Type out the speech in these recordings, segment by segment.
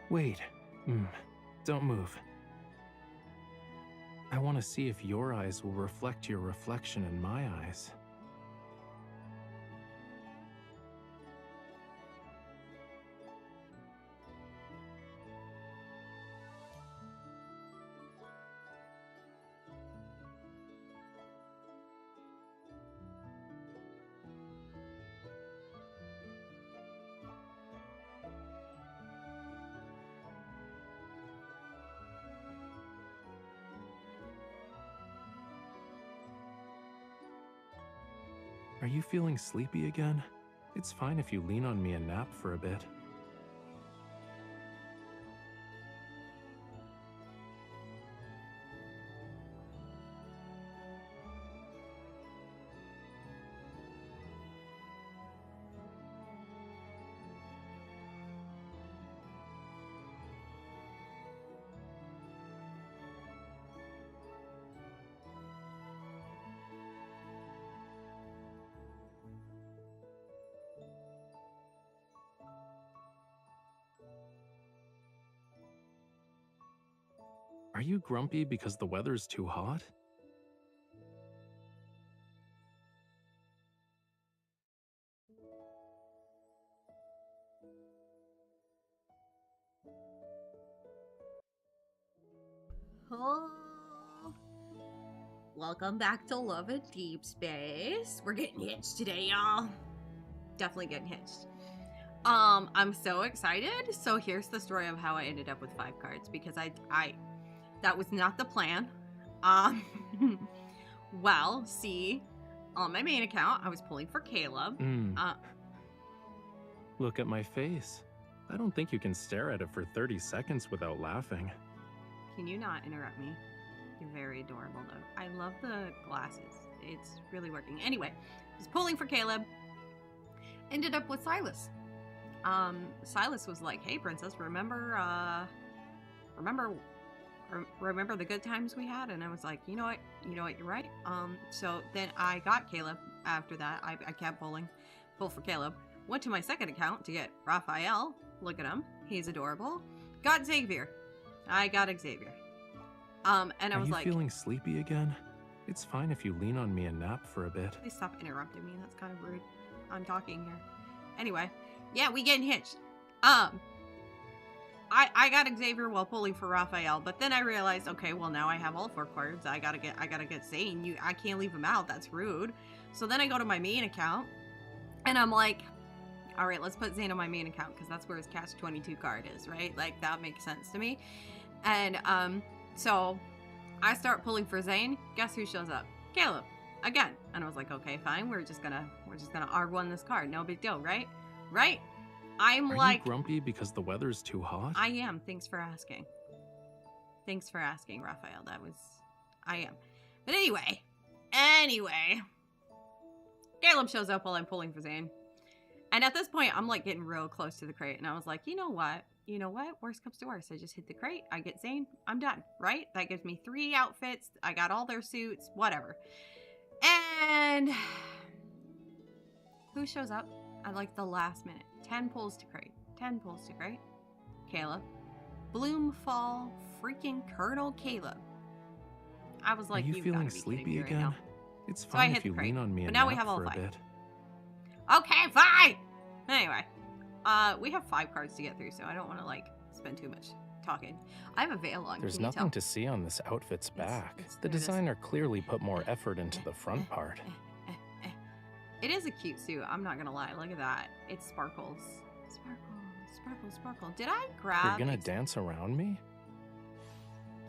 Wait. Don't move. I want to see if your eyes will reflect your reflection in my eyes. Are you feeling sleepy again? It's fine if you lean on me and nap for a bit. Are you grumpy because the weather's too hot? Oh. Welcome back to Love and Deep Space. We're getting hitched today, y'all. Definitely getting hitched. I'm so excited. So here's the story of how I ended up with 5 cards, because I that was not the plan. Well, see, on my main account, I was pulling for Caleb. Look at my face. I don't think you can stare at it for 30 seconds without laughing. Can you not interrupt me? You're very adorable, though. I love the glasses. It's really working. Anyway, I was pulling for Caleb. Ended up with Silas. Silas was like, "Hey, princess, remember the good times we had?" And I was like, you know what, you're right. So then I got Caleb. After that, I kept pull for Caleb. Went to my second account to get Raphael. Look at him, he's adorable. Got Xavier. I got Xavier. And I was like, are you feeling sleepy again? It's fine if you lean on me and nap for a bit. Please stop interrupting me. That's kind of rude. I'm talking here. Anyway, yeah, we getting hitched. I got Xavier while pulling for Raphael, but then I realized, okay, well, now I have all 4 cards. I gotta get Zane. I can't leave him out. That's rude. So then I go to my main account, and I'm like, all right, let's put Zane on my main account, because that's where his catch-22 card is, right? Like, that makes sense to me. And so I start pulling for Zane. Guess who shows up? Caleb again. And I was like, okay, fine. We're just gonna R1 this card. No big deal, right? Right? I'm Are like, you grumpy because the weather's too hot? I am. Thanks for asking. Thanks for asking, Raphael. I am. But anyway, Caleb shows up while I'm pulling for Zane. And at this point, I'm like getting real close to the crate. And I was like, you know what? Worst comes to worst. I just hit the crate. I get Zane. I'm done, right? That gives me 3 outfits. I got all their suits, whatever. And who shows up at like the last minute? 10 pulls to crate. Caleb. Bloomfall freaking Colonel Caleb. I was like, are you feeling sleepy again? Right, it's fine if you lean on me and now nap we have all for a 5. bit. Okay, fine. Anyway, we have 5 cards to get through, so I don't want to like spend too much talking. I have a veil on. There's nothing to see on this outfit's back. The designer clearly put more effort into the front part. It is a cute suit. I'm not gonna lie. Look at that. It sparkles. Sparkle. Did I grab? You're gonna dance around me?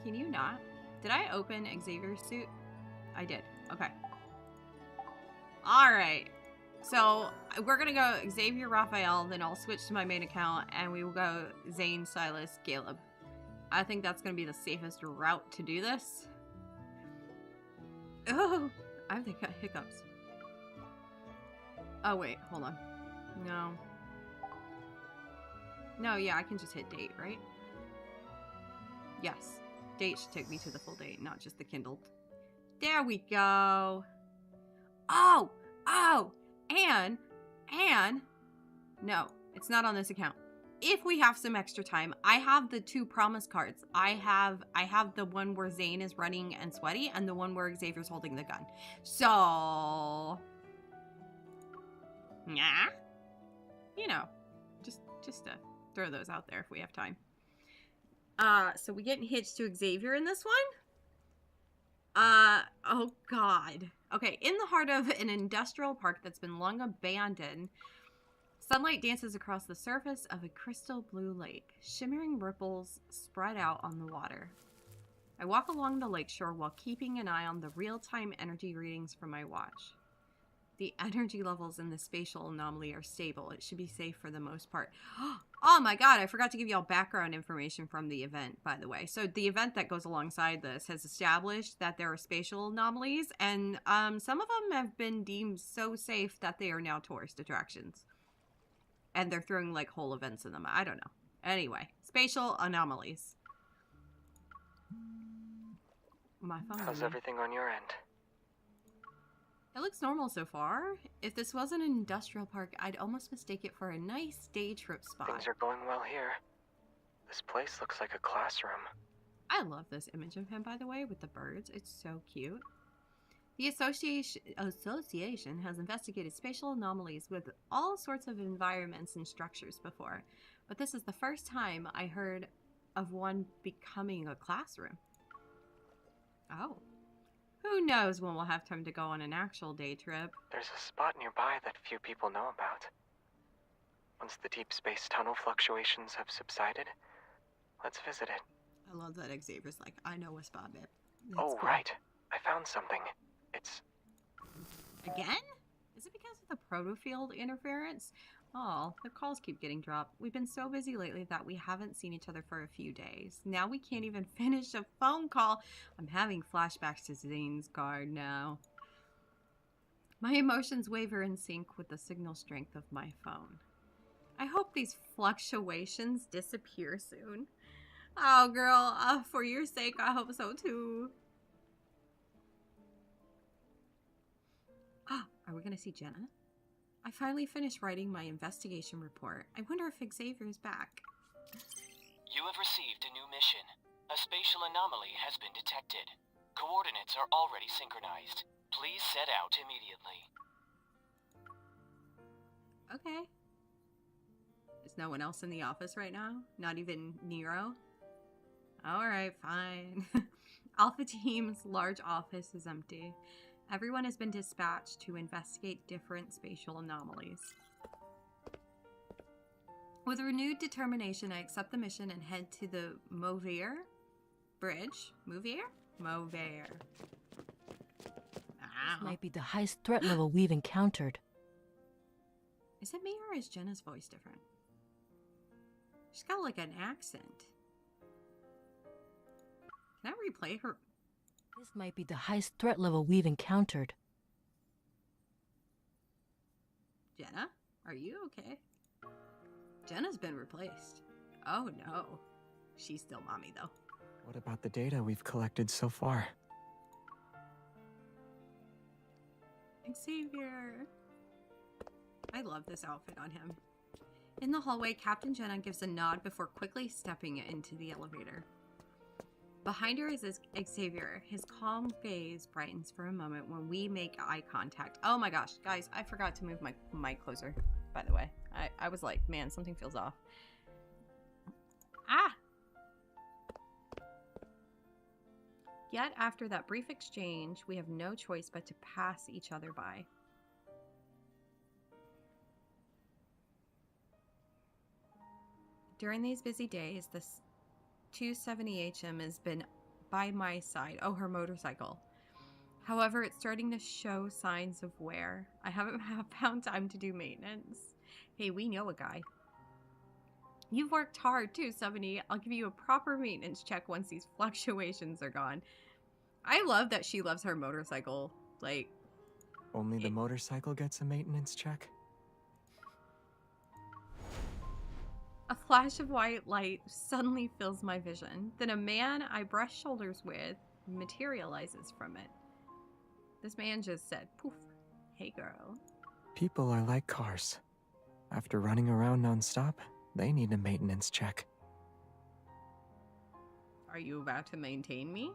Can you not? Did I open Xavier's suit? I did. Okay. All right. So we're gonna go Xavier, Raphael, then I'll switch to my main account, and we will go Zane, Silas, Caleb. I think that's gonna be the safest route to do this. Oh, I have the hiccups. Oh wait, hold on. No, yeah, I can just hit date, right? Yes, date should take me to the full date, not just the kindled. There we go. Oh, and no, it's not on this account. if we have some extra time, I have the 2 promise cards. I have the one where Zane is running and sweaty, and the one where Xavier's holding the gun. So, yeah, you know, just to throw those out there if we have time. So we get hitched to Xavier in this one. Oh God. Okay, in the heart of an industrial park that's been long abandoned, sunlight dances across the surface of a crystal blue lake. Shimmering ripples spread out on the water. I walk along the lakeshore while keeping an eye on the real-time energy readings from my watch. The energy levels in the spatial anomaly are stable. It should be safe for the most part. Oh my God, I forgot to give y'all background information from the event, by the way. So the event that goes alongside this has established that there are spatial anomalies, and some of them have been deemed so safe that they are now tourist attractions. And they're throwing like whole events in them. I don't know. Anyway, spatial anomalies. My phone. How's everything on your end? It looks normal so far. If this wasn't an industrial park, I'd almost mistake it for a nice day trip spot. Things are going well here. This place looks like a classroom. I love this image of him, by the way, with the birds. It's so cute. The association has investigated spatial anomalies with all sorts of environments and structures before, but this is the first time I heard of one becoming a classroom. Oh. Who knows when we'll have time to go on an actual day trip. There's a spot nearby that few people know about. Once the deep space tunnel fluctuations have subsided, let's visit it. I love that Xavier's like, I know a spot, babe. Oh, cool. Right. I found something. It's... Again? Is it because of the protofield interference? Oh, the calls keep getting dropped. We've been so busy lately that we haven't seen each other for a few days. Now we can't even finish a phone call. I'm having flashbacks to Zane's guard now. My emotions waver in sync with the signal strength of my phone. I hope these fluctuations disappear soon. Oh, girl, for your sake, I hope so too. Are we gonna see Jenna? I finally finished writing my investigation report. I wonder if Xavier's back. You have received a new mission. A spatial anomaly has been detected. Coordinates are already synchronized. Please set out immediately. Okay. Is no one else in the office right now? Not even Nero? Alright, fine. Alpha Team's large office is empty. Everyone has been dispatched to investigate different spatial anomalies. With renewed determination, I accept the mission and head to the Mauvert Bridge. Mauvert? Mauvert. This might be the highest threat level we've encountered. Is it me or is Jenna's voice different? She's got like an accent. Can I replay her? This might be the highest threat level we've encountered. Jenna, are you okay? Jenna's been replaced. Oh no. She's still mommy though. What about the data we've collected so far? Xavier. I love this outfit on him. In the hallway, Captain Jenna gives a nod before quickly stepping into the elevator. Behind her is Xavier. His calm gaze brightens for a moment when we make eye contact. Oh my gosh, guys, I forgot to move my mic closer, by the way. I was like, man, something feels off. Ah! Yet after that brief exchange, we have no choice but to pass each other by. During these busy days, the 270HM has been by my side. Oh, her motorcycle. However, it's starting to show signs of wear. I haven't found time to do maintenance. Hey, we know a guy. You've worked hard, 270. I'll give you a proper maintenance check once these fluctuations are gone. I love that she loves her motorcycle. Like, only the motorcycle gets a maintenance check? A flash of white light suddenly fills my vision. Then a man I brush shoulders with materializes from it. This man just said, poof, hey girl. People are like cars. After running around non-stop, They need a maintenance check. Are you about to maintain me?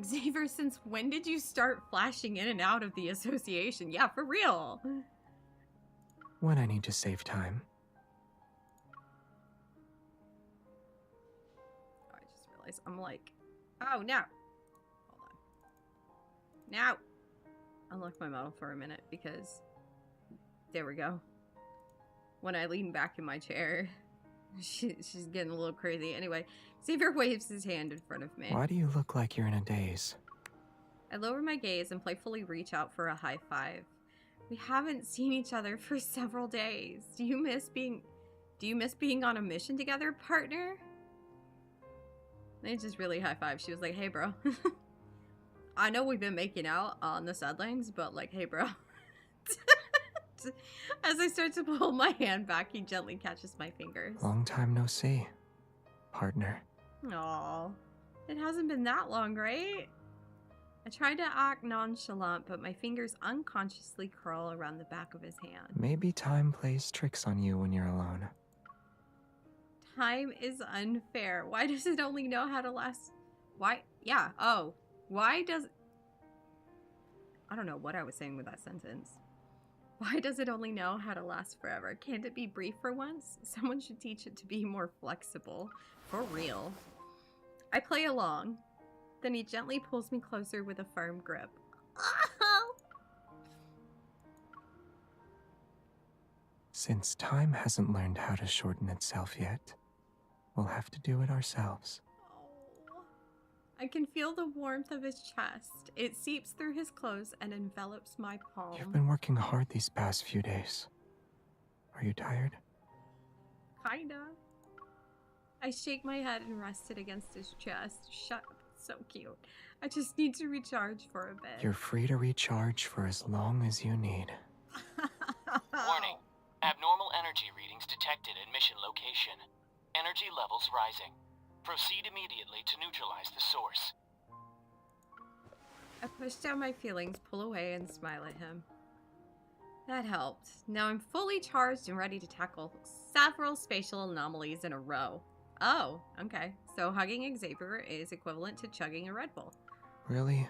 Xavier, since when did you start flashing in and out of the association? Yeah, for real. When I need to save time. Oh, I just realized I'm like, oh, no. Hold on. Now. Unlock my model for a minute because there we go. When I lean back in my chair, she's getting a little crazy. Anyway, Xavier waves his hand in front of me. Why do you look like you're in a daze? I lower my gaze and playfully reach out for a high five. We haven't seen each other for several days. Do you miss being on a mission together, partner? They just really high five. She was like, hey, bro. I know we've been making out on the sidelines, but like, hey, bro. As I start to pull my hand back, he gently catches my fingers. Long time no see, partner. Aw, it hasn't been that long, right? I try to act nonchalant, but my fingers unconsciously curl around the back of his hand. Maybe time plays tricks on you when you're alone. Time is unfair. Why does it only know how to last? Why? Yeah, oh. Why does... I don't know what I was saying with that sentence. Why does it only know how to last forever? Can't it be brief for once? Someone should teach it to be more flexible. For real. I play along. Then he gently pulls me closer with a firm grip. Since time hasn't learned how to shorten itself yet, we'll have to do it ourselves. I can feel the warmth of his chest. It seeps through his clothes and envelops my palm. You've been working hard these past few days. Are you tired? Kinda. I shake my head and rest it against his chest. Shut up. It's so cute. I just need to recharge for a bit. You're free to recharge for as long as you need. Warning. Abnormal energy readings detected at mission location. Energy levels rising. Proceed immediately to neutralize the source. I push down my feelings, pull away, and smile at him. That helped. Now I'm fully charged and ready to tackle several spatial anomalies in a row. Oh, okay. So hugging Xavier is equivalent to chugging a Red Bull. Really?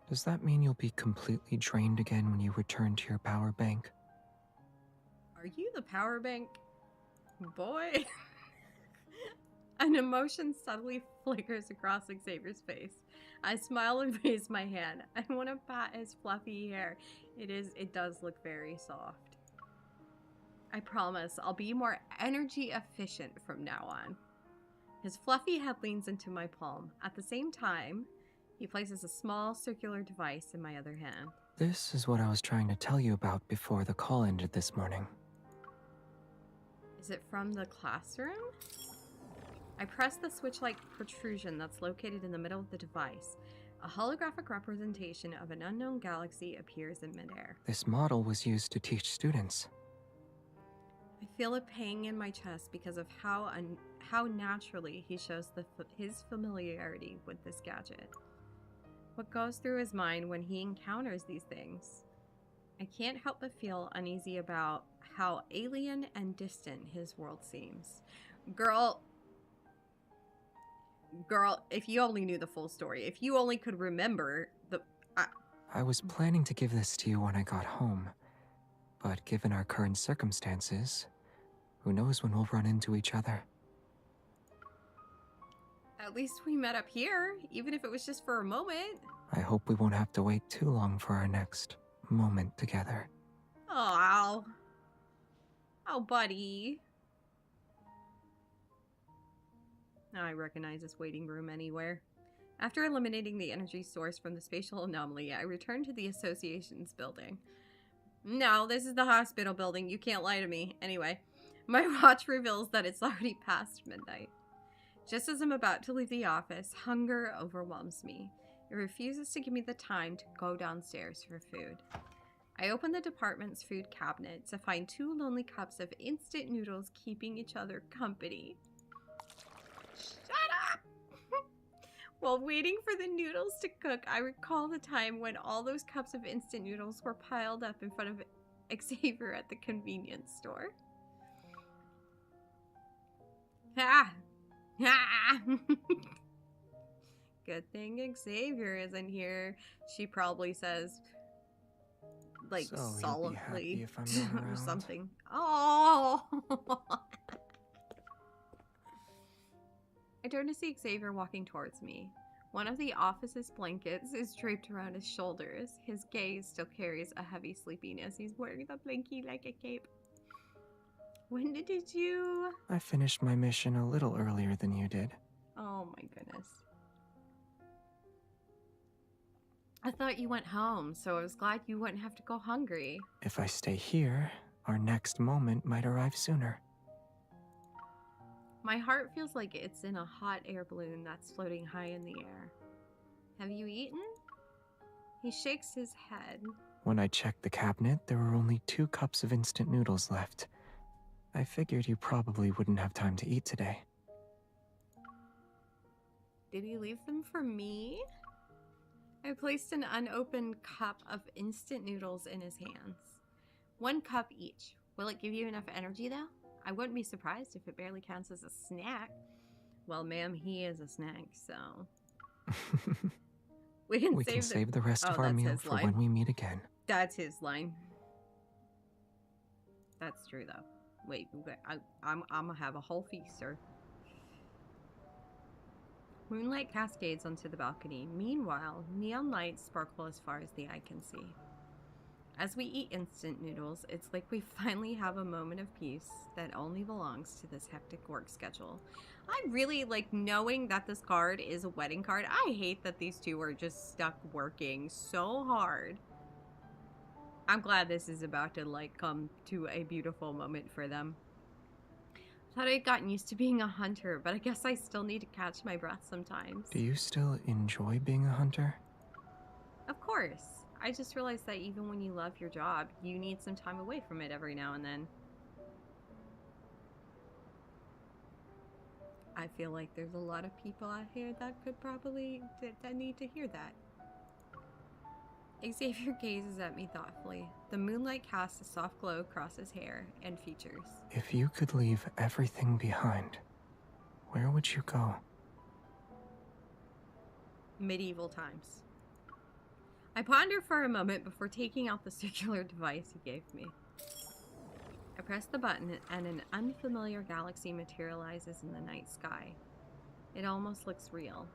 Does that mean you'll be completely drained again when you return to your power bank? Are you the power bank? Boy. An emotion subtly flickers across Xavier's face. I smile and raise my hand. I want to pat his fluffy hair. It does look very soft. I promise I'll be more energy efficient from now on. His fluffy head leans into my palm. At the same time, he places a small circular device in my other hand. This is what I was trying to tell you about before the call ended this morning. Is it from the classroom? I press the switch-like protrusion that's located in the middle of the device. A holographic representation of an unknown galaxy appears in midair. This model was used to teach students. I feel a pang in my chest because of how naturally he shows his familiarity with this gadget. What goes through his mind when he encounters these things? I can't help but feel uneasy about how alien and distant his world seems. Girl, if you only knew the full story, if you only could remember the... I was planning to give this to you when I got home, but given our current circumstances, who knows when we'll run into each other. At least we met up here, even if it was just for a moment. I hope we won't have to wait too long for our next moment together. Oh, buddy. I recognize this waiting room anywhere. After eliminating the energy source from the spatial anomaly, I return to the association's building. No, this is the hospital building. You can't lie to me. Anyway, my watch reveals that it's already past midnight. Just as I'm about to leave the office, hunger overwhelms me. It refuses to give me the time to go downstairs for food. I open the department's food cabinet to find 2 lonely cups of instant noodles keeping each other company. Shut up! While waiting for the noodles to cook, I recall the time when all those cups of instant noodles were piled up in front of Xavier at the convenience store. Ah! Ah! Good thing Xavier isn't here, she probably says, like, So you'll be solemnly happy if I'm not or around? something. Oh! I turn to see Xavier walking towards me. One of the office's blankets is draped around his shoulders. His gaze still carries a heavy sleepiness. He's wearing the blankie like a cape. When did you... I finished my mission a little earlier than you did. Oh my goodness. I thought you went home, so I was glad you wouldn't have to go hungry. If I stay here, our next moment might arrive sooner. My heart feels like it's in a hot air balloon that's floating high in the air. Have you eaten? He shakes his head. When I checked the cabinet, there were only 2 cups of instant noodles left. I figured you probably wouldn't have time to eat today. Did he leave them for me? I placed an unopened cup of instant noodles in his hands. 1 cup each. Will it give you enough energy, though? I wouldn't be surprised if it barely counts as a snack. Well, ma'am, he is a snack, so... We can save the rest of our that's meal his for line. when we meet again. That's his line. That's true, though. Wait, I'm gonna have a whole feast, sir. Moonlight cascades onto the balcony. Meanwhile, neon lights sparkle as far as the eye can see. As we eat instant noodles, it's like we finally have a moment of peace that only belongs to this hectic work schedule. I really like knowing that this card is a wedding card. I hate that these two are just stuck working so hard. I'm glad this is about to like come to a beautiful moment for them. I thought I'd gotten used to being a hunter, but I guess I still need to catch my breath sometimes. Do you still enjoy being a hunter? Of course. I just realized that even when you love your job, you need some time away from it every now and then. I feel like there's a lot of people out here that could probably that need to hear that. Xavier gazes at me thoughtfully. The moonlight casts a soft glow across his hair and features. If you could leave everything behind, where would you go? Medieval times. I ponder for a moment before taking out the circular device he gave me. I press the button and an unfamiliar galaxy materializes in the night sky. It almost looks real.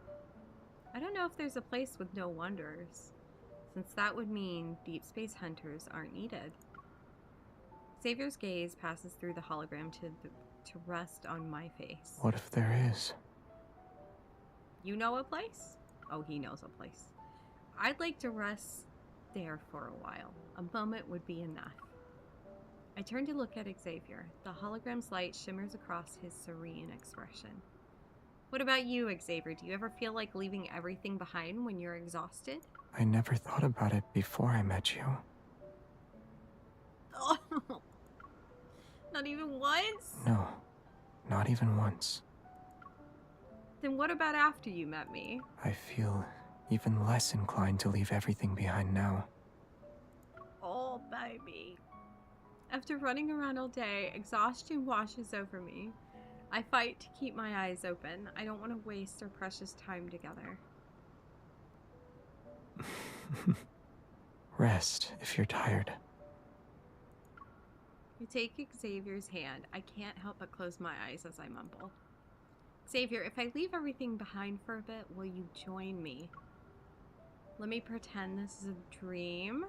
I don't know if there's a place with no wonders, since that would mean deep space hunters aren't needed. Xavier's gaze passes through the hologram to rest on my face. What if there is? You know a place? Oh, he knows a place. I'd like to rest there for a while. A moment would be enough. I turn to look at Xavier. The hologram's light shimmers across his serene expression. What about you, Xavier? Do you ever feel like leaving everything behind when you're exhausted? I never thought about it before I met you. Oh, not even once? No, not even once. Then what about after you met me? I feel even less inclined to leave everything behind now. Oh, baby. After running around all day, exhaustion washes over me. I fight to keep my eyes open. I don't want to waste our precious time together. Rest if you're tired. I take Xavier's hand. I can't help but close my eyes as I mumble. Xavier, if I leave everything behind for a bit, will you join me? Let me pretend this is a dream.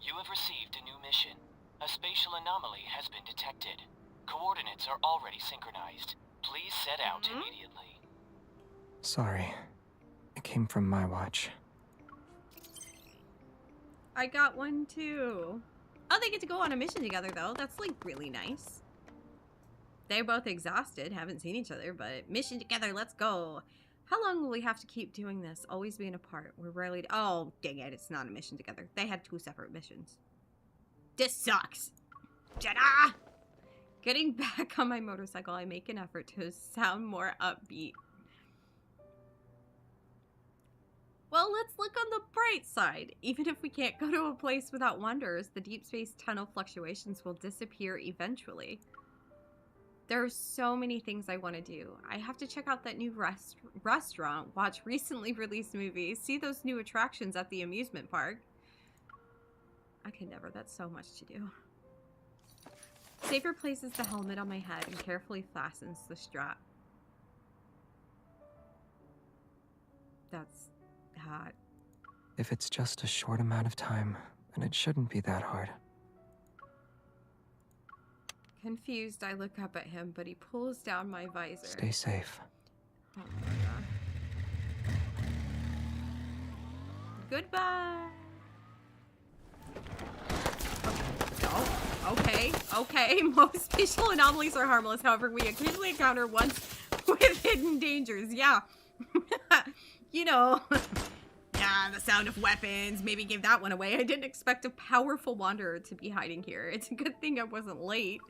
You have received a new mission. A spatial anomaly has been detected. Coordinates are already synchronized. Please set out immediately. Sorry. It came from my watch. I got one too. Oh, they get to go on a mission together though. That's like really nice. They're both exhausted, haven't seen each other, but mission together, let's go. How long will we have to keep doing this? Always being apart. We're rarely... Oh, dang it. It's not a mission together. They had 2 separate missions. This sucks. Jada! Getting back on my motorcycle, I make an effort to sound more upbeat. Well, let's look on the bright side. Even if we can't go to a place without wonders, the deep space tunnel fluctuations will disappear eventually. There are so many things I want to do. I have to check out that new restaurant, watch recently released movies, see those new attractions at the amusement park. I could never. That's so much to do. Xavier places the helmet on my head and carefully fastens the strap. That's hot. If it's just a short amount of time, then it shouldn't be that hard. Confused, I look up at him, but he pulls down my visor. Stay safe. Oh my god. Goodbye. Oh, okay. Most spatial anomalies are harmless. However, we occasionally encounter ones with hidden dangers. Yeah. You know. Yeah, the sound of weapons. Maybe gave that one away. I didn't expect a powerful wanderer to be hiding here. It's a good thing I wasn't late.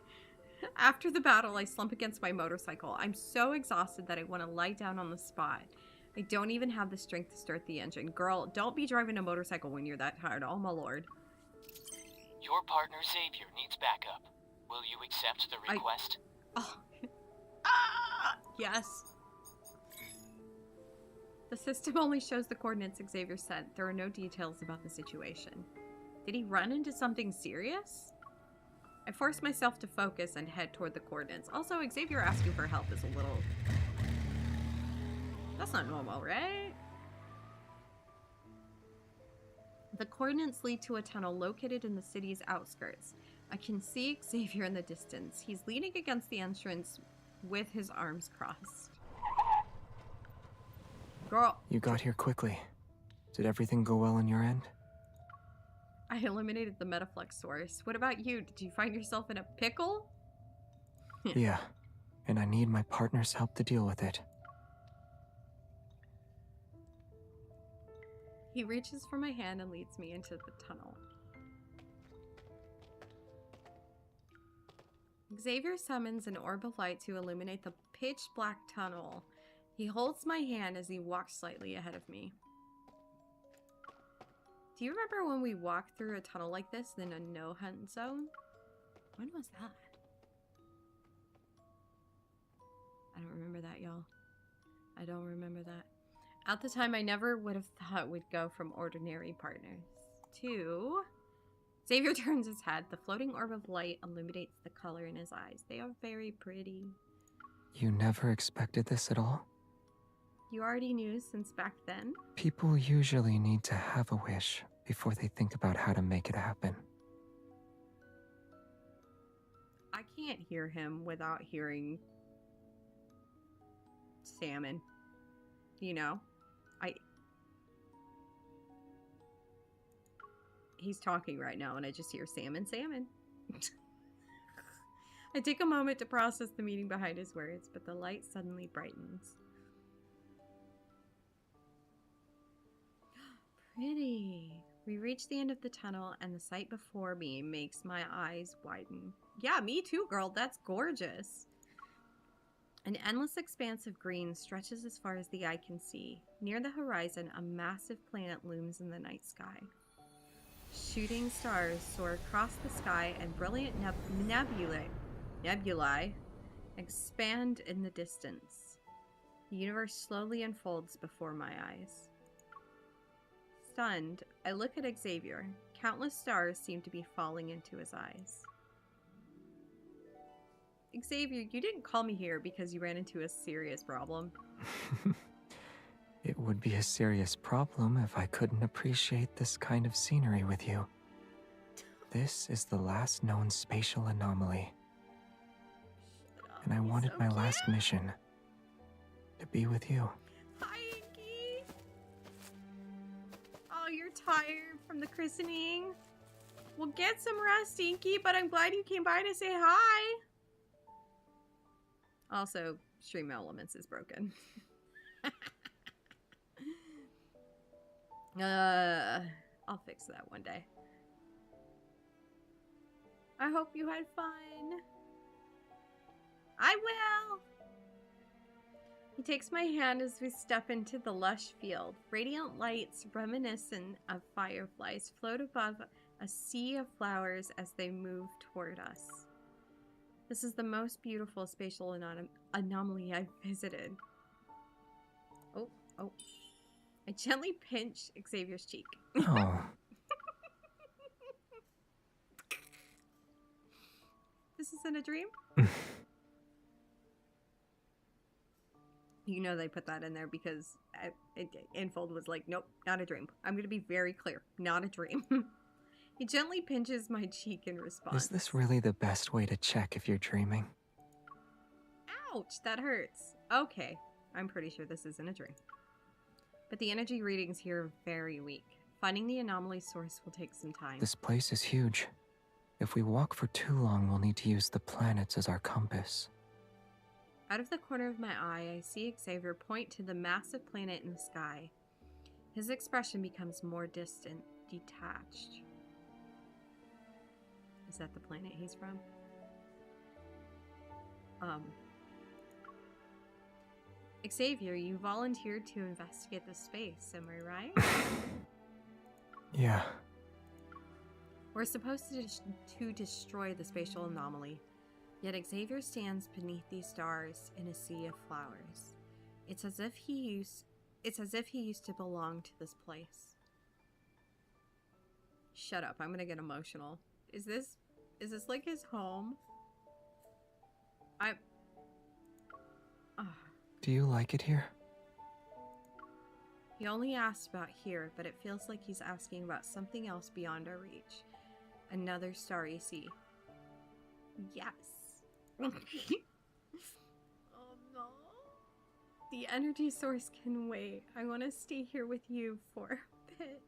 After the battle, I slump against my motorcycle. I'm so exhausted that I want to lie down on the spot. I don't even have the strength to start the engine. Girl, don't be driving a motorcycle when you're that tired. Oh, my lord. Your partner Xavier needs backup. Will you accept the request? Yes. The system only shows the coordinates Xavier sent. There are no details about the situation. Did he run into something serious? I force myself to focus and head toward the coordinates. Also, Xavier asking for help is a little... That's not normal, right? The coordinates lead to a tunnel located in the city's outskirts. I can see Xavier in the distance. He's leaning against the entrance with his arms crossed. Girl. You got here quickly. Did everything go well on your end? I eliminated the Metaflex source. What about you? Did you find yourself in a pickle? Yeah, and I need my partner's help to deal with it. He reaches for my hand and leads me into the tunnel. Xavier summons an orb of light to illuminate the pitch black tunnel. He holds my hand as he walks slightly ahead of me. Do you remember when we walked through a tunnel like this in a no-hunt zone? When was that? I don't remember that, y'all. I don't remember that. At the time, I never would have thought we'd go from ordinary partners to... Xavier turns his head. The floating orb of light illuminates the color in his eyes. They are very pretty. You never expected this at all? You already knew since back then? People usually need to have a wish before they think about how to make it happen. I can't hear him without hearing salmon. You know? He's talking right now and I just hear salmon, salmon. I take a moment to process the meaning behind his words, but the light suddenly brightens. Pretty. We reach the end of the tunnel and the sight before me makes my eyes widen. Yeah, me too, girl. That's gorgeous. An endless expanse of green stretches as far as the eye can see. Near the horizon, a massive planet looms in the night sky. Shooting stars soar across the sky and brilliant nebulae expand in the distance. The universe slowly unfolds before my eyes. Stunned, I look at Xavier. Countless stars seem to be falling into his eyes. Xavier, you didn't call me here because you ran into a serious problem. It would be a serious problem if I couldn't appreciate this kind of scenery with you. This is the last known spatial anomaly. And I wanted my last mission to be with you. Hi, Inky. Oh, you're tired from the christening? Well, get some rest, Inky, but I'm glad you came by to say hi. Also, Stream Elements is broken. I'll fix that one day. I hope you had fun. I will. He takes my hand as we step into the lush field. Radiant lights reminiscent of fireflies float above a sea of flowers as they move toward us. This is the most beautiful spatial anomaly I've visited. Oh, oh. I gently pinch Xavier's cheek. Oh, This isn't a dream? You know they put that in there because Infold was like, nope, not a dream. I'm going to be very clear. Not a dream. He gently pinches my cheek in response. is this really the best way to check if you're dreaming? Ouch, that hurts. Okay, I'm pretty sure this isn't a dream. But the energy readings here are very weak. Finding the anomaly source will take some time. This place is huge. If we walk for too long, we'll need to use the planets as our compass. Out of the corner of my eye, I see Xavier point to the massive planet in the sky. His expression becomes more distant, detached. Is that the planet he's from? Xavier, you volunteered to investigate the space, am I right? Yeah. We're supposed to destroy the spatial anomaly. Yet Xavier stands beneath these stars in a sea of flowers. It's as if he used to belong to this place. Shut up, I'm gonna get emotional. Is this like his home? Do you like it here? He only asked about here, but it feels like he's asking about something else beyond our reach. Another starry sea. Yes. Oh no. The energy source can wait. I want to stay here with you for a bit.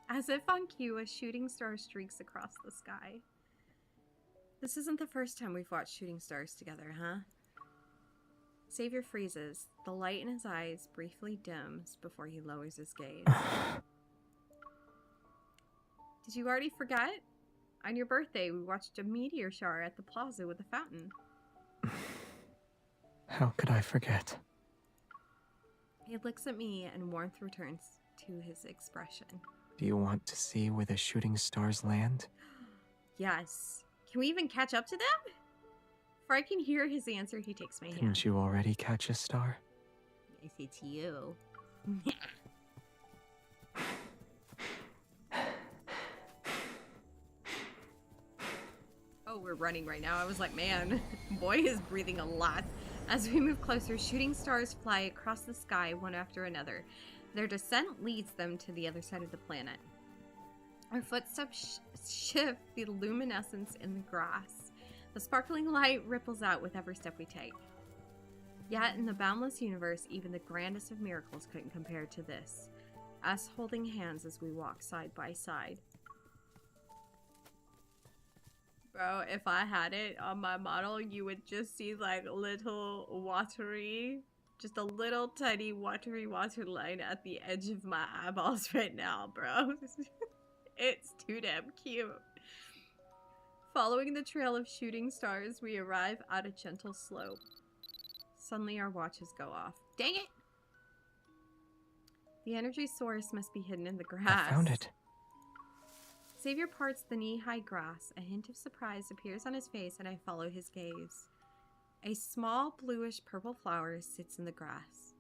As if on cue, a shooting star streaks across the sky. This isn't the first time we've watched shooting stars together, huh? Xavier freezes. The light in his eyes briefly dims before he lowers his gaze. Did you already forget? On your birthday, we watched a meteor shower at the plaza with a fountain. How could I forget? He looks at me and warmth returns to his expression. Do you want to see where the shooting stars land? Yes. Can we even catch up to them? Before I can hear his answer, he takes my hand. Didn't you already catch a star? I say to you. Oh, we're running right now. I was like, man, boy is breathing a lot. As we move closer, shooting stars fly across the sky one after another. Their descent leads them to the other side of the planet. Our footsteps shift the luminescence in the grass. The sparkling light ripples out with every step we take. Yet in the boundless universe, even the grandest of miracles couldn't compare to this. Us holding hands as we walk side by side. Bro, if I had it on my model, you would just see like little watery, just a little tiny watery water line at the edge of my eyeballs right now, bro. It's too damn cute. Following the trail of shooting stars, we arrive at a gentle slope. Suddenly our watches go off. Dang it! The energy source must be hidden in the grass. I found it. Xavier parts the knee-high grass. A hint of surprise appears on his face and I follow his gaze. A small bluish purple flower sits in the grass.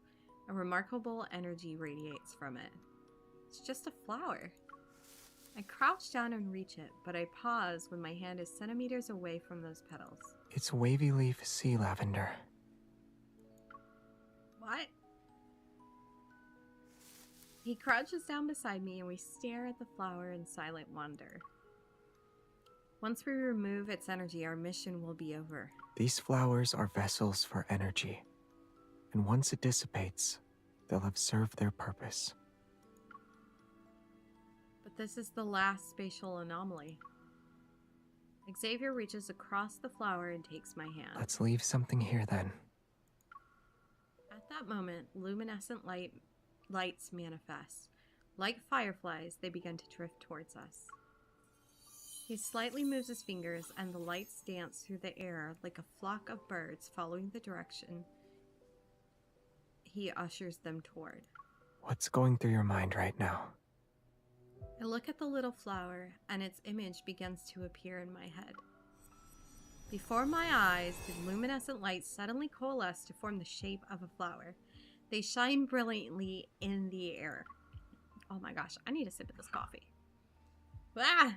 A remarkable energy radiates from it. It's just a flower. I crouch down and reach it, but I pause when my hand is centimeters away from those petals. It's wavy leaf sea lavender. What? He crouches down beside me and we stare at the flower in silent wonder. Once we remove its energy, our mission will be over. These flowers are vessels for energy, and once it dissipates, they'll have served their purpose. But this is the last spatial anomaly. Xavier reaches across the flower and takes my hand. Let's leave something here then. At that moment, luminescent lights manifest. Like fireflies, they begin to drift towards us. He slightly moves his fingers, and the lights dance through the air like a flock of birds following the direction he ushers them toward. What's going through your mind right now? I look at the little flower, and its image begins to appear in my head. Before my eyes, the luminescent lights suddenly coalesce to form the shape of a flower. They shine brilliantly in the air. Oh my gosh, I need a sip of this coffee. Ah!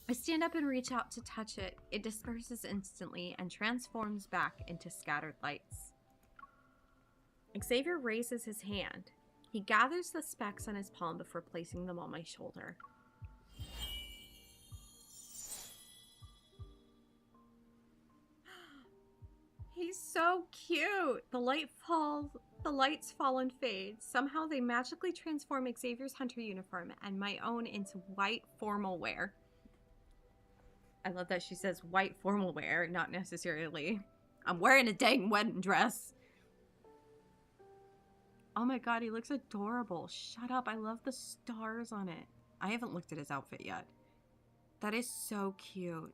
I stand up and reach out to touch it. It disperses instantly and transforms back into scattered lights. Xavier raises his hand. He gathers the specks on his palm before placing them on my shoulder. He's so cute. The lights fall and fade. Somehow they magically transform Xavier's hunter uniform and my own into white formal wear. I love that she says white formal wear, not necessarily I'm wearing a dang wedding dress. Oh my god, he looks adorable. Shut up. I love the stars on it. I haven't looked at his outfit yet. That is so cute.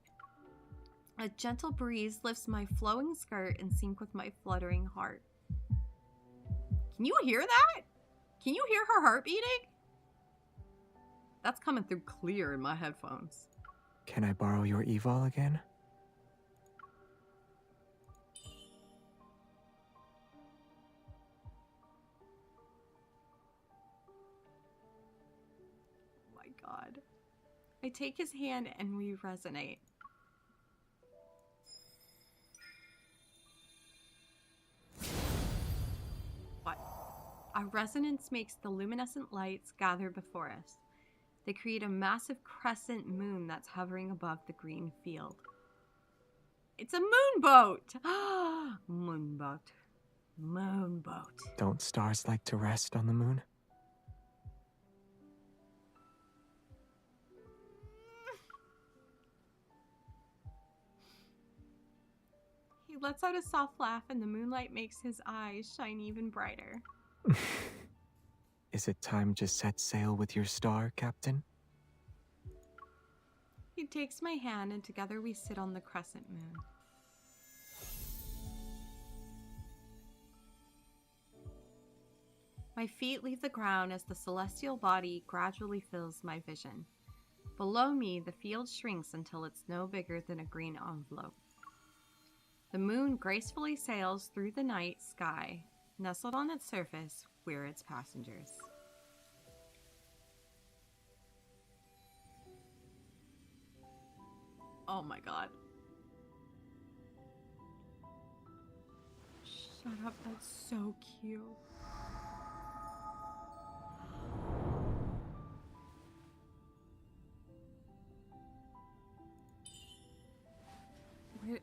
A gentle breeze lifts my flowing skirt in sync with my fluttering heart. Can you hear that? Can you hear her heart beating? That's coming through clear in my headphones. Can I borrow your evol again? Oh my god. I take his hand and we resonate. What? Our resonance makes the luminescent lights gather before us. They create a massive crescent moon that's hovering above the green field. It's a moonboat! Moonboat. Moonboat. Don't stars like to rest on the moon? He lets out a soft laugh and the moonlight makes his eyes shine even brighter. Is it time to set sail with your star, Captain? He takes my hand and together we sit on the crescent moon. My feet leave the ground as the celestial body gradually fills my vision. Below me, the field shrinks until it's no bigger than a green envelope. The moon gracefully sails through the night sky. Nestled on its surface, we're its passengers. Oh my god. Shut up, that's so cute. Where...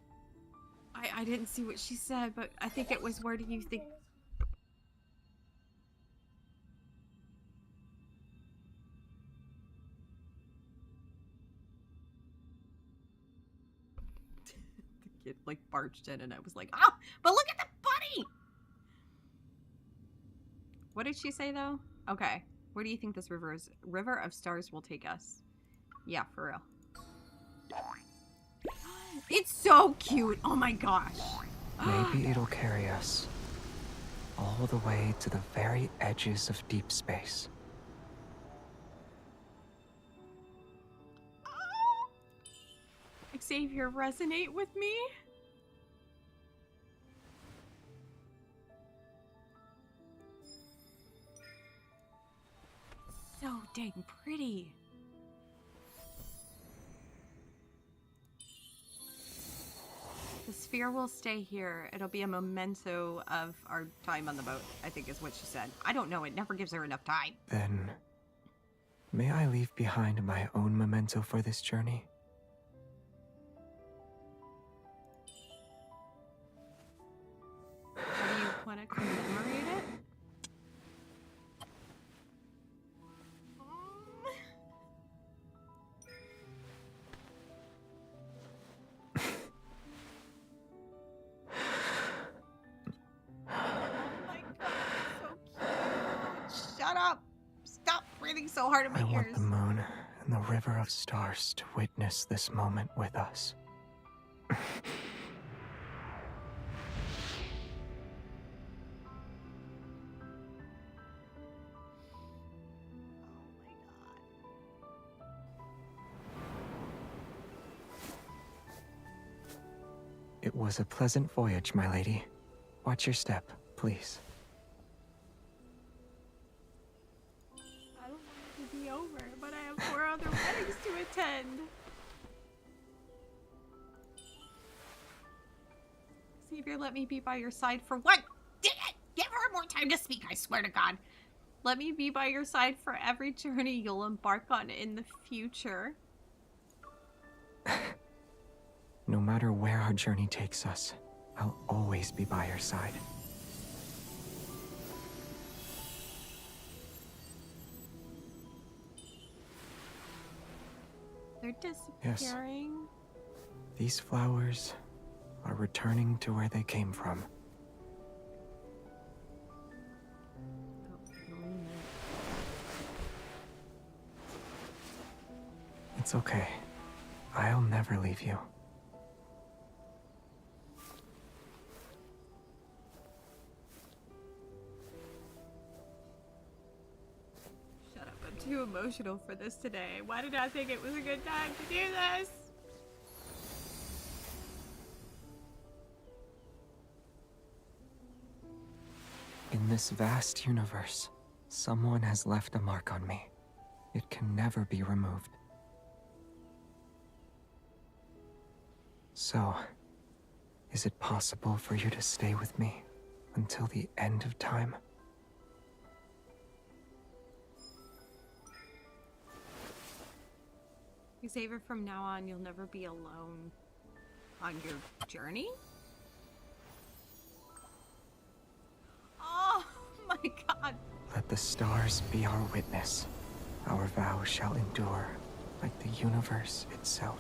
I didn't see what she said, but I think it was, where do you think... The kid like barged in and I was like, oh, but look at the bunny! What did she say though? Okay, where do you think this river of stars will take us? Yeah, for real. It's so cute. Oh my gosh. Maybe it'll carry us all the way to the very edges of deep space. Xavier, resonate with me? So dang pretty. The sphere will stay here. It'll be a memento of our time on the boat, I think is what she said. I don't know. It never gives her enough time. Then, may I leave behind my own memento for this journey? How do you want to commemorate it? Shut up! Stop breathing so hard in my I want ears. the moon and the river of stars to witness this moment with us. Oh was a pleasant voyage, my lady. Watch your step, please. I don't want it to be over, but I have 4 other weddings to attend. Xavier, let me be by your side for what? Dang it! Give her more time to speak, I swear to God. Let me be by your side for every journey you'll embark on in the future. No matter where our journey takes us, I'll always be by your side. They're disappearing. Yes. These flowers are returning to where they came from. It's okay. I'll never leave you. Shut up, I'm too emotional for this today. Why did I think it was a good time to do this? In this vast universe, someone has left a mark on me. It can never be removed. So, is it possible for you to stay with me until the end of time? Xavier, from now on, you'll never be alone on your journey? Oh my God. Let the stars be our witness. Our vow shall endure like the universe itself.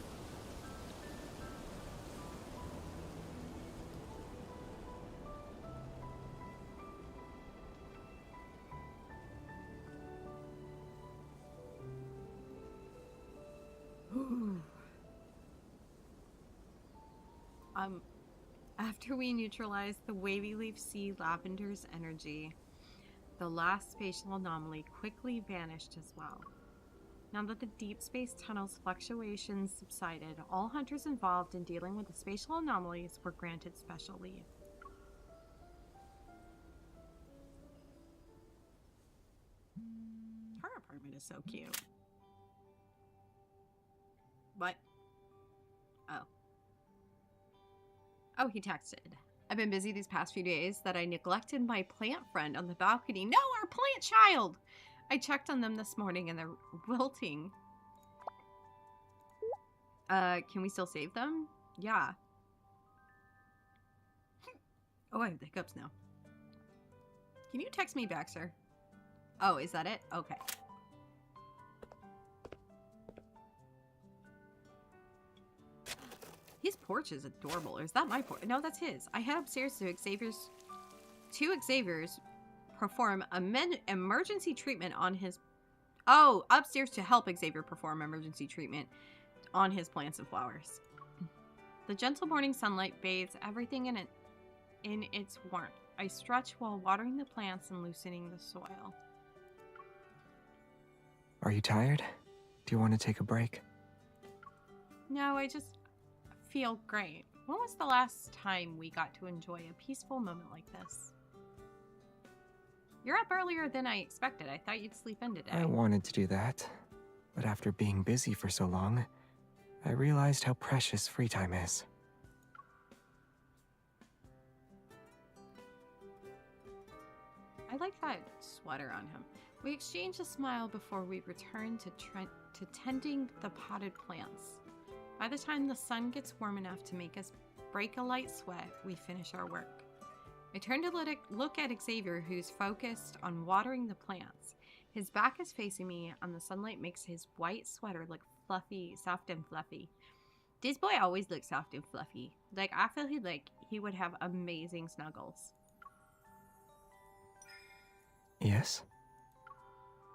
After we neutralize the wavy leaf sea lavender's energy, the last spatial anomaly quickly vanished as well. Now that the deep space tunnel's fluctuations subsided, all hunters involved in dealing with the spatial anomalies were granted special leave. Her apartment is so cute. What? Oh, he texted. I've been busy these past few days that I neglected my plant friend on the balcony. No, our plant child! I checked on them this morning and they're wilting. Can we still save them? Yeah. Oh, I have the hiccups now. Can you text me back, sir? Oh, is that it? Okay. His porch is adorable. Or is that my porch? No, that's his. I head upstairs to Xavier's perform emergency treatment on his... Oh, upstairs to help Xavier perform emergency treatment on his plants and flowers. The gentle morning sunlight bathes everything in its warmth. I stretch while watering the plants and loosening the soil. Are you tired? Do you want to take a break? No, I just feel great. When was the last time we got to enjoy a peaceful moment like this? You're up earlier than I expected. I thought you'd sleep in today. I wanted to do that, but after being busy for so long, I realized how precious free time is. I like that sweater on him. We exchange a smile before we return to tending the potted plants. By the time the sun gets warm enough to make us break a light sweat, we finish our work. I turn to look at Xavier, who's focused on watering the plants. His back is facing me, and the sunlight makes his white sweater look fluffy, soft and fluffy. This boy always looks soft and fluffy. Like, I feel he would have amazing snuggles. Yes?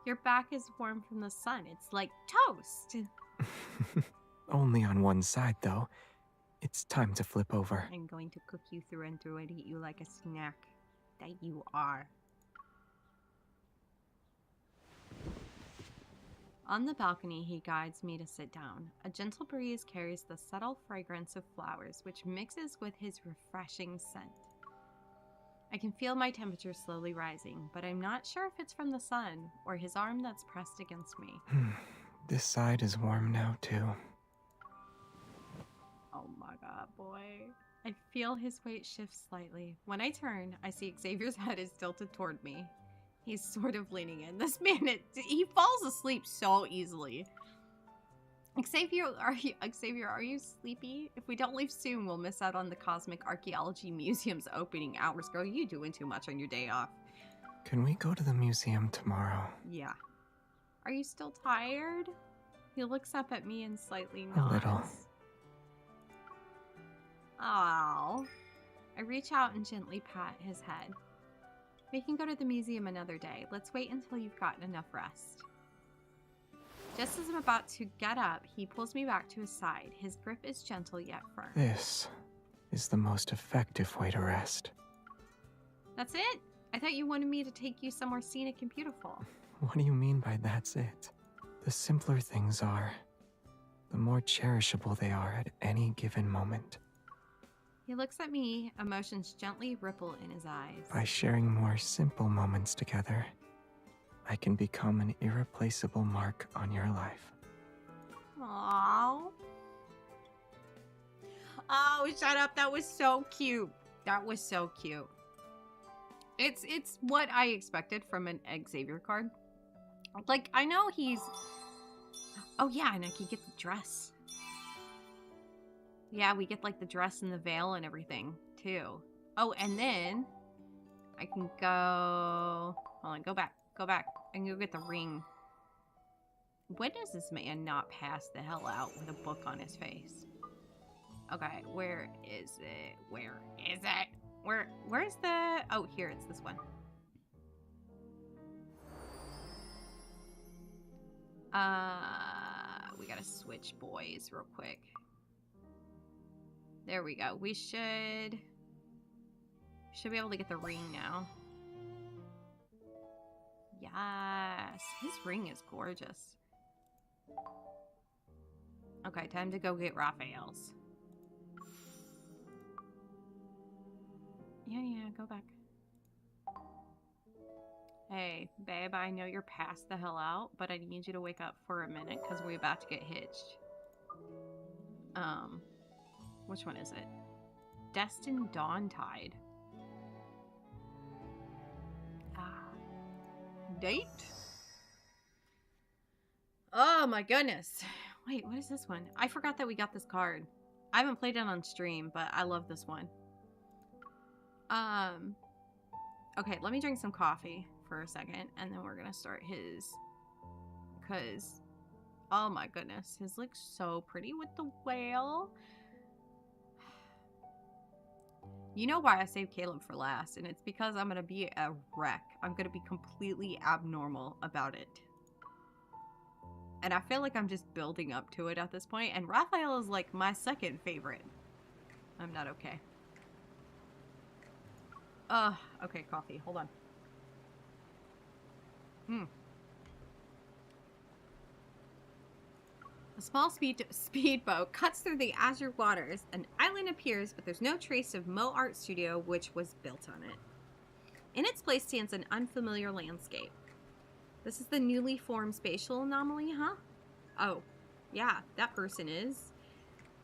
Your back is warm from the sun. It's like toast. Only on one side, though. It's time to flip over. I'm going to cook you through and through and eat you like a snack. That you are. On the balcony, he guides me to sit down. A gentle breeze carries the subtle fragrance of flowers, which mixes with his refreshing scent. I can feel my temperature slowly rising, but I'm not sure if it's from the sun or his arm that's pressed against me. This side is warm now, too. Oh my god, boy. I feel his weight shift slightly. When I turn, I see Xavier's head is tilted toward me. He's sort of leaning in. This man, he falls asleep so easily. Xavier, are you sleepy? If we don't leave soon, we'll miss out on the Cosmic Archaeology Museum's opening hours. Girl, you doing too much on your day off. Can we go to the museum tomorrow? Yeah. Are you still tired? He looks up at me and slightly A nods. little. Oh. I reach out and gently pat his head. We can go to the museum another day. Let's wait until you've gotten enough rest. Just as I'm about to get up, he pulls me back to his side. His grip is gentle yet firm. This is the most effective way to rest. That's it? I thought you wanted me to take you somewhere scenic and beautiful. What do you mean by that's it? The simpler things are, the more cherishable they are at any given moment. He looks at me, emotions gently ripple in his eyes. By sharing more simple moments together, I can become an irreplaceable mark on your life. Aww. Oh, shut up. That was so cute. That was so cute. It's what I expected from an Xavier card. Like, I know he's... Oh, yeah, and I can get the dress. Yeah, we get, like, the dress and the veil and everything, too. Oh, and then I can go... Hold on, go back. Go back. I can go get the ring. When does this man not pass the hell out with a book on his face? Okay, where is it? Where is it? Where's the... Oh, here, it's this one. We gotta switch boys real quick. There we go. We should be able to get the ring now. Yes, his ring is gorgeous. Okay, time to go get Raphael's. Yeah, go back. Hey, babe, I know you're passed the hell out, but I need you to wake up for a minute because we're about to get hitched. Which one is it? Destined Dawntide. Date? Oh my goodness. Wait, what is this one? I forgot that we got this card. I haven't played it on stream, but I love this one. Okay, let me drink some coffee for a second, and then we're gonna start his, because, oh my goodness, his looks so pretty with the whale. You know why I saved Caleb for last, and it's because I'm gonna be a wreck. I'm gonna be completely abnormal about it. And I feel like I'm just building up to it at this point, and Raphael is like my second favorite. I'm not okay. Okay, coffee. Hold on. A small speedboat cuts through the azure waters. An island appears, but there's no trace of Mo Art Studio, which was built on it. In its place stands an unfamiliar landscape. This is the newly formed spatial anomaly, huh? Oh, yeah, that person is.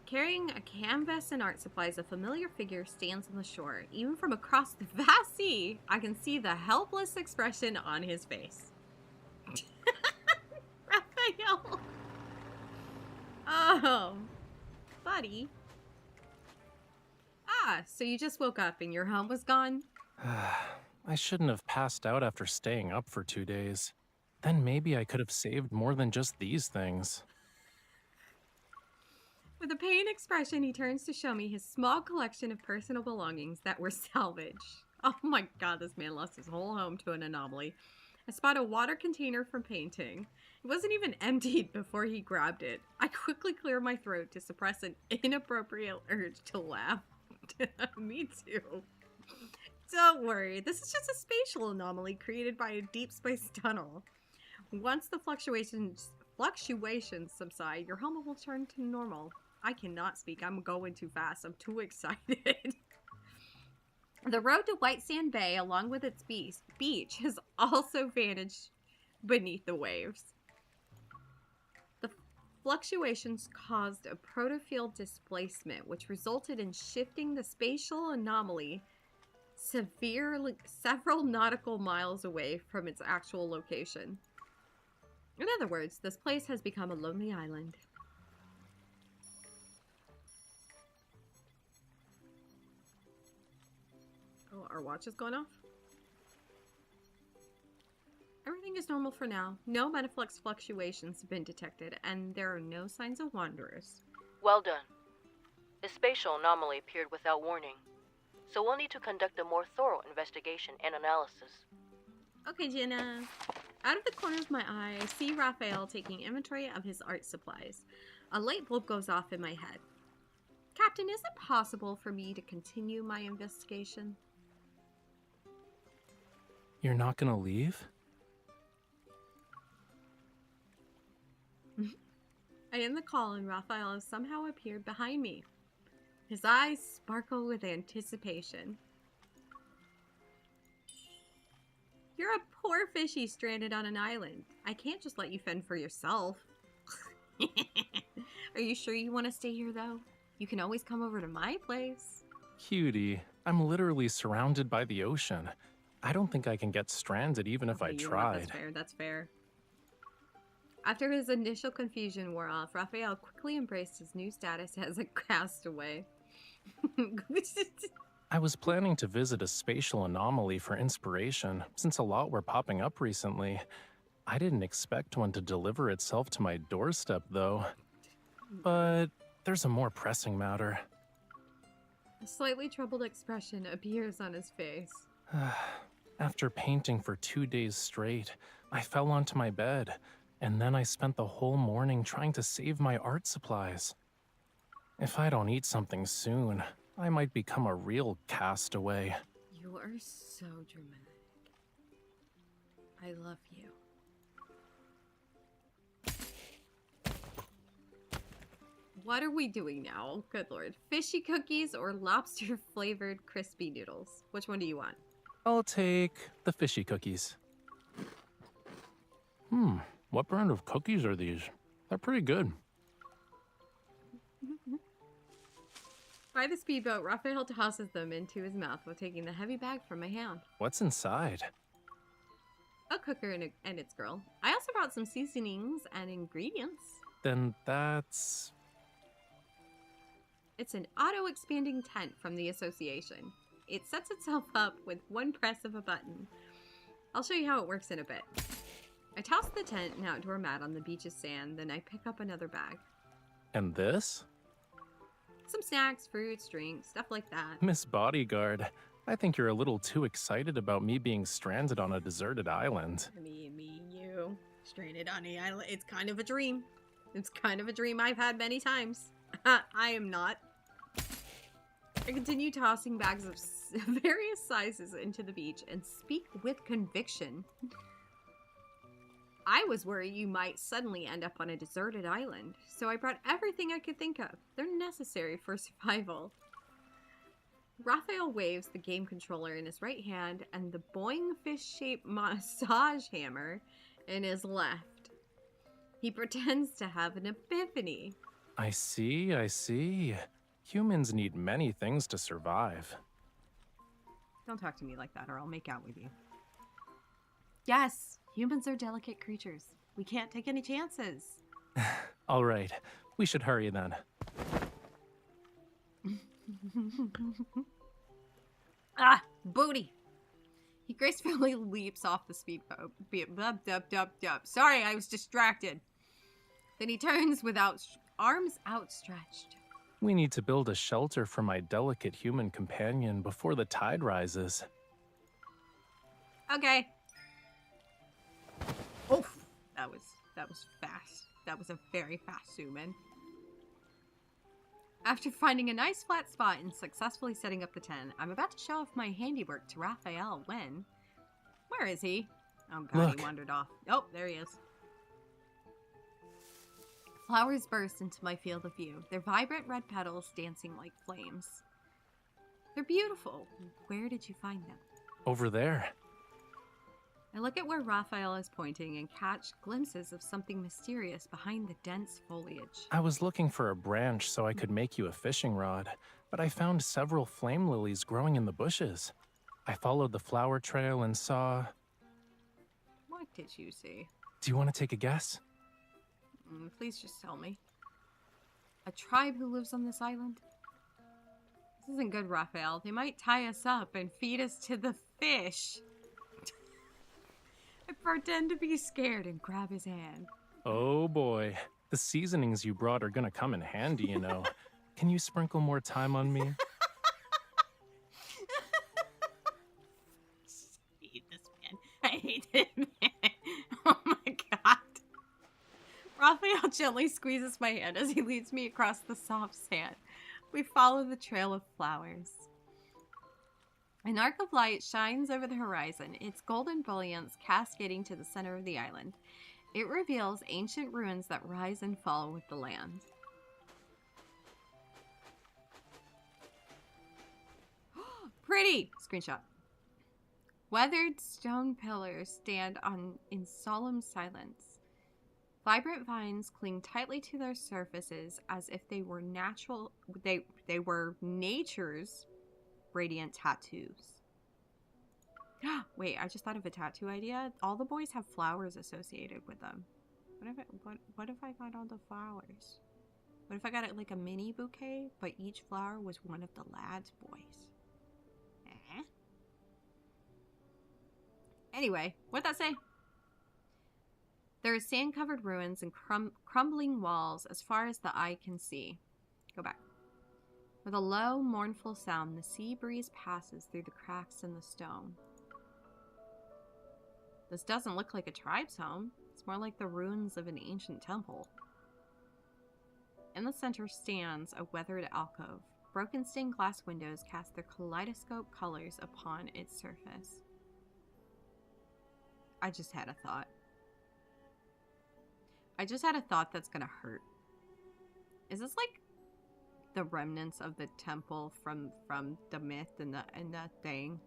Carrying a canvas and art supplies, a familiar figure stands on the shore. Even from across the vast sea, I can see the helpless expression on his face. Raphael! Oh, buddy. Ah, so you just woke up and your home was gone? I shouldn't have passed out after staying up for 2 days. Then maybe I could have saved more than just these things. With a pained expression, he turns to show me his small collection of personal belongings that were salvaged. Oh my god, this man lost his whole home to an anomaly. I spot a water container from painting. It wasn't even emptied before he grabbed it. I quickly clear my throat to suppress an inappropriate urge to laugh. Me too. Don't worry, this is just a spatial anomaly created by a deep space tunnel. Once the fluctuations subside, your home will turn to normal. I cannot speak. I'm going too fast. I'm too excited. The road to White Sand Bay, along with its beach, has also vanished beneath the waves. The fluctuations caused a protofield displacement, which resulted in shifting the spatial anomaly several nautical miles away from its actual location. In other words, this place has become a lonely island. Oh, our watch is going off? Everything is normal for now. No metaflux fluctuations have been detected, and there are no signs of wanderers. Well done. The spatial anomaly appeared without warning, so we'll need to conduct a more thorough investigation and analysis. Okay, Jenna. Out of the corner of my eye, I see Raphael taking inventory of his art supplies. A light bulb goes off in my head. Captain, is it possible for me to continue my investigation? You're not gonna leave? I end the call and Raphael has somehow appeared behind me. His eyes sparkle with anticipation. You're a poor fishy stranded on an island. I can't just let you fend for yourself. Are you sure you want to stay here, though? You can always come over to my place. Cutie, I'm literally surrounded by the ocean. I don't think I can get stranded even if I Okay, you know what? tried. That's fair, that's fair. After his initial confusion wore off, Raphael quickly embraced his new status as a castaway. I was planning to visit a spatial anomaly for inspiration, since a lot were popping up recently. I didn't expect one to deliver itself to my doorstep, though. But there's a more pressing matter. A slightly troubled expression appears on his face. After painting for 2 days straight, I fell onto my bed, and then I spent the whole morning trying to save my art supplies. If I don't eat something soon, I might become a real castaway. You are so dramatic. I love you. What are we doing now? Good lord. Fishy cookies or lobster flavored crispy noodles? Which one do you want? I'll take the fishy cookies. What brand of cookies are these? They're pretty good. By the speedboat, Raphael tosses them into his mouth while taking the heavy bag from my hand. What's inside? A cooker and its girl. I also brought some seasonings and ingredients. Then that's... It's an auto-expanding tent from the association. It sets itself up with one press of a button. I'll show you how it works in a bit. I toss the tent and outdoor mat on the beach's sand, then I pick up another bag. And this? Some snacks, fruits, drinks, stuff like that. Miss Bodyguard, I think you're a little too excited about me being stranded on a deserted island. Me and you. Stranded on the island. It's kind of a dream. It's kind of a dream I've had many times. I am not. I continue tossing bags of various sizes into the beach and speak with conviction. I was worried you might suddenly end up on a deserted island, so I brought everything I could think of. They're necessary for survival. Raphael waves the game controller in his right hand and the boing fish-shaped massage hammer in his left. He pretends to have an epiphany. I see, I see. Humans need many things to survive. Don't talk to me like that or I'll make out with you. Yes, humans are delicate creatures. We can't take any chances. All right, we should hurry then. Ah, booty! He gracefully leaps off the speedboat. Sorry, I was distracted. Then he turns with arms outstretched. We need to build a shelter for my delicate human companion before the tide rises. Okay. Oof, that was fast. That was a very fast zoom in. After finding a nice flat spot and successfully setting up the tent, I'm about to show off my handiwork to Raphael when... Where is he? Oh god, Look. He wandered off. Oh, there he is. Flowers burst into my field of view, their vibrant red petals dancing like flames. They're beautiful. Where did you find them? Over there. I look at where Raphael is pointing and catch glimpses of something mysterious behind the dense foliage. I was looking for a branch so I could make you a fishing rod, but I found several flame lilies growing in the bushes. I followed the flower trail and saw... What did you see? Do you want to take a guess? Please just tell me. A tribe who lives on this island? This isn't good, Raphael. They might tie us up and feed us to the fish. I pretend to be scared and grab his hand. Oh boy. The seasonings you brought are gonna come in handy, you know. Can you sprinkle more thyme on me? I hate this man. I hate this man. Oh my god. Raphael gently squeezes my hand as he leads me across the soft sand. We follow the trail of flowers. An arc of light shines over the horizon, its golden brilliance cascading to the center of the island. It reveals ancient ruins that rise and fall with the land. Pretty! Screenshot. Weathered stone pillars stand in solemn silence. Vibrant vines cling tightly to their surfaces as if they were they were nature's radiant tattoos. Wait, I just thought of a tattoo idea. All the boys have flowers associated with them. What if I got all the flowers? What if I got it like a mini bouquet, but each flower was one of the lad's boys? Anyway, what'd that say? There are sand-covered ruins and crumbling walls as far as the eye can see. Go back. With a low, mournful sound, the sea breeze passes through the cracks in the stone. This doesn't look like a tribe's home. It's more like the ruins of an ancient temple. In the center stands a weathered alcove. Broken stained glass windows cast their kaleidoscope colors upon its surface. I just had a thought. That's gonna hurt. Is this like the remnants of the temple from the myth and the thing?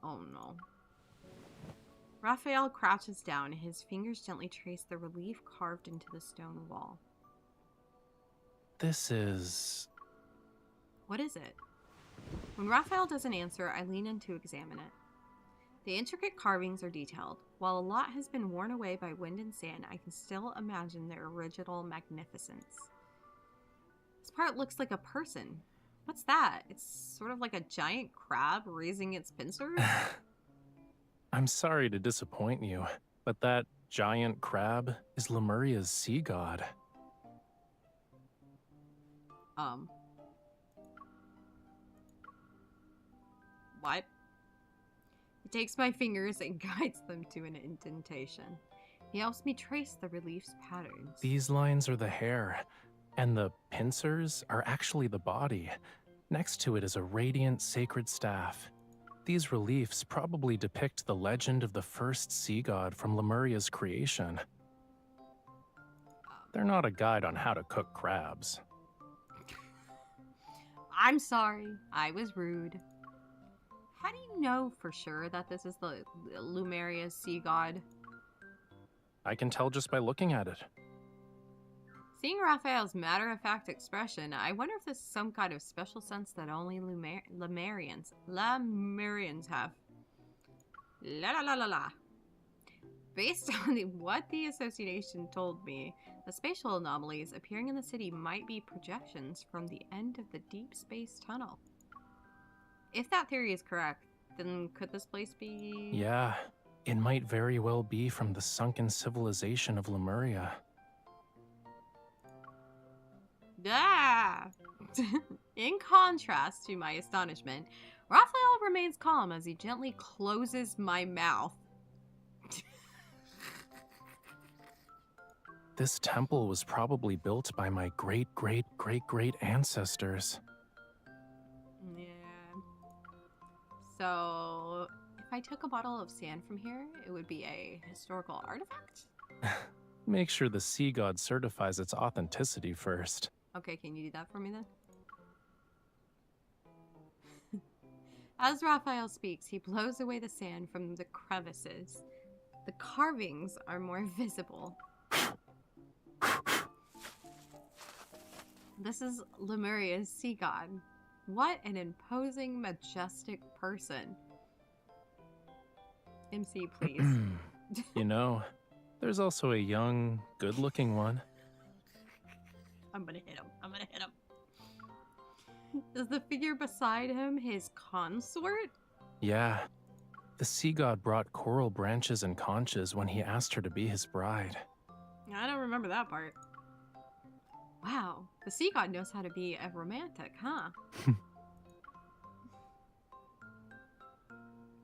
Oh no. Raphael crouches down, his fingers gently trace the relief carved into the stone wall. This is... What is it? When Raphael doesn't answer, I lean in to examine it. The intricate carvings are detailed. While a lot has been worn away by wind and sand, I can still imagine their original magnificence. This part looks like a person. What's that? It's sort of like a giant crab raising its pincers? I'm sorry to disappoint you, but that giant crab is Lemuria's sea god. What? He takes my fingers and guides them to an indentation. He helps me trace the relief's patterns. These lines are the hair, and the pincers are actually the body. Next to it is a radiant sacred staff. These reliefs probably depict the legend of the first sea god from Lemuria's creation. They're not a guide on how to cook crabs. I'm sorry, I was rude. How do you know for sure that this is the Lumeria's sea god? I can tell just by looking at it. Seeing Raphael's matter-of-fact expression, I wonder if this is some kind of special sense that only Lemurians have. La la la la la. Based on what the association told me, the spatial anomalies appearing in the city might be projections from the end of the Deepspace tunnel. If that theory is correct, then could this place be... Yeah, it might very well be from the sunken civilization of Lemuria. Ah! In contrast to my astonishment, Raphael remains calm as he gently closes my mouth. This temple was probably built by my great-great-great-great ancestors. Yeah. So, if I took a bottle of sand from here, it would be a historical artifact? Make sure the sea god certifies its authenticity first. Okay, can you do that for me then? As Raphael speaks, he blows away the sand from the crevices. The carvings are more visible. This is Lemuria's sea god. What an imposing, majestic person. MC, please. You know, there's also a young, good-looking one. I'm gonna hit him. I'm gonna hit him. Is the figure beside him his consort? Yeah. The sea god brought coral branches and conches when he asked her to be his bride. I don't remember that part. Wow, the sea god knows how to be a romantic, huh?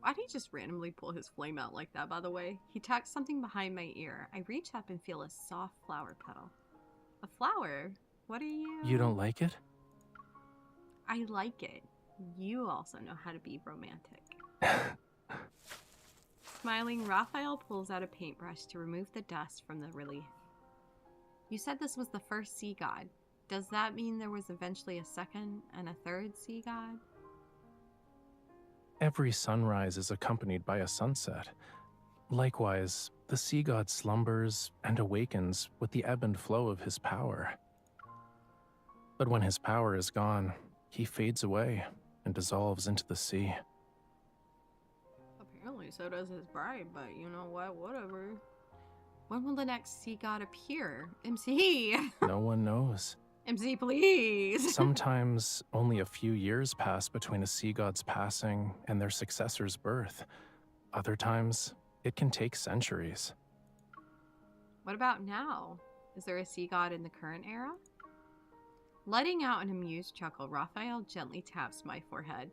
Why'd he just randomly pull his flame out like that, by the way? He tucks something behind my ear. I reach up and feel a soft flower petal. A flower? What are you? You don't like it? I like it. You also know how to be romantic. Smiling, Raphael pulls out a paintbrush to remove the dust from the relief. You said this was the first sea god. Does that mean there was eventually a second and a third sea god? Every sunrise is accompanied by a sunset. Likewise, the sea god slumbers and awakens with the ebb and flow of his power. But when his power is gone, he fades away and dissolves into the sea. Apparently so does his bride, but you know what, whatever. When will the next sea god appear? MC! No one knows. MC, please! Sometimes only a few years pass between a sea god's passing and their successor's birth. Other times, it can take centuries. What about now? Is there a sea god in the current era? Letting out an amused chuckle, Raphael gently taps my forehead.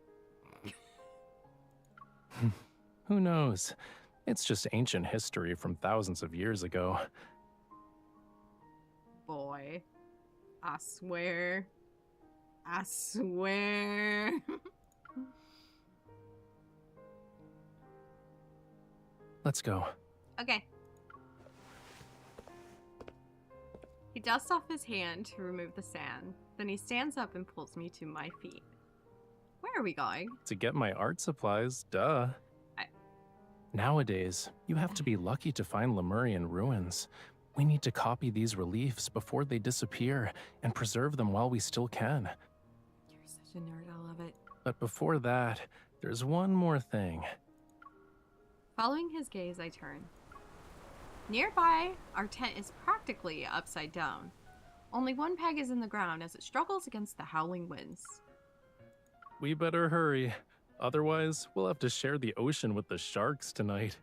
Who knows? It's just ancient history from thousands of years ago. Boy. I swear. I swear. Let's go. Okay. He dusts off his hand to remove the sand. Then he stands up and pulls me to my feet. Where are we going? To get my art supplies, duh. Nowadays, you have to be lucky to find Lemurian ruins. We need to copy these reliefs before they disappear and preserve them while we still can. You're such a nerd, I love it. But before that, there's one more thing. Following his gaze, I turn. Nearby, our tent is practically upside down. Only one peg is in the ground as it struggles against the howling winds. We better hurry. Otherwise, we'll have to share the ocean with the sharks tonight.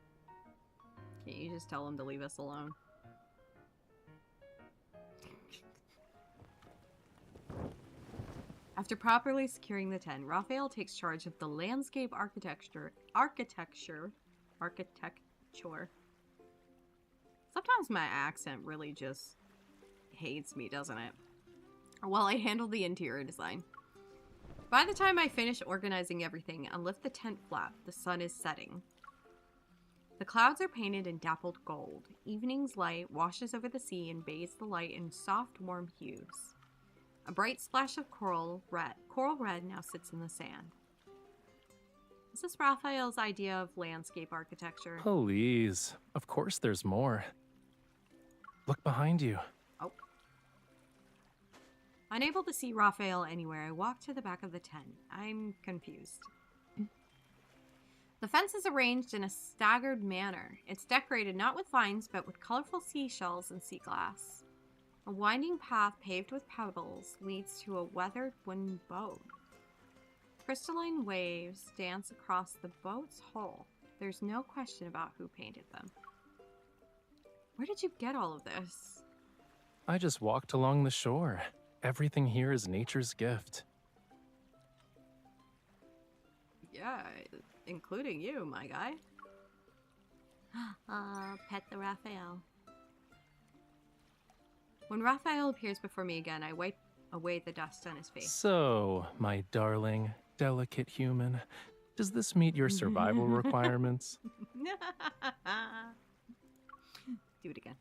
Can't you just tell him to leave us alone? After properly securing the tent, Raphael takes charge of the landscape architecture. Sometimes my accent really just hates me, doesn't it? While I handle the interior design. By the time I finish organizing everything and lift the tent flap, the sun is setting. The clouds are painted in dappled gold. Evening's light washes over the sea and bathes the light in soft, warm hues. A bright splash of coral red now sits in the sand. Is this Raphael's idea of landscape architecture? Please. Of course there's more. Look behind you. Oh. Unable to see Raphael anywhere, I walk to the back of the tent. I'm confused. The fence is arranged in a staggered manner. It's decorated not with vines, but with colorful seashells and sea glass. A winding path paved with pebbles leads to a weathered wooden boat. Crystalline waves dance across the boat's hull. There's no question about who painted them. Where did you get all of this? I just walked along the shore. Everything here is nature's gift. Yeah, including you, my guy. Pet the Raphael. When Raphael appears before me again, I wipe away the dust on his face. So, my darling, delicate human, does this meet your survival requirements? Do it again.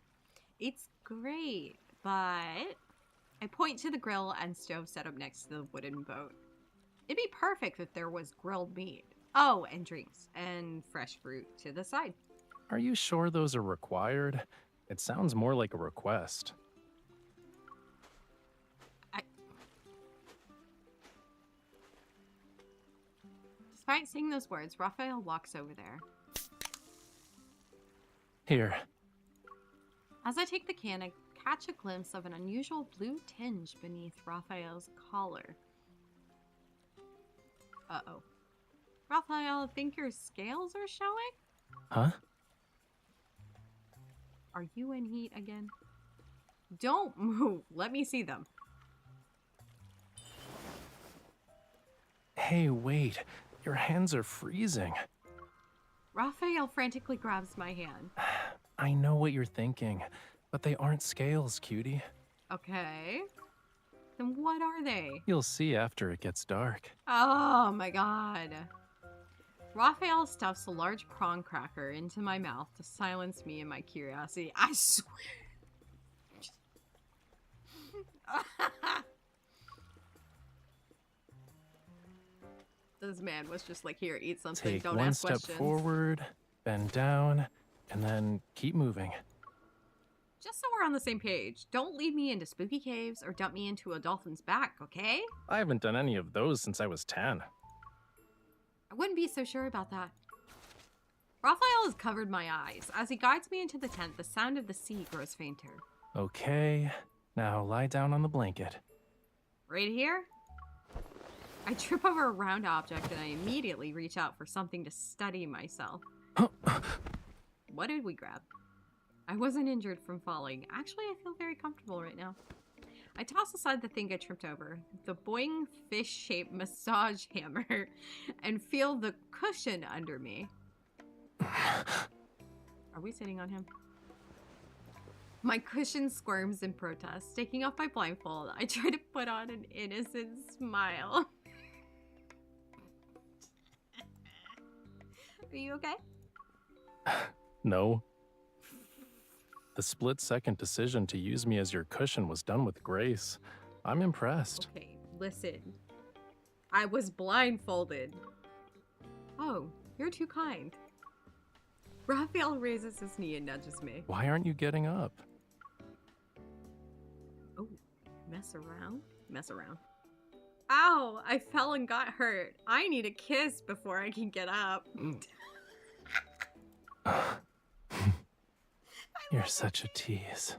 It's great, but I point to the grill and stove set up next to the wooden boat. It'd be perfect if there was grilled meat. Oh, and drinks and fresh fruit to the side. Are you sure those are required? It sounds more like a request. Despite saying those words, Raphael walks over there. Here. As I take the can, I catch a glimpse of an unusual blue tinge beneath Raphael's collar. Uh-oh. Raphael, I think your scales are showing? Huh? Are you in heat again? Don't move. Let me see them. Hey, wait. Your hands are freezing. Raphael frantically grabs my hand. I know what you're thinking, but they aren't scales, cutie. Okay. Then what are they? You'll see after it gets dark. Oh my god. Raphael stuffs a large prawn cracker into my mouth to silence me and my curiosity. I swear. This man was just like, here, eat something. Take Don't one ask step questions. forward, bend down, and then keep moving. Just so we're on the same page, don't lead me into spooky caves or dump me into a dolphin's back, okay? I haven't done any of those since I was 10. I wouldn't be so sure about that. Raphael has covered my eyes. As he guides me into the tent, the sound of the sea grows fainter. Okay, now lie down on the blanket. Right here? I trip over a round object and I immediately reach out for something to steady myself. What did we grab? I wasn't injured from falling. Actually, I feel very comfortable right now. I toss aside the thing I tripped over, the boing fish-shaped massage hammer, and feel the cushion under me. Are we sitting on him? My cushion squirms in protest. Taking off my blindfold, I try to put on an innocent smile. Are you okay? No. The split-second decision to use me as your cushion was done with grace. I'm impressed. Okay, listen. I was blindfolded. Oh, you're too kind. Raphael raises his knee and nudges me. Why aren't you getting up? Oh, mess around? Mess around. Ow, I fell and got hurt. I need a kiss before I can get up. You're such a tease.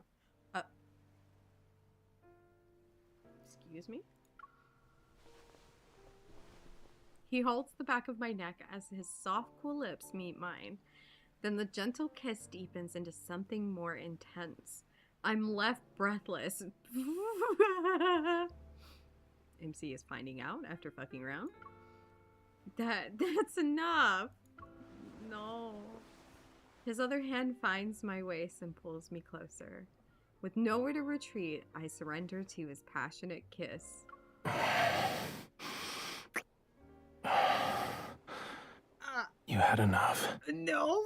Excuse me? He holds the back of my neck as his soft, cool lips meet mine. Then the gentle kiss deepens into something more intense. I'm left breathless. MC is finding out after fucking around. That's enough. No. His other hand finds my waist and pulls me closer. With nowhere to retreat, I surrender to his passionate kiss. You had enough. No.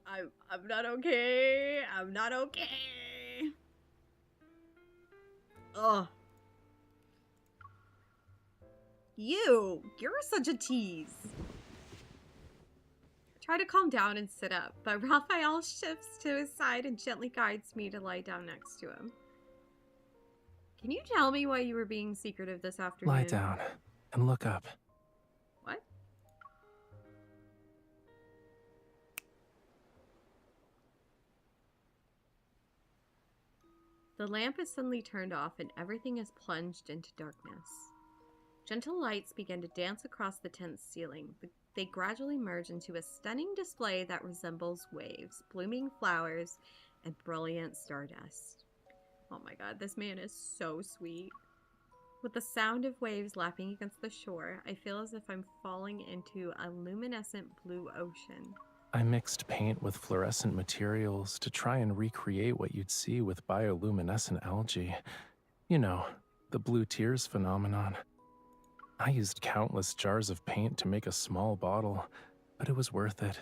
I'm not okay. I'm not okay. Ugh. You're such a tease. I try to calm down and sit up, but Raphael shifts to his side and gently guides me to lie down next to him. Can you tell me why you were being secretive this afternoon? Lie down and look up. What? The lamp is suddenly turned off and everything is plunged into darkness. Gentle lights begin to dance across the tent's ceiling. They gradually merge into a stunning display that resembles waves, blooming flowers, and brilliant stardust. Oh my god, this man is so sweet. With the sound of waves lapping against the shore, I feel as if I'm falling into a luminescent blue ocean. I mixed paint with fluorescent materials to try and recreate what you'd see with bioluminescent algae. You know, the blue tears phenomenon. I used countless jars of paint to make a small bottle, but it was worth it.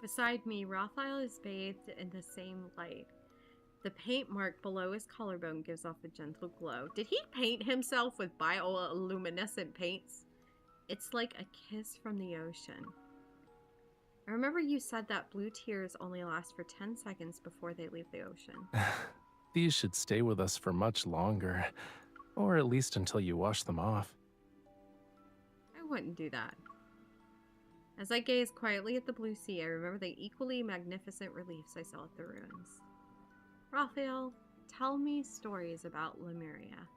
Beside me, Raphael is bathed in the same light. The paint mark below his collarbone gives off a gentle glow. Did he paint himself with bioluminescent paints? It's like a kiss from the ocean. I remember you said that blue tears only last for 10 seconds before they leave the ocean. These should stay with us for much longer, or at least until you wash them off. I wouldn't do that. As I gaze quietly at the blue sea, I remember the equally magnificent reliefs I saw at the ruins. Raphael, tell me stories about Lemuria.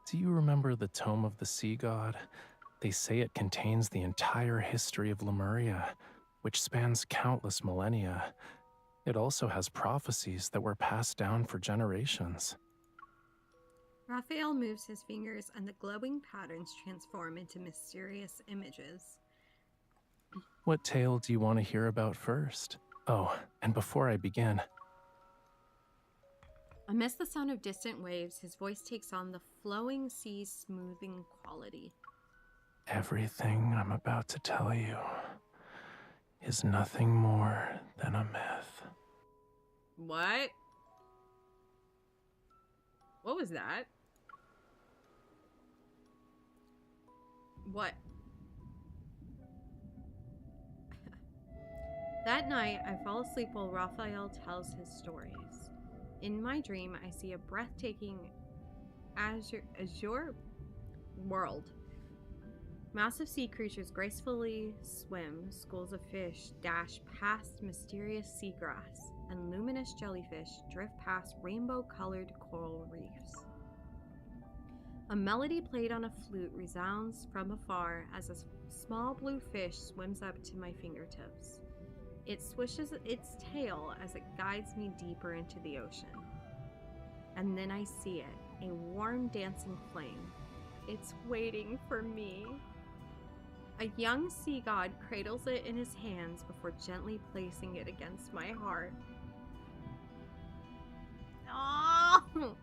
Do you remember the Tome of the Sea God? They say it contains the entire history of Lemuria, which spans countless millennia. It also has prophecies that were passed down for generations. Raphael moves his fingers and the glowing patterns transform into mysterious images. What tale do you want to hear about first? Oh, and before I begin, Amidst the sound of distant waves, his voice takes on the flowing sea's smoothing quality. everything I'm about to tell you is nothing more than a myth. What? What was that? What? That night, I fall asleep while Raphael tells his stories. In my dream, I see a breathtaking azure world. Massive sea creatures gracefully swim, schools of fish dash past mysterious seagrass, and luminous jellyfish drift past rainbow-colored coral reefs. A melody played on a flute resounds from afar as a small blue fish swims up to my fingertips. It swishes its tail as it guides me deeper into the ocean. And then I see it, a warm dancing flame. It's waiting for me. A young sea god cradles it in his hands before gently placing it against my heart. Oh!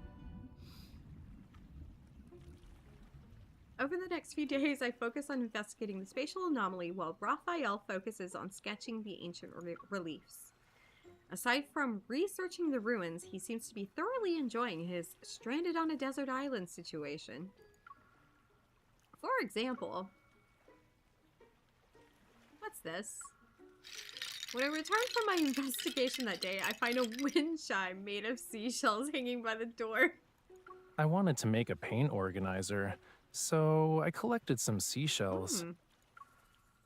Over the next few days, I focus on investigating the spatial anomaly while Raphael focuses on sketching the ancient reliefs. Aside from researching the ruins, he seems to be thoroughly enjoying his stranded on a desert island situation. For example, what's this? When I return from my investigation that day, I find a wind chime made of seashells hanging by the door. I wanted to make a paint organizer, so I collected some seashells.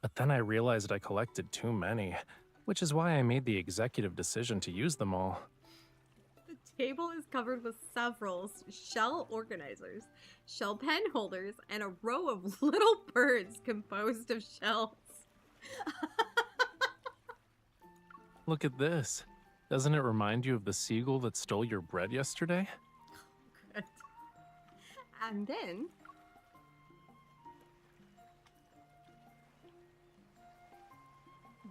But then I realized I collected too many, which is why I made the executive decision to use them all. The table is covered with several shell organizers, shell pen holders, and a row of little birds composed of shells. Look at this. Doesn't it remind you of the seagull that stole your bread yesterday? Good. And then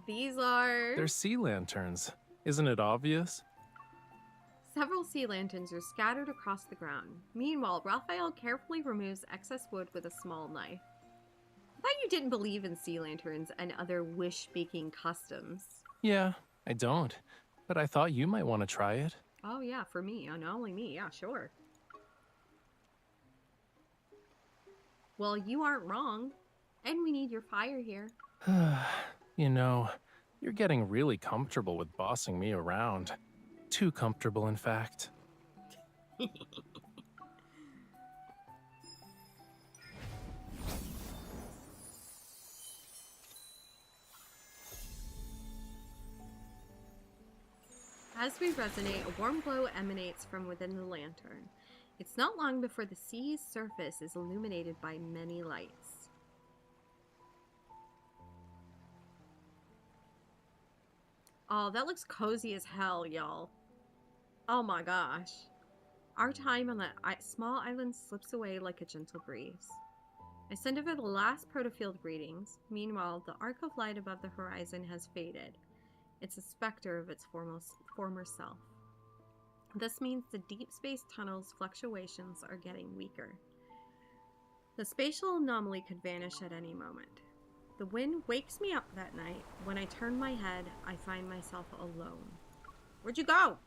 these are... They're sea lanterns. Isn't it obvious? Several sea lanterns are scattered across the ground. Meanwhile, Raphael carefully removes excess wood with a small knife. I thought you didn't believe in sea lanterns and other wish-speaking customs. Yeah, I don't. But I thought you might want to try it. Oh yeah, for me. Not only me, yeah, sure. Well, you aren't wrong. And we need your fire here. You know, you're getting really comfortable with bossing me around. Too comfortable, in fact. As we resonate, a warm glow emanates from within the lantern. It's not long before the sea's surface is illuminated by many lights. Oh, that looks cozy as hell, y'all. Oh my gosh. Our time on that small island slips away like a gentle breeze. I send over the last protofield greetings. Meanwhile, the arc of light above the horizon has faded. It's a specter of its former self. This means the deep space tunnel's fluctuations are getting weaker. The spatial anomaly could vanish at any moment. The wind wakes me up that night. When I turn my head, I find myself alone. Where'd you go?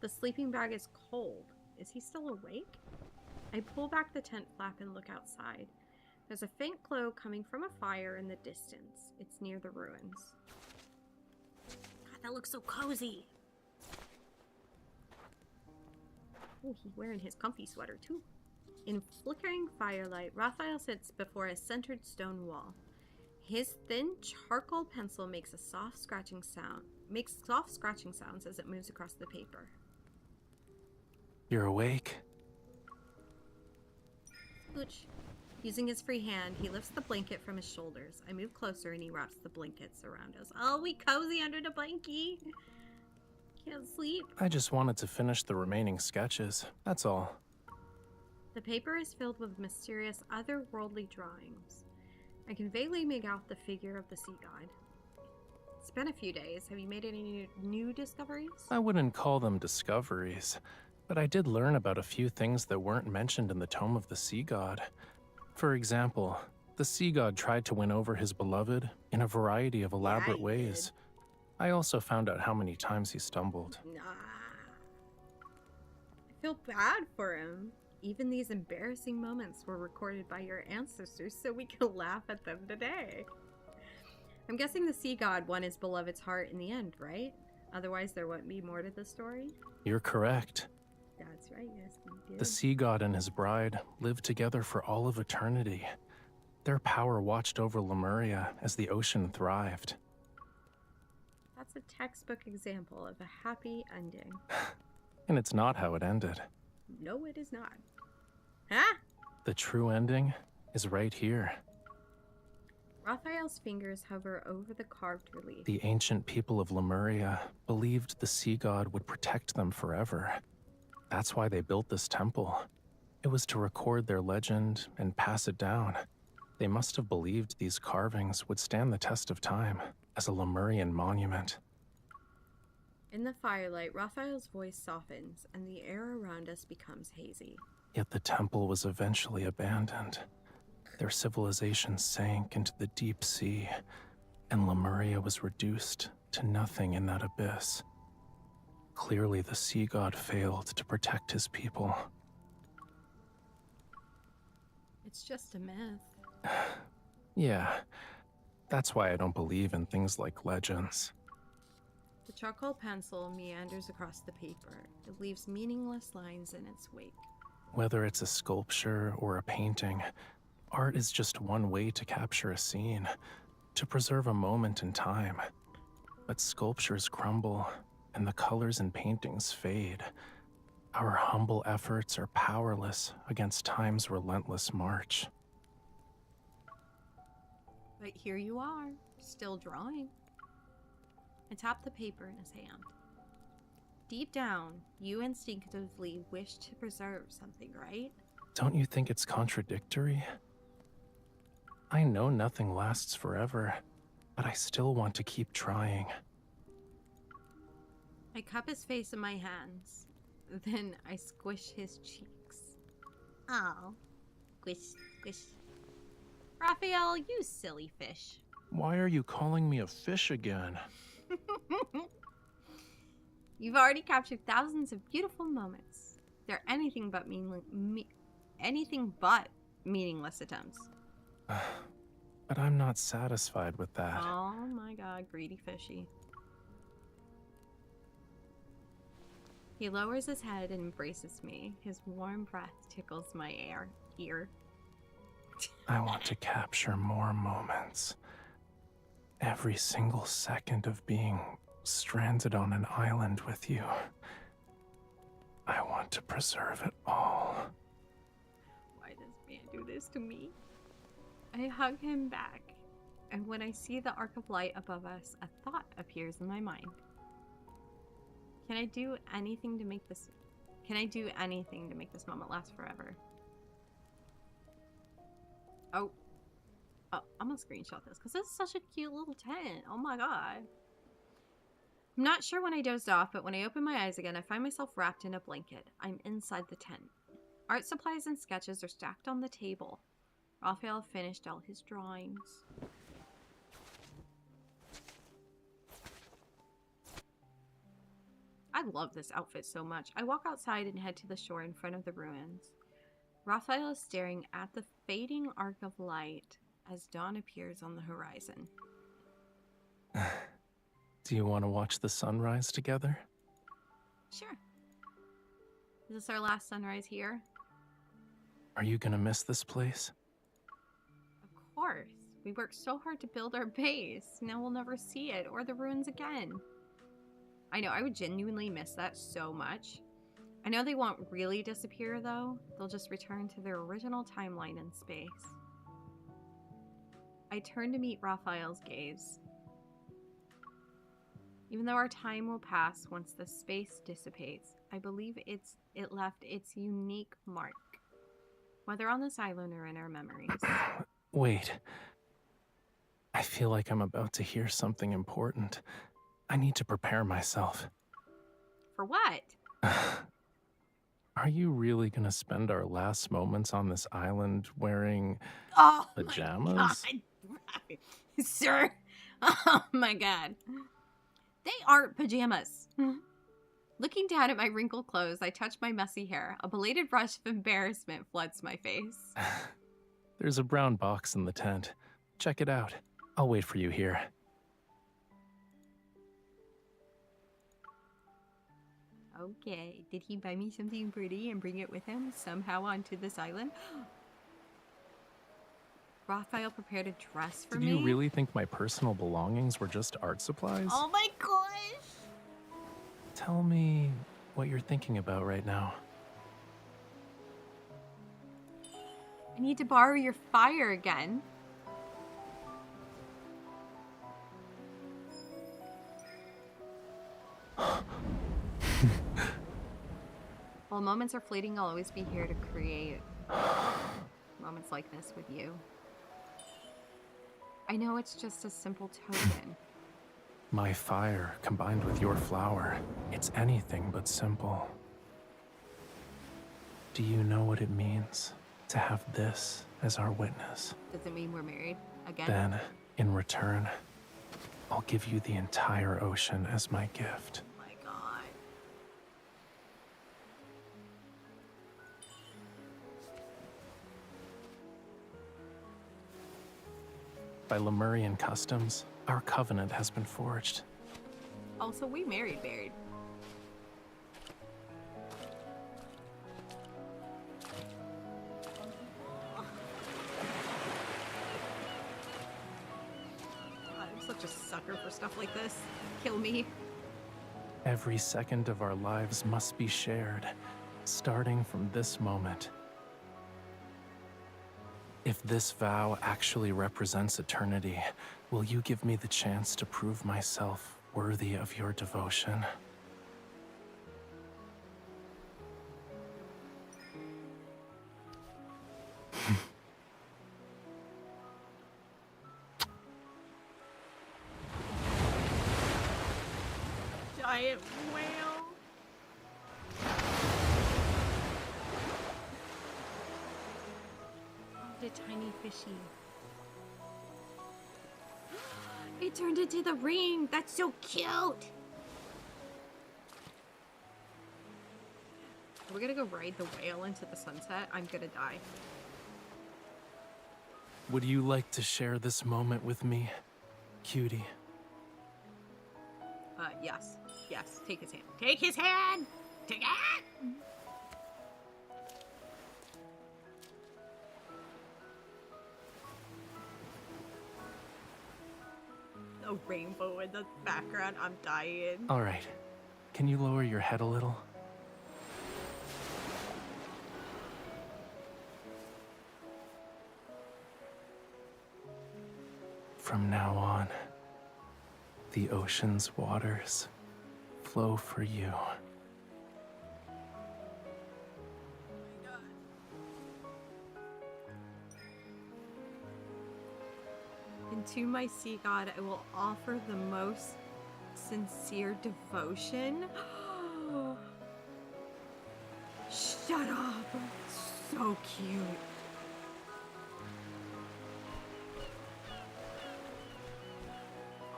The sleeping bag is cold. Is he still awake? I pull back the tent flap and look outside. There's a faint glow coming from a fire in the distance. It's near the ruins. God, that looks so cozy. Oh, he's wearing his comfy sweater too. In flickering firelight, Raphael sits before a centered stone wall. His thin charcoal pencil makes soft scratching sounds as it moves across the paper. You're awake? Ooch. Using his free hand, he lifts the blanket from his shoulders. I move closer and he wraps the blankets around us. Oh, we cozy under the blankie. Can't sleep. I just wanted to finish the remaining sketches, that's all. The paper is filled with mysterious otherworldly drawings. I can vaguely make out the figure of the sea god. It's been a few days. Have you made any new discoveries? I wouldn't call them discoveries, but I did learn about a few things that weren't mentioned in the Tome of the Sea God. For example, the sea god tried to win over his beloved in a variety of elaborate he ways. did. I also found out how many times he stumbled. Nah. I feel bad for him. Even these embarrassing moments were recorded by your ancestors so we can laugh at them today. I'm guessing the sea god won his beloved's heart in the end, right? Otherwise there wouldn't be more to the story? You're correct. That's right, yes we did. The sea god and his bride lived together for all of eternity. Their power watched over Lemuria as the ocean thrived. That's a textbook example of a happy ending. And it's not how it ended. No, it is not. Huh? The true ending is right here. Raphael's fingers hover over the carved relief. The ancient people of Lemuria believed the sea god would protect them forever. That's why they built this temple. It was to record their legend and pass it down. They must have believed these carvings would stand the test of time as a Lemurian monument. In the firelight, Raphael's voice softens, and the air around us becomes hazy. Yet the temple was eventually abandoned. Their civilization sank into the deep sea, and Lemuria was reduced to nothing in that abyss. Clearly, the sea god failed to protect his people. It's just a myth. Yeah, that's why I don't believe in things like legends. The charcoal pencil meanders across the paper. It leaves meaningless lines in its wake. Whether it's a sculpture or a painting, art is just one way to capture a scene, to preserve a moment in time. But sculptures crumble, and the colors in paintings fade. Our humble efforts are powerless against time's relentless march. But here you are, still drawing. I tap the paper in his hand. Deep down, you instinctively wish to preserve something, right? Don't you think it's contradictory? I know nothing lasts forever, but I still want to keep trying. I cup his face in my hands. Then I squish his cheeks. Oh. Squish, squish. Raphael, you silly fish. Why are you calling me a fish again? You've already captured thousands of beautiful moments. They're anything but meaningless attempts. But I'm not satisfied with that. Oh my god, greedy fishy. He lowers his head and embraces me. His warm breath tickles my ear. I want to capture more moments. Every single second of being stranded on an island with you. I want to preserve it all. Why does man do this to me? I hug him back, and when I see the arc of light above us, a thought appears in my mind. Can I do anything to make this moment last forever? Oh, I'm gonna screenshot this because this is such a cute little tent. Oh my god. I'm not sure when I dozed off, but when I open my eyes again, I find myself wrapped in a blanket. I'm inside the tent. Art supplies and sketches are stacked on the table. Raphael finished all his drawings. I love this outfit so much. I walk outside and head to the shore in front of the ruins. Raphael is staring at the fading arc of light as dawn appears on the horizon. Do you want to watch the sunrise together? Sure. Is this our last sunrise here? Are you gonna miss this place? Of course. We worked so hard to build our base. Now we'll never see it or the ruins again. I know, I would genuinely miss that so much. I know they won't really disappear, though. They'll just return to their original timeline in space. I turn to meet Raphael's gaze. Even though our time will pass once the space dissipates, I believe it left its unique mark, whether on this island or in our memories. Wait. I feel like I'm about to hear something important. I need to prepare myself. For what? Are you really gonna spend our last moments on this island wearing Oh pajamas? my God. Sir. Oh my God. They aren't pajamas. Looking down at my wrinkled clothes, I touch my messy hair. A belated rush of embarrassment floods my face. There's a brown box in the tent. Check it out. I'll wait for you here. Okay, did he buy me something pretty and bring it with him somehow onto this island? Raphael prepared a dress for Did me? you really think my personal belongings were just art supplies? Oh my gosh! Tell me what you're thinking about right now. I need to borrow your fire again. While moments are fleeting, I'll always be here to create moments like this with you. I know it's just a simple token. My fire combined with your flower. It's anything but simple. Do you know what it means to have this as our witness? Does it mean we're married again? Then, in return, I'll give you the entire ocean as my gift. Oh my God. By Lemurian customs, our covenant has been forged. Also, we married. I'm such a sucker for stuff like this. Kill me. Every second of our lives must be shared, starting from this moment. If this vow actually represents eternity, will you give me the chance to prove myself worthy of your devotion? Giant whale. The tiny fishy. It turned into the ring. That's so cute. We're gonna go ride the whale into the sunset. I'm gonna die. Would you like to share this moment with me, cutie? Yes. Yes. Take his hand. Take his hand! Take it! The rainbow in the background. I'm dying. All right. Can you lower your head a little? From now on, the ocean's waters flow for you. And to my sea god, I will offer the most sincere devotion. Shut up. So cute.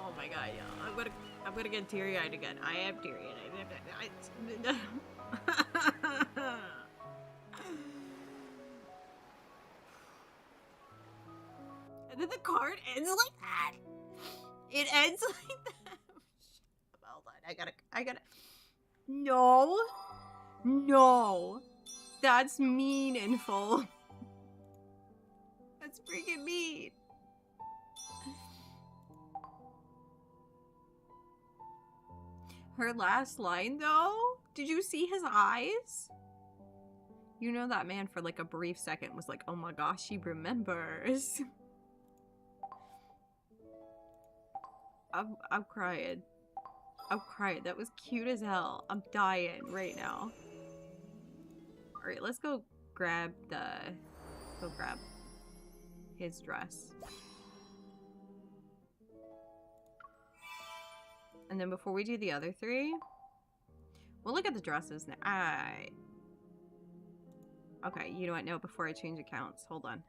Oh my god, yeah. I'm gonna get teary-eyed again. I am teary-eyed. And then the card ends like that. It ends like that. Hold on. I gotta. No. No. That's meaningful. That's freaking mean. Her last line, though? Did you see his eyes? You know that man for like a brief second was like, oh my gosh, he remembers. I'm crying. I'm crying. That was cute as hell. I'm dying right now. Alright, let's go grab his dress. And then before we do the other three, we'll look at the dresses now. Okay, you know what? No, before I change accounts. Hold on.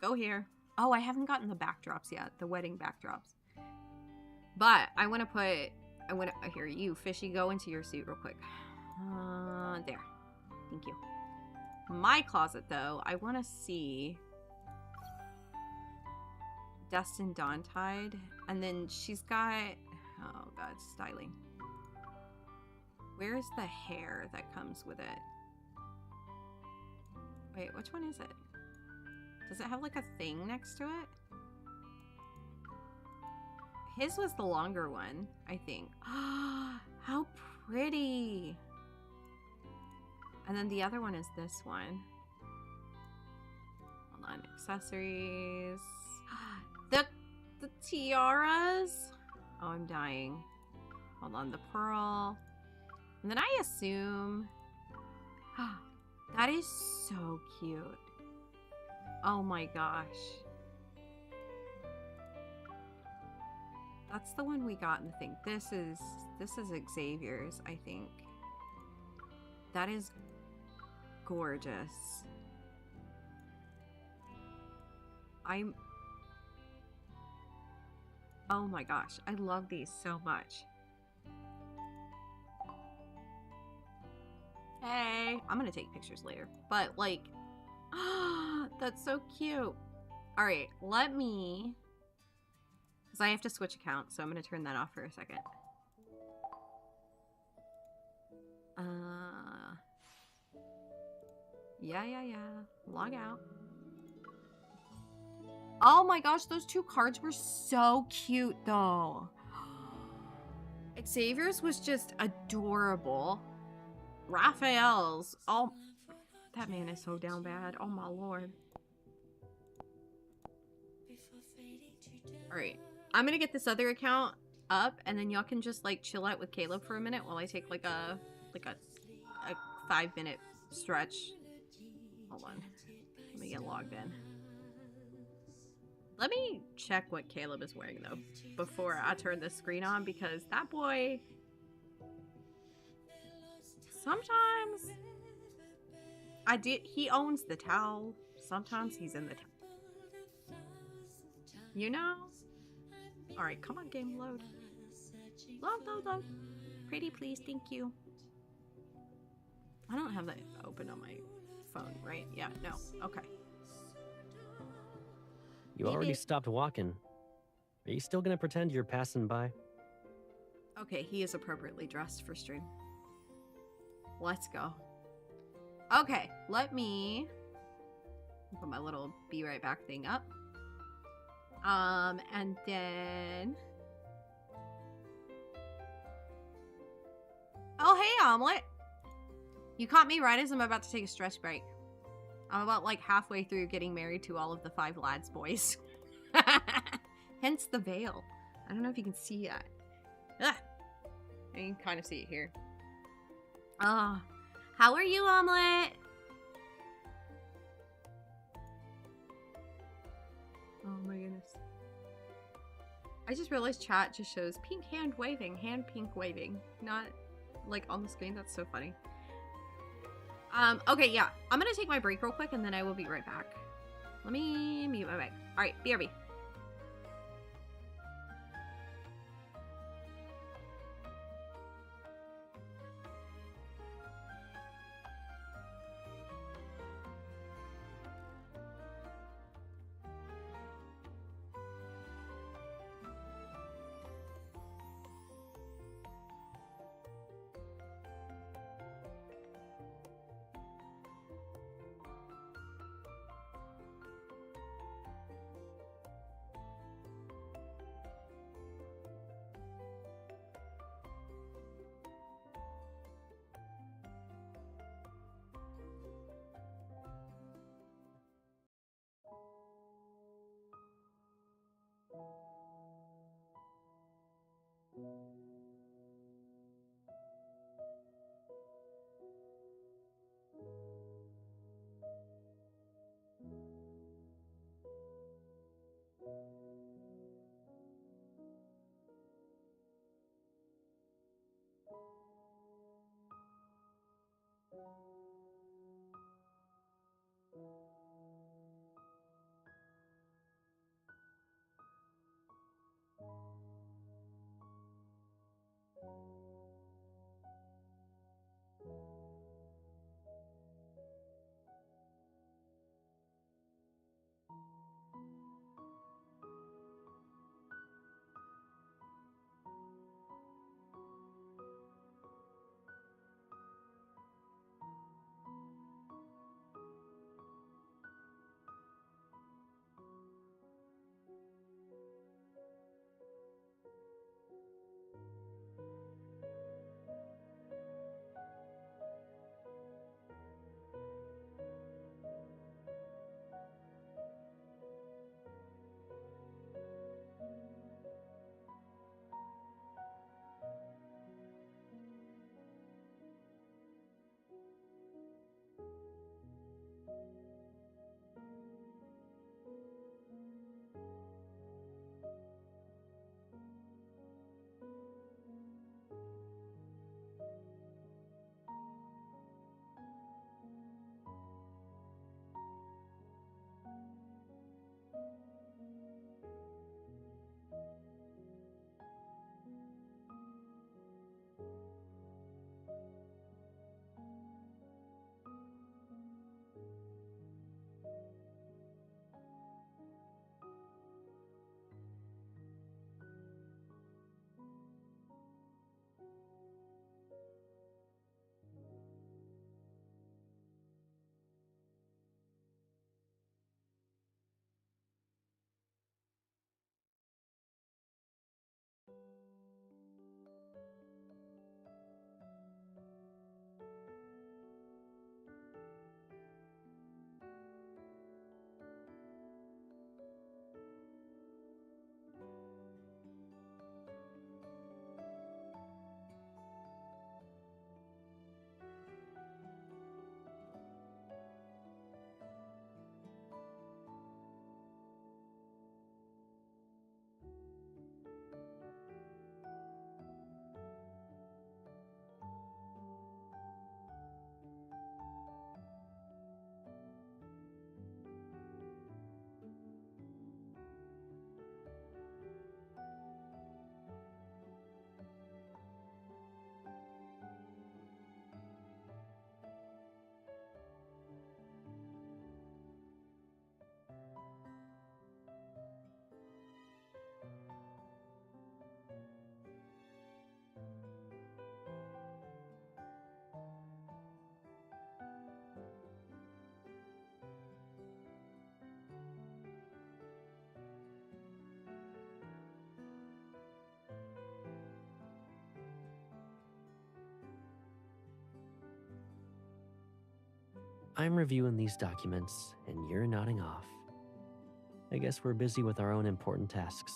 Go here. Oh, I haven't gotten the backdrops yet. The wedding backdrops. But I want to put... Here, you, Fishy, go into your suit real quick. There. Thank you. My closet, though, I want to see... Destin Dawntide. And then she's got... Oh, God, styling. Where's the hair that comes with it? Wait, which one is it? Does it have, like, a thing next to it? His was the longer one, I think. How pretty! And then the other one is this one. Hold on, accessories. The tiaras. Oh, I'm dying. Hold on, the pearl. And then I assume... That is so cute. Oh my gosh. That's the one we got in the thing. This is Xavier's, I think. That is gorgeous. Oh my gosh, I love these so much. Hey, I'm gonna take pictures later, but like, that's so cute. All right, let me, because I have to switch accounts, so I'm gonna turn that off for a second. Yeah. Log out. Oh my gosh, those two cards were so cute though. Xavier's was just adorable. Raphael's, oh, that man is so down bad. Oh my lord. Alright, I'm gonna get this other account up and then y'all can just like chill out with Caleb for a minute while I take like a 5-minute stretch. Hold on. Let me get logged in. Let me check what Caleb is wearing though before I turn the screen on, because that boy sometimes he owns the towel. Sometimes he's in the towel. You know? Alright, come on, game, load. Load. Pretty please, thank you. I don't have that open on my phone, right? Yeah, no. Okay. You already stopped walking. Are you still gonna pretend you're passing by? Okay, he is appropriately dressed for stream. Let's go. Okay, let me put my little be right back thing up. And then... Oh, hey, Omelet! You caught me right as I'm about to take a stretch break. I'm about like halfway through getting married to all of the 5 lads boys. Hence the veil. I don't know if you can see that. Ugh. You can kind of see it here. How are you, Omelet? goodness. I just realized chat just shows pink hand waving, hand pink waving, not like on the screen. That's so funny. Okay, yeah. I'm gonna take my break real quick and then I will be right back. Let me mute my mic. Alright, BRB. I'm reviewing these documents, and you're nodding off. I guess we're busy with our own important tasks.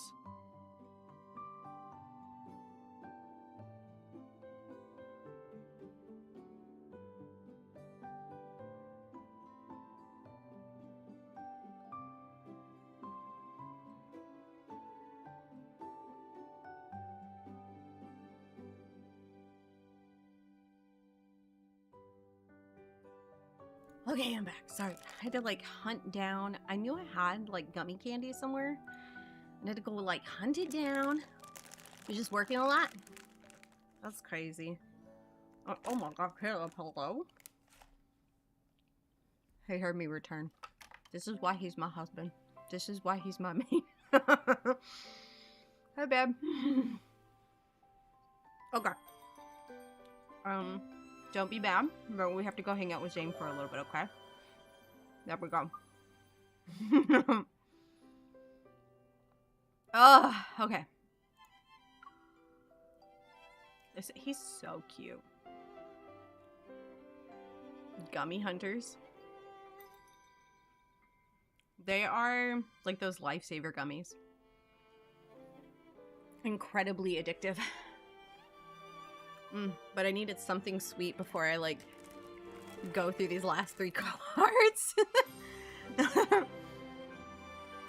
Okay, I'm back. Sorry. I had to like hunt down. I knew I had like gummy candy somewhere. I had to go like hunt it down. I was just working a lot. That's crazy. Oh my god, Caleb, hello? He heard me return. This is why he's my husband. This is why he's my mate. Hi, babe. Okay. Don't be bad, but we have to go hang out with Zane for a little bit, okay? There we go. Oh, okay. He's so cute. Gummy hunters. They are like those lifesaver gummies. Incredibly addictive. But I needed something sweet before I like go through these last 3 cards.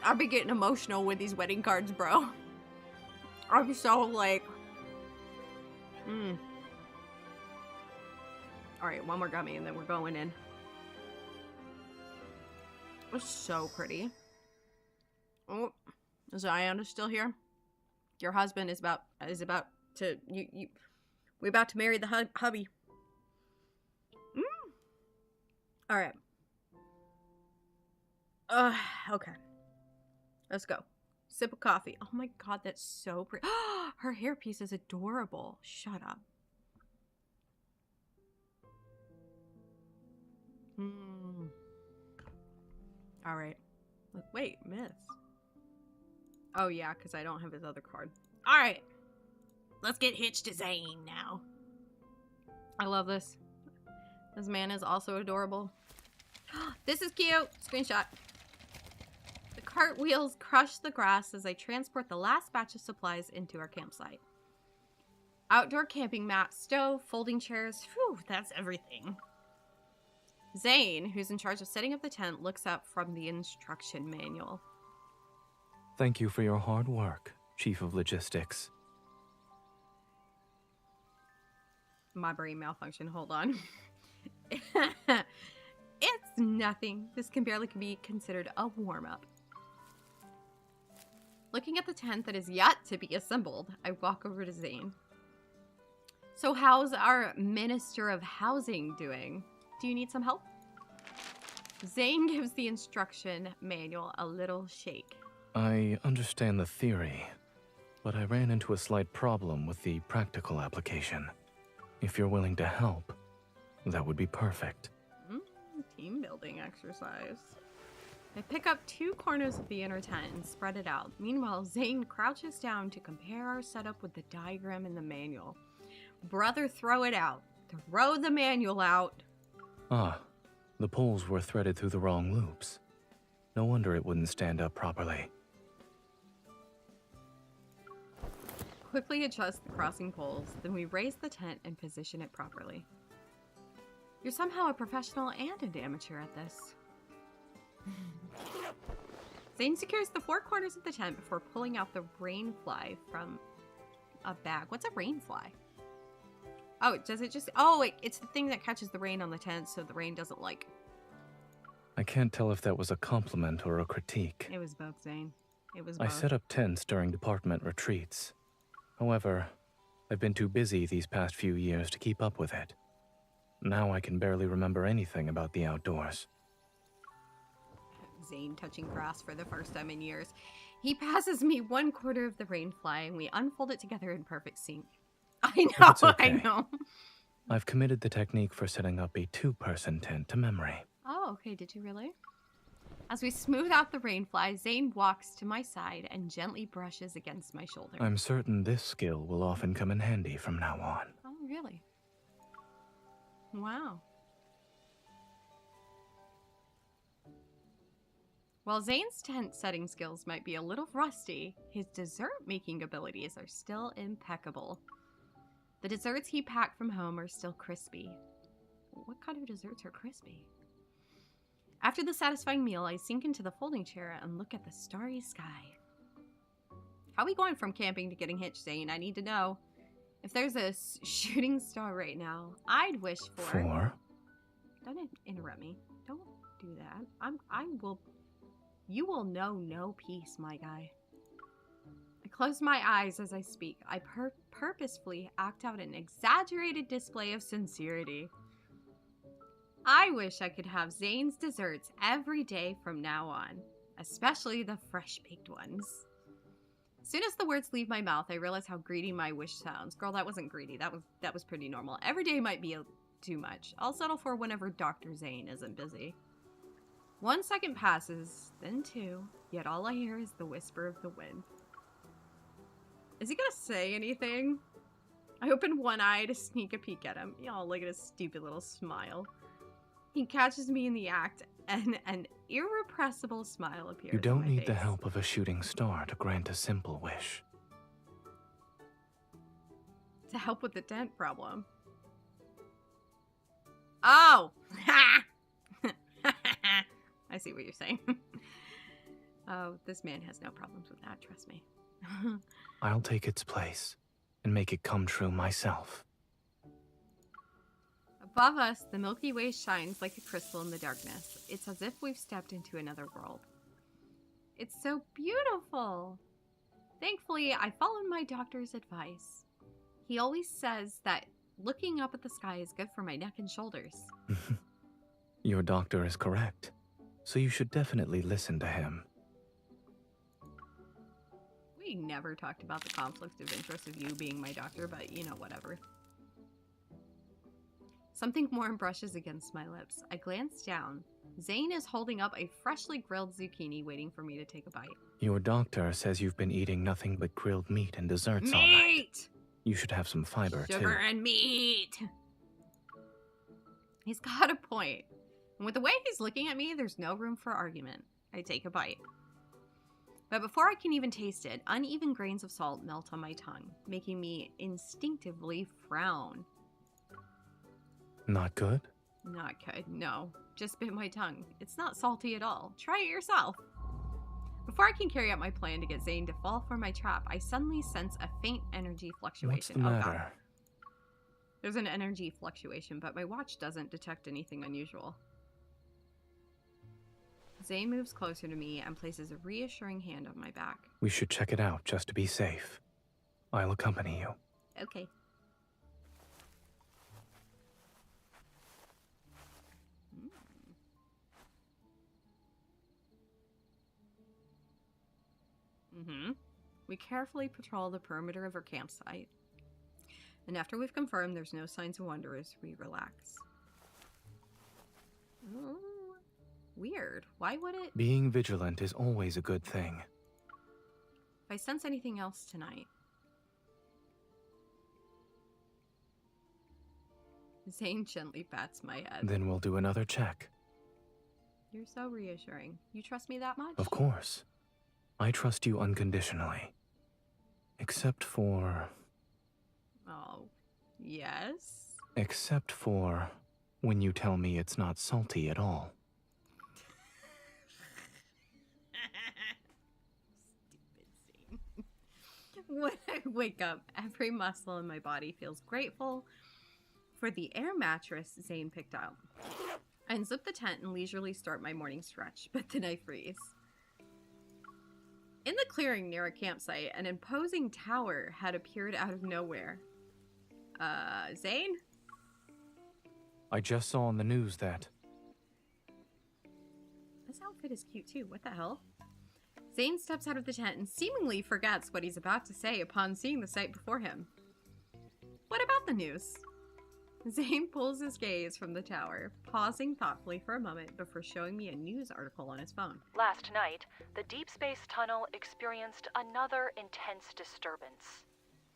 I'll be getting emotional with these wedding cards, bro. I'm so like... Alright, one more gummy and then we're going in. It's so pretty. Oh, Zion is still here. Your husband is about to... We're about to marry the hubby. Alright. Okay. Let's go. Sip of coffee. Oh my god, that's so pretty. Her hairpiece is adorable. Shut up. Alright. Wait, miss. Oh yeah, because I don't have his other card. Alright. Let's get hitched to Zane now. I love this. This man is also adorable. This is cute. Screenshot. The cartwheels crush the grass as I transport the last batch of supplies into our campsite. Outdoor camping mat, stove, folding chairs. Whew, that's everything. Zane, who's in charge of setting up the tent, looks up from the instruction manual. Thank you for your hard work, Chief of Logistics. My brain malfunction. Hold on. It's nothing. This can barely be considered a warm-up. Looking at the tent that is yet to be assembled, I walk over to Zane. So how's our Minister of Housing doing? Do you need some help? Zane gives the instruction manual a little shake. I understand the theory, but I ran into a slight problem with the practical application. If you're willing to help, that would be perfect. Team building exercise. I pick up 2 corners of the inner tent and spread it out. Meanwhile, Zane crouches down to compare our setup with the diagram in the manual. Brother, throw it out. Throw the manual out. Ah, the poles were threaded through the wrong loops. No wonder it wouldn't stand up properly. Quickly adjust the crossing poles, then we raise the tent and position it properly. You're somehow a professional and an amateur at this. Zane secures the 4 corners of the tent before pulling out the rain fly from a bag. What's a rain fly? Oh, does it just... Oh, wait, it's the thing that catches the rain on the tent so the rain doesn't like... I can't tell if that was a compliment or a critique. It was both, Zane. It was I both. set up tents during department retreats. However, I've been too busy these past few years to keep up with it. Now I can barely remember anything about the outdoors. Zane touching grass for the first time in years. He passes me 1 quarter of the rain fly and we unfold it together in perfect sync. I know, It's okay. I know. I've committed the technique for setting up a 2-person tent to memory. Oh, okay, did you really? As we smooth out the rain fly, Zane walks to my side and gently brushes against my shoulder. I'm certain this skill will often come in handy from now on. Oh, really? Wow. While Zane's tent setting skills might be a little rusty, his dessert making abilities are still impeccable. The desserts he packed from home are still crispy. What kind of desserts are crispy? After the satisfying meal, I sink into the folding chair and look at the starry sky. How are we going from camping to getting hitched, Zane? I need to know. If there's a shooting star right now, I'd wish for... For? Don't interrupt me. Don't do that. You will know no peace, my guy. I close my eyes as I speak. I purposefully act out an exaggerated display of sincerity. I wish I could have Zane's desserts every day from now on, especially the fresh-baked ones. As soon as the words leave my mouth, I realize how greedy my wish sounds. Girl, that wasn't greedy. That was pretty normal. Every day might be too much. I'll settle for whenever Dr. Zane isn't busy. 1 second passes, then 2, yet all I hear is the whisper of the wind. Is he gonna say anything? I open one eye to sneak a peek at him. Y'all, look at his stupid little smile. He catches me in the act, and an irrepressible smile appears You don't on my need the face. help of a shooting star to grant a simple wish. To help with the dent problem. Oh! I see what you're saying. Oh, this man has no problems with that, trust me. I'll take its place and make it come true myself. Above us, the Milky Way shines like a crystal in the darkness. It's as if we've stepped into another world. It's so beautiful. Thankfully, I followed my doctor's advice. He always says that looking up at the sky is good for my neck and shoulders. Your doctor is correct, so you should definitely listen to him. We never talked about the conflict of interest of you being my doctor, but you know, whatever. Something warm brushes against my lips. I glance down. Zane is holding up a freshly grilled zucchini waiting for me to take a bite. Your doctor says you've been eating nothing but grilled meat and desserts all night. Meat! You should have some fiber, Sugar too. and meat! He's got a point. And with the way he's looking at me, there's no room for argument. I take a bite. But before I can even taste it, uneven grains of salt melt on my tongue, making me instinctively frown. Not good? Not good, no. Just bit my tongue. It's not salty at all. Try it yourself. Before I can carry out my plan to get Zane to fall for my trap, I suddenly sense a faint energy fluctuation. What's the matter? Oh, God. There's an energy fluctuation, but my watch doesn't detect anything unusual. Zane moves closer to me and places a reassuring hand on my back. We should check it out just to be safe. I'll accompany you. Okay. We carefully patrol the perimeter of our campsite. And after we've confirmed there's no signs of wanderers, we relax. Oh, weird. Why would it? Being vigilant is always a good thing. If I sense anything else tonight. Zane gently pats my head. Then we'll do another check. You're so reassuring. You trust me that much? Of course. I trust you unconditionally. Except for... Oh, yes? Except for when you tell me it's not salty at all. Stupid Zane. When I wake up, every muscle in my body feels grateful for the air mattress Zane picked out. I unzip the tent and leisurely start my morning stretch, but then I freeze. In the clearing near a campsite, an imposing tower had appeared out of nowhere. Zane? I just saw on the news that... This outfit is cute too, what the hell? Zane steps out of the tent and seemingly forgets what he's about to say upon seeing the sight before him. What about the news? Zane pulls his gaze from the tower, pausing thoughtfully for a moment before showing me a news article on his phone. Last night, the Deepspace tunnel experienced another intense disturbance.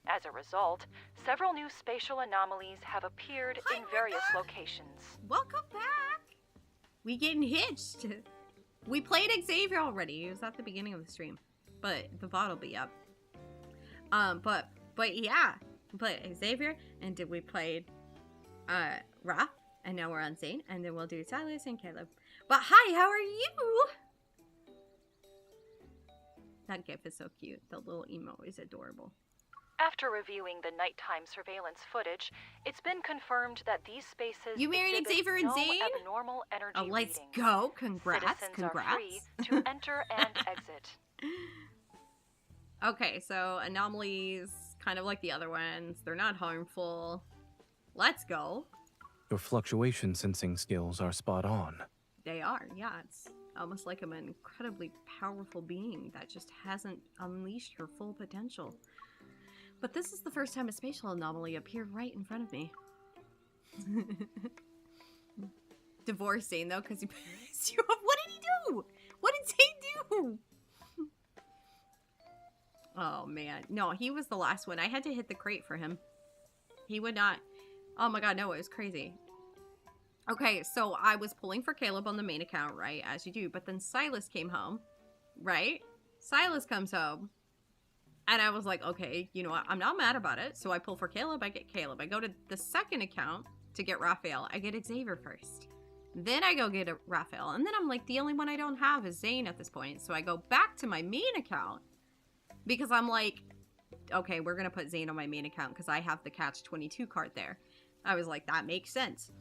As a result, several new spatial anomalies have appeared in various locations. Welcome back! We getting hitched. We played Xavier already. It was at the beginning of the stream. But the VOD will be up. But yeah. We played Xavier, and we played Raph, and now we're on Zane, and then we'll do Silas and Caleb. But hi, how are you? That gif is so cute. The little emo is adorable. After reviewing the nighttime surveillance footage, it's been confirmed that these spaces You married exhibit Xavier and no Zane? abnormal energy Oh, let's readings. go. Congrats. Citizens are free to enter and exit. Okay, so anomalies, kind of like the other ones. They're not harmful. Let's go. Your fluctuation sensing skills are spot on. They are, yeah. It's almost like I'm an incredibly powerful being that just hasn't unleashed her full potential. But this is the first time a spatial anomaly appeared right in front of me. Divorce Zane, though, because he pissed you off. What did he do? What did Zane do? Oh, man. No, he was the last one. I had to hit the crate for him. He would not. Oh, my God, no, it was crazy. Okay, so I was pulling for Caleb on the main account, right? As you do. But then Silas came home, right? Silas comes home. And I was like, okay, you know what? I'm not mad about it. So I pull for Caleb. I get Caleb. I go to the second account to get Raphael. I get Xavier first. Then I go get a Raphael. And then I'm like, the only one I don't have is Zane at this point. So I go back to my main account. Because I'm like, okay, we're going to put Zane on my main account. Because I have the Catch-22 card there. I was like, that makes sense.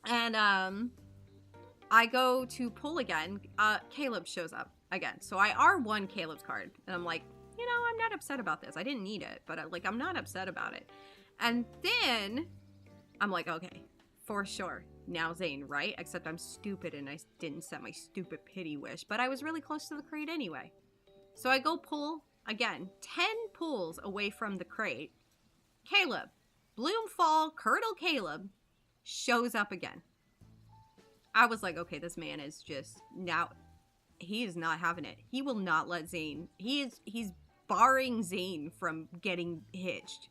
And I go to pull again. Caleb shows up again. So I R1 Caleb's card. And I'm like, you know, I'm not upset about this. I didn't need it, but like, I'm not upset about it. And then I'm like, okay, for sure. Now Zane, right? Except I'm stupid and I didn't set my stupid pity wish, but I was really close to the crate anyway. So I go pull again, 10 pulls away from the crate. Caleb, Bloomfall, Colonel Caleb shows up again. I was like, okay, this man is just now, he is not having it. He will not let Zane, he's barring Zane from getting hitched.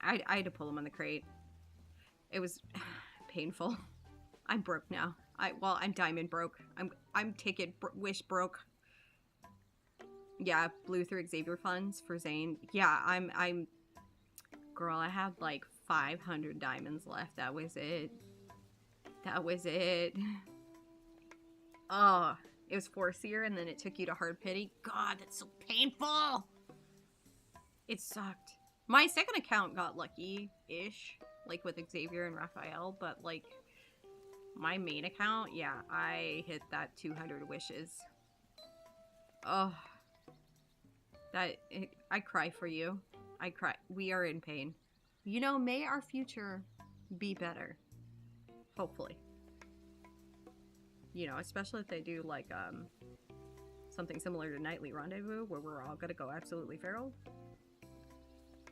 I had to pull him on the crate. It was painful. I'm broke now. I'm diamond broke. I'm ticket wish broke. Yeah, blew through Xavier funds for Zane. Yeah, I'm girl, I had like 500 diamonds left. That was it. That was it. Oh, it was Forcier and then it took you to Hard Pity. God, that's so painful. It sucked. My second account got lucky-ish, like with Xavier and Raphael, but like my main account, yeah, I hit that 200 wishes. Oh, I cry for you. I cry. We are in pain. You know, may our future be better. Hopefully. You know, especially if they do like something similar to Nightly Rendezvous where we're all gonna go absolutely feral.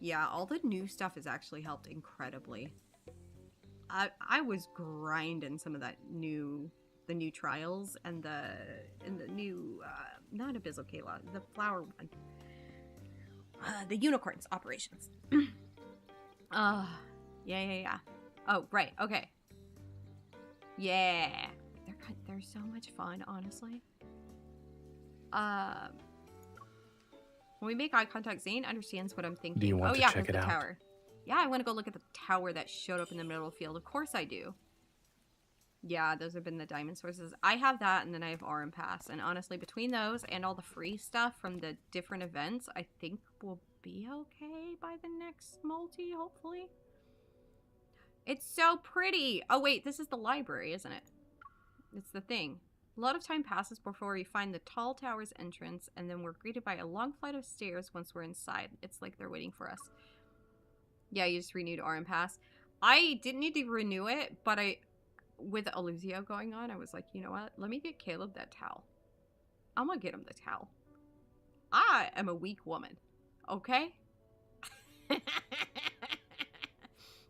Yeah, all the new stuff has actually helped incredibly. I was grinding some of that the new trials and the new not Abyssal Kayla, the flower one. The unicorns operations. Yeah. Oh, right. Okay. Yeah. They're so much fun, honestly. When we make eye contact, Zane understands what I'm thinking. Do you want to check it out? Tower. Yeah, I want to go look at the tower that showed up in the middle of the field. Of course I do. Yeah, those have been the diamond sources. I have that, and then I have RM Pass. And honestly, between those and all the free stuff from the different events, I think we'll be okay by the next multi, hopefully. It's so pretty. Oh, wait, this is the library, isn't it? It's the thing. A lot of time passes before we find the tall tower's entrance, and then we're greeted by a long flight of stairs once we're inside. It's like they're waiting for us. Yeah, you just renewed RM Pass. I didn't need to renew it, but with Eluzio going on, I was like, you know what? Let me get Caleb that towel. I'm gonna get him the towel. I am a weak woman. Okay?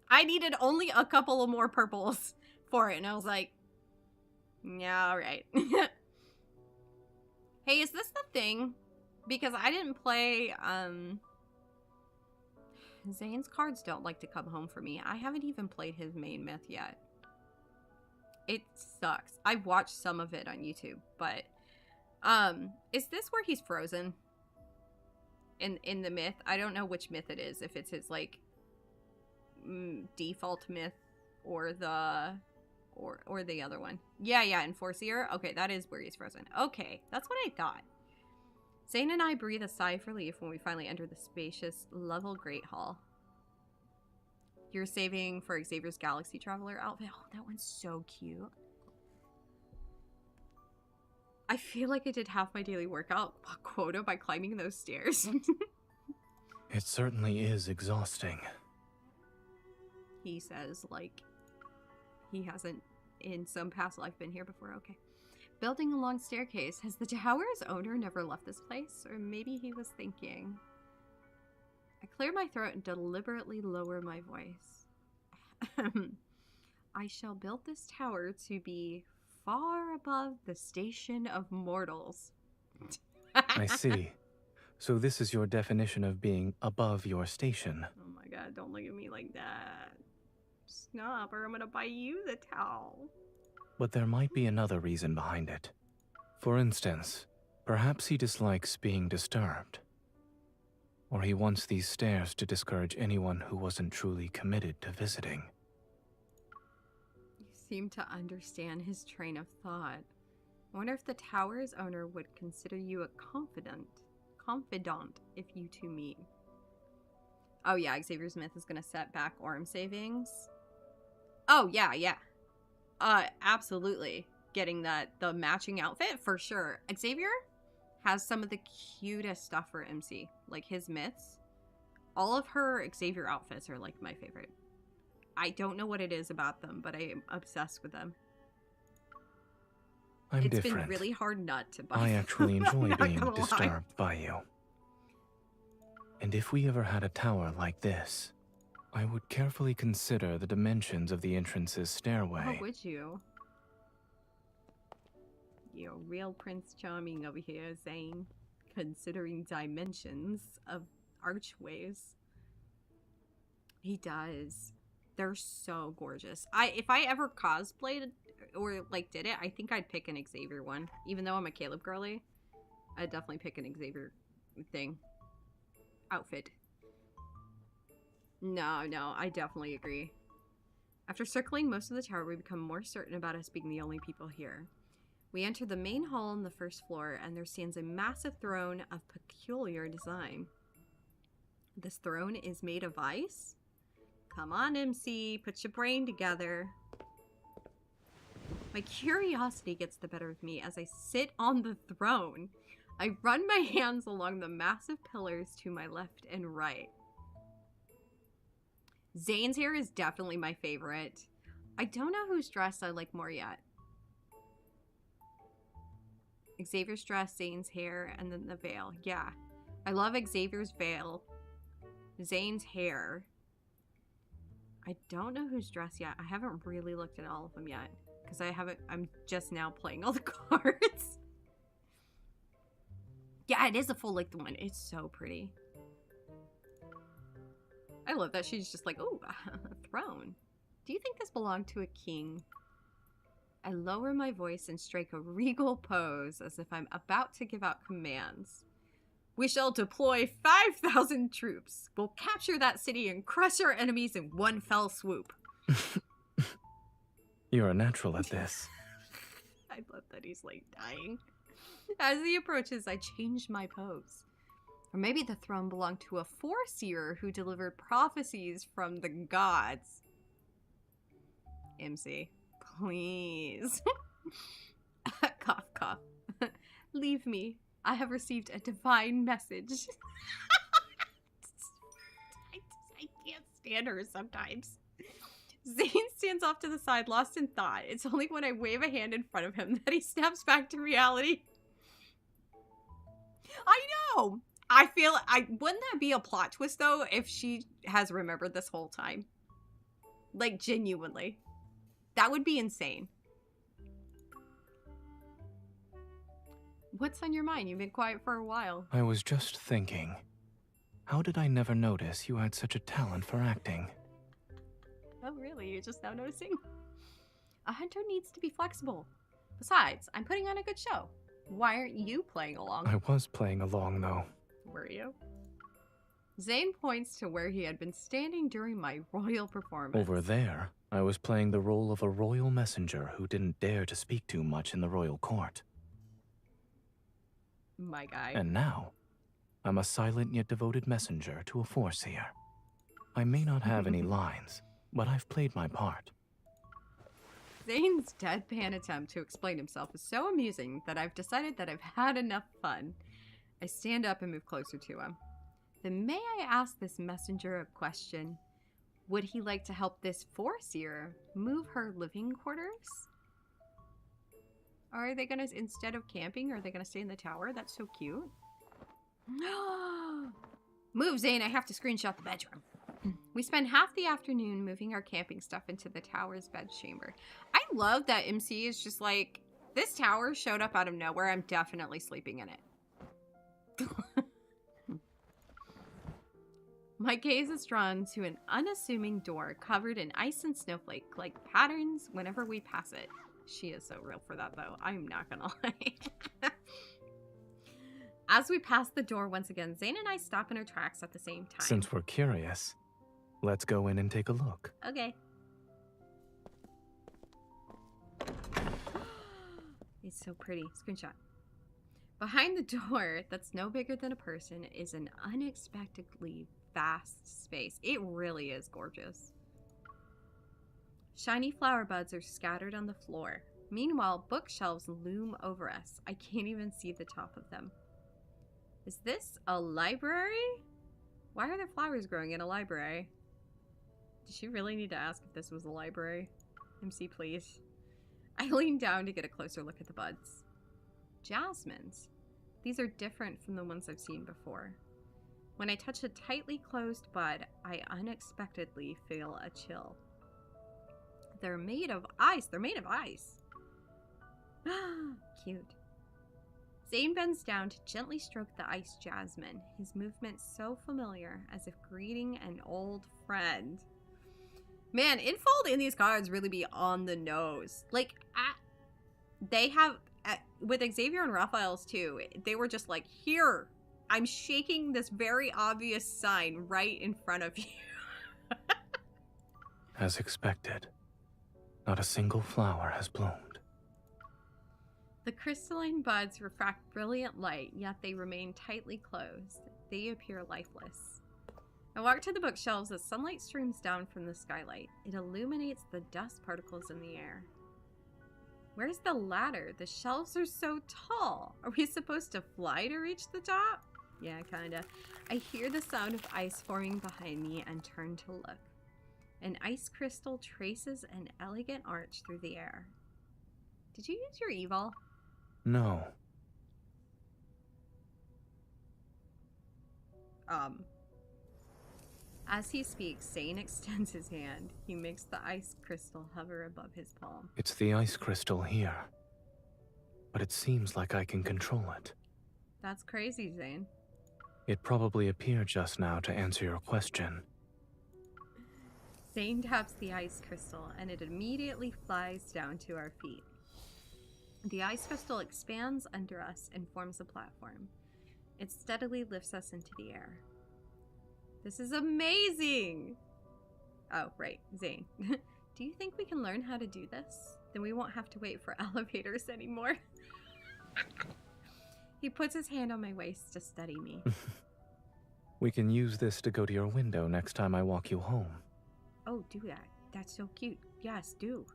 I needed only a couple of more purples for it, and I was like, yeah, alright. Hey, is this the thing? Because I didn't play, Zane's cards don't like to come home for me. I haven't even played his main myth yet. It sucks. I've watched some of it on YouTube, but, is this where he's frozen? In the myth? I don't know which myth it is, if it's his, like, default myth, or the other one. Yeah, in Forcier. Okay, that is where he's frozen. Okay, that's what I thought. Zane and I breathe a sigh of relief when we finally enter the spacious, level Great Hall. You're saving for Xavier's Galaxy Traveler outfit. Oh, that one's so cute. I feel like I did half my daily workout quota by climbing those stairs. It certainly is exhausting. He says, like, he hasn't in some past life been here before. Okay. Building a long staircase. Has the tower's owner never left this place? Or maybe he was thinking. I clear my throat and deliberately lower my voice. I shall build this tower to be far above the station of mortals. I see. So this is your definition of being above your station. Oh my god, don't look at me like that. Stop, or I'm gonna buy you the towel. But there might be another reason behind it. For instance, perhaps he dislikes being disturbed. Or he wants these stairs to discourage anyone who wasn't truly committed to visiting. You seem to understand his train of thought. I wonder if the tower's owner would consider you a confidant if you two meet. Oh yeah, Xavier Smith is gonna set back Orm savings. Oh yeah. Absolutely. Getting the matching outfit for sure. Xavier has some of the cutest stuff for MC. Like his myths. All of her Xavier outfits are like my favorite. I don't know what it is about them, but I am obsessed with them. It's different. Been really hard not to buy. I actually enjoy being lie. disturbed by you. And if we ever had a tower like this, I would carefully consider the dimensions of the entrance's stairway. How would you? You're real Prince Charming over here, Zane. Considering dimensions of archways. He does. They're so gorgeous. If I ever cosplayed or like did it, I think I'd pick an Xavier one. Even though I'm a Caleb girly, I'd definitely pick an Xavier outfit. No, I definitely agree. After circling most of the tower, we become more certain about us being the only people here. We enter the main hall on the first floor, and there stands a massive throne of peculiar design. This throne is made of ice? Come on, MC, put your brain together. My curiosity gets the better of me as I sit on the throne. I run my hands along the massive pillars to my left and right. Zane's hair is definitely my favorite. I don't know whose dress I like more yet. Xavier's dress, Zane's hair, and then the veil. Yeah. I love Xavier's veil. Zane's hair. I don't know whose dress yet. I haven't really looked at all of them yet. Because I'm just now playing all the cards. Yeah, it is a full-length one. It's so pretty. I love that she's just like, oh, a throne. Do you think this belonged to a king? I lower my voice and strike a regal pose as if I'm about to give out commands. We shall deploy 5,000 troops. We'll capture that city and crush our enemies in one fell swoop. You're a natural at this. I love that he's like dying. As he approaches, I change my pose. Or maybe the throne belonged to a foreseer who delivered prophecies from the gods. MC, please. Cough, cough. Leave me. I have received a divine message. I can't stand her sometimes. Zane stands off to the side, lost in thought. It's only when I wave a hand in front of him that he snaps back to reality. I know! Wouldn't that be a plot twist, though, if she has remembered this whole time? Like, genuinely. That would be insane. What's on your mind? You've been quiet for a while. I was just thinking, how did I never notice you had such a talent for acting? Oh, really? You're just now noticing? A hunter needs to be flexible. Besides, I'm putting on a good show. Why aren't you playing along? I was playing along, though. Were you? Zane points to where he had been standing during my royal performance. Over there, I was playing the role of a royal messenger who didn't dare to speak too much in the royal court. My guy. And now, I'm a silent yet devoted messenger to a Foreseer. I may not have any lines, but I've played my part. Zane's deadpan attempt to explain himself is so amusing that I've decided that I've had enough fun. I stand up and move closer to him. Then may I ask this messenger a question? Would he like to help this Foreseer move her living quarters? Are they gonna, instead of camping, are they gonna stay in the tower? That's so cute. Move, Zane, I have to screenshot the bedroom. We spend half the afternoon moving our camping stuff into the tower's bed chamber. I love that MC is just like, this tower showed up out of nowhere. I'm definitely sleeping in it. My gaze is drawn to an unassuming door covered in ice and snowflake-like patterns whenever we pass it. She is so real for that, though. I'm not gonna lie. As we pass the door once again, Zane and I stop in our tracks at the same time. Since we're curious, let's go in and take a look. Okay. It's so pretty. Screenshot. Behind the door, that's no bigger than a person, is an unexpectedly vast space. It really is gorgeous. Shiny flower buds are scattered on the floor. Meanwhile, bookshelves loom over us. I can't even see the top of them. Is this a library? Why are there flowers growing in a library? Did she really need to ask if this was a library? MC, please. I lean down to get a closer look at the buds. Jasmines. These are different from the ones I've seen before. When I touch a tightly closed bud, I unexpectedly feel a chill. They're made of ice. They're made of ice. Cute. Zane bends down to gently stroke the ice jasmine, his movement so familiar, as if greeting an old friend. Man, Infold in these cards really be on the nose. Like, they have, with Xavier and Raphael's too, they were just like, here, I'm shaking this very obvious sign right in front of you. As expected, not a single flower has bloomed. The crystalline buds refract brilliant light, yet they remain tightly closed. They appear lifeless. I walk to the bookshelves as sunlight streams down from the skylight. It illuminates the dust particles in the air. Where's the ladder? The shelves are so tall. Are we supposed to fly to reach the top? Yeah, kinda. I hear the sound of ice forming behind me and turn to look. An ice crystal traces an elegant arch through the air. Did you use your evil? No. As he speaks, Zane extends his hand. He makes the ice crystal hover above his palm. It's the ice crystal here. But it seems like I can control it. That's crazy, Zane. It probably appeared just now to answer your question. Zane taps the ice crystal, and it immediately flies down to our feet. The ice crystal expands under us and forms a platform. It steadily lifts us into the air. This is amazing! Oh, right, Zane. Do you think we can learn how to do this? Then we won't have to wait for elevators anymore. He puts his hand on my waist to steady me. We can use this to go to your window next time I walk you home. Oh, do that. That's so cute. Yes, do.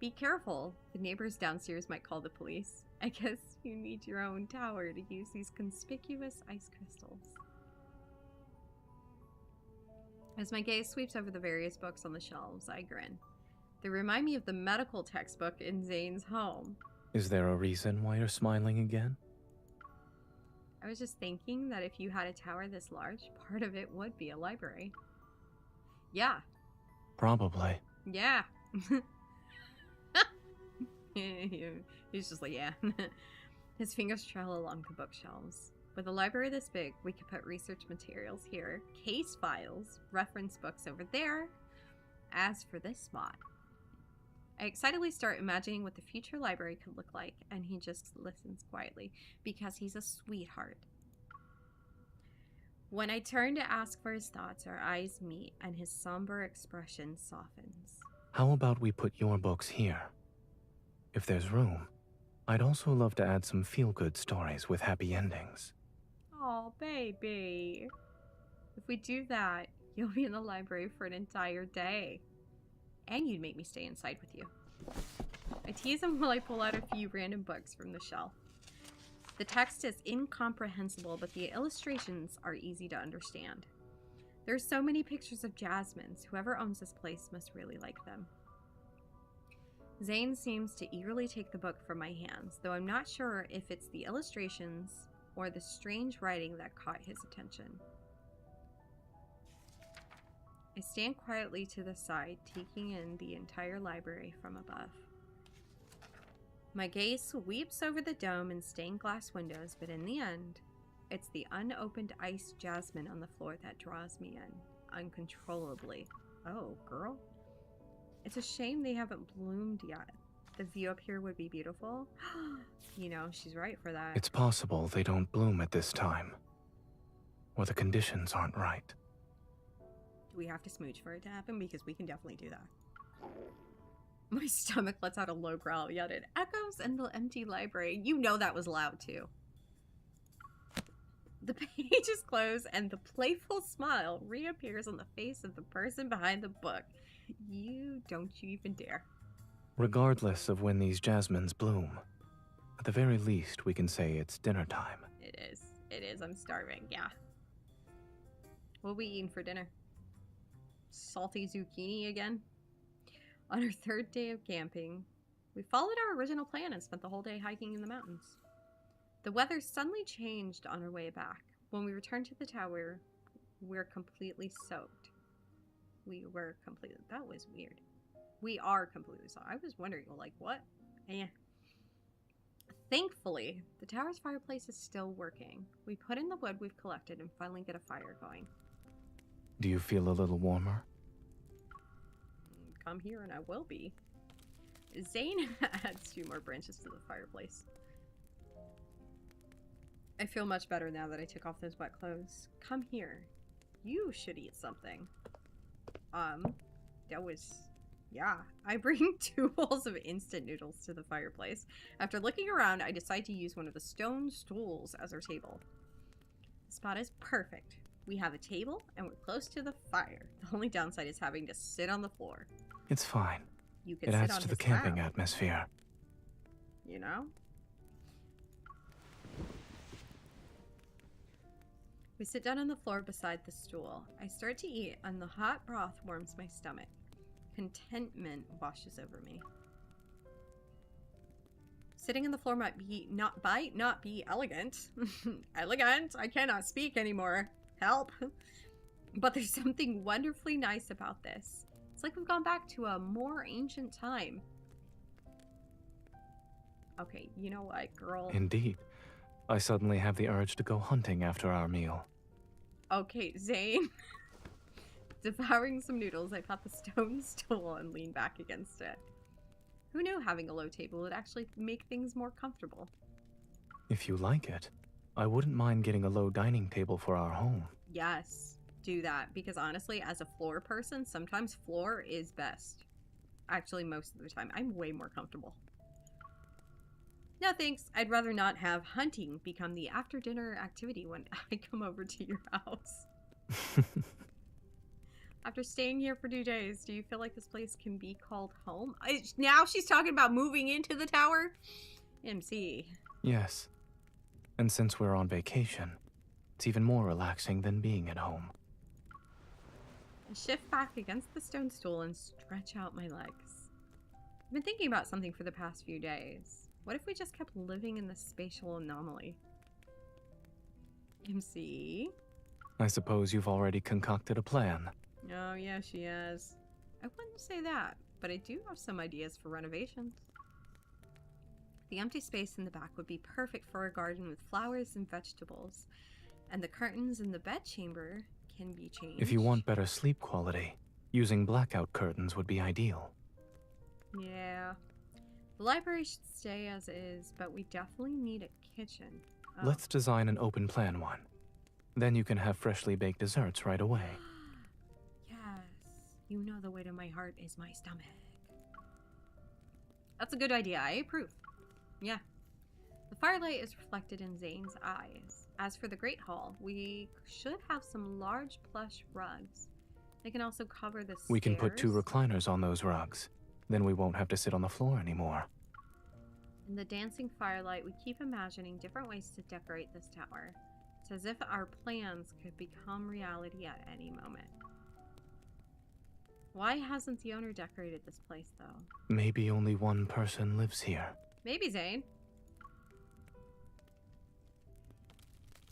Be careful. The neighbors downstairs might call the police. I guess you need your own tower to use these conspicuous ice crystals. As my gaze sweeps over the various books on the shelves, I grin. They remind me of the medical textbook in Zane's home. Is there a reason why you're smiling again? I was just thinking that if you had a tower this large, part of it would be a library. Yeah. Probably. Yeah. He's just like, yeah. His fingers trail along the bookshelves. With a library this big, we could put research materials here, case files, reference books over there. As for this spot, I excitedly start imagining what the future library could look like, and he just listens quietly, because he's a sweetheart. When I turn to ask for his thoughts, our eyes meet, and his somber expression softens. How about we put your books here? If there's room, I'd also love to add some feel-good stories with happy endings. Oh, baby. If we do that, you'll be in the library for an entire day. And you'd make me stay inside with you. I tease him while I pull out a few random books from the shelf. The text is incomprehensible, but the illustrations are easy to understand. There's so many pictures of jasmines. Whoever owns this place must really like them. Zane seems to eagerly take the book from my hands, though I'm not sure if it's the illustrations or the strange writing that caught his attention. I stand quietly to the side, taking in the entire library from above. My gaze sweeps over the dome and stained glass windows, but in the end, it's the unopened iced jasmine on the floor that draws me in uncontrollably. Oh, girl. It's a shame they haven't bloomed yet. The view up here would be beautiful. You know, she's right for that. It's possible they don't bloom at this time. Or the conditions aren't right. Do we have to smooch for it to happen? Because we can definitely do that. My stomach lets out a low growl, yet it echoes in the empty library. You know that was loud, too. The pages close, and the playful smile reappears on the face of the person behind the book. Don't you even dare. Regardless of when these jasmines bloom, at the very least we can say it's dinner time. It is. It is. I'm starving, yeah. What are we eating for dinner? Salty zucchini again? On our third day of camping, we followed our original plan and spent the whole day hiking in the mountains. The weather suddenly changed on our way back. When we returned to the tower, we're completely soaked. That was weird. We are completely soaked. I was wondering, well, like, what? Eh. Thankfully, the tower's fireplace is still working. We put in the wood we've collected and finally get a fire going. Do you feel a little warmer? Come here and I will be. Zane adds 2 more branches to the fireplace. I feel much better now that I took off those wet clothes. Come here. You should eat something. Yeah. I bring 2 bowls of instant noodles to the fireplace. After looking around, I decide to use one of the stone stools as our table. The spot is perfect. We have a table, and we're close to the fire. The only downside is having to sit on the floor. It's fine. You can It sit adds on to the his camping lap, atmosphere. you know? We sit down on the floor beside the stool. I start to eat, and the hot broth warms my stomach. Contentment washes over me. Sitting on the floor might not be elegant. Elegant? I cannot speak anymore. Help. But there's something wonderfully nice about this. It's like we've gone back to a more ancient time. Okay, you know what, girl? Indeed. I suddenly have the urge to go hunting after our meal. Okay, Zane. Devouring some noodles, I pat the stone stool and lean back against it. Who knew having a low table would actually make things more comfortable? If you like it, I wouldn't mind getting a low dining table for our home. Yes, do that. Because honestly, as a floor person, sometimes floor is best. Actually, most of the time. I'm way more comfortable. No thanks. I'd rather not have hunting become the after-dinner activity when I come over to your house. After staying here for 2 days, do you feel like this place can be called home? Now she's talking about moving into the tower? MC. Yes. And since we're on vacation, it's even more relaxing than being at home. I shift back against the stone stool and stretch out my legs. I've been thinking about something for the past few days. What if we just kept living in this spatial anomaly? MC? I suppose you've already concocted a plan. Oh, yeah, she has. I wouldn't say that, but I do have some ideas for renovations. The empty space in the back would be perfect for a garden with flowers and vegetables, and the curtains in the bedchamber can be changed. If you want better sleep quality, using blackout curtains would be ideal. Yeah. The library should stay as is, but we definitely need a kitchen. Oh. Let's design an open plan one. Then you can have freshly baked desserts right away. Yes. You know the way to my heart is my stomach. That's a good idea. I approve. Yeah, The firelight is reflected in Zane's eyes. As for the Great Hall, we should have some large plush rugs. They can also cover the stairs. We can put 2 recliners on those rugs. Then we won't have to sit on the floor anymore. In the dancing firelight, we keep imagining different ways to decorate this tower. It's as if our plans could become reality at any moment. Why hasn't the owner decorated this place, though? Maybe only one person lives here. Maybe Zane.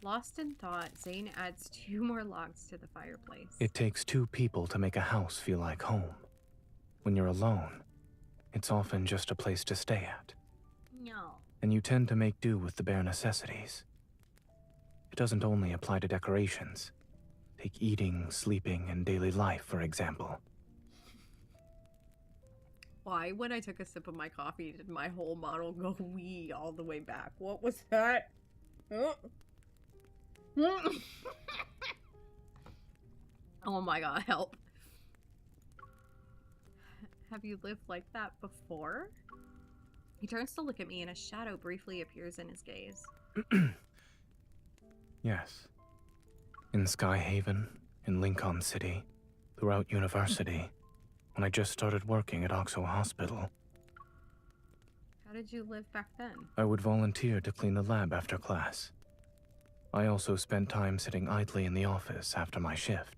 Lost in thought, Zane adds 2 more logs to the fireplace. It takes 2 people to make a house feel like home. When you're alone, it's often just a place to stay at. No. And you tend to make do with the bare necessities. It doesn't only apply to decorations. Take eating, sleeping, and daily life, for example. Why, when I took a sip of my coffee, did my whole model go wee all the way back? What was that? Oh my god, help. Have you lived like that before? He turns to look at me and a shadow briefly appears in his gaze. Yes. In Skyhaven, in Lincoln City, throughout university, when I just started working at Oxo Hospital. How did you live back then? I would volunteer to clean the lab after class. I also spent time sitting idly in the office after my shift.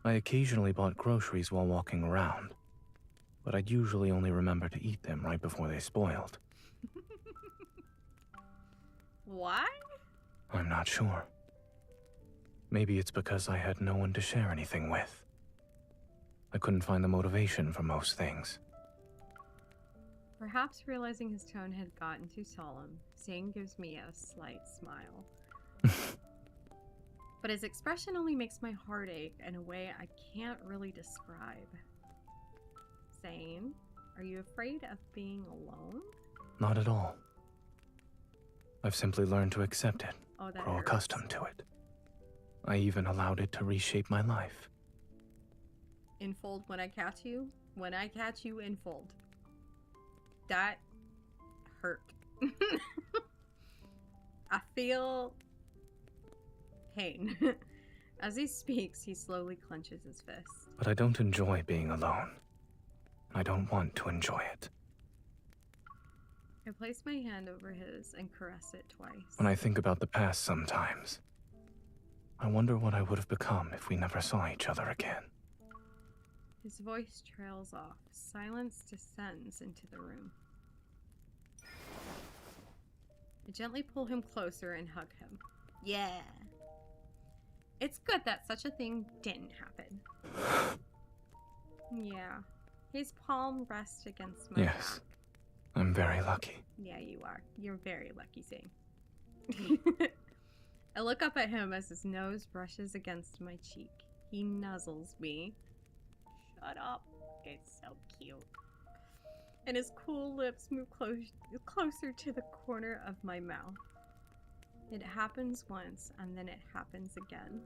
I occasionally bought groceries while walking around, but I'd usually only remember to eat them right before they spoiled. Why? I'm not sure. Maybe it's because I had no one to share anything with. I couldn't find the motivation for most things. Perhaps realizing his tone had gotten too solemn, Zane gives me a slight smile. But his expression only makes my heart ache in a way I can't really describe. Zane, are you afraid of being alone? Not at all. I've simply learned to accept it, Oh, that grow hurts. accustomed to it. I even allowed it to reshape my life. Infold when I catch you? When I catch you, infold. That hurt. I feel pain. As he speaks, he slowly clenches his fist. But I don't enjoy being alone. I don't want to enjoy it. I place my hand over his and caress it twice. When I think about the past sometimes, I wonder what I would have become if we never saw each other again. His voice trails off. Silence descends into the room. I gently pull him closer and hug him. Yeah. It's good that such a thing didn't happen. Yeah. His palm rests against my Yes. back. I'm very lucky. Yeah, you are. You're very lucky, Zane. I look up at him as his nose brushes against my cheek. He nuzzles me. Shut up. It's so cute. And his cool lips move closer to the corner of my mouth. It happens once, and then it happens again.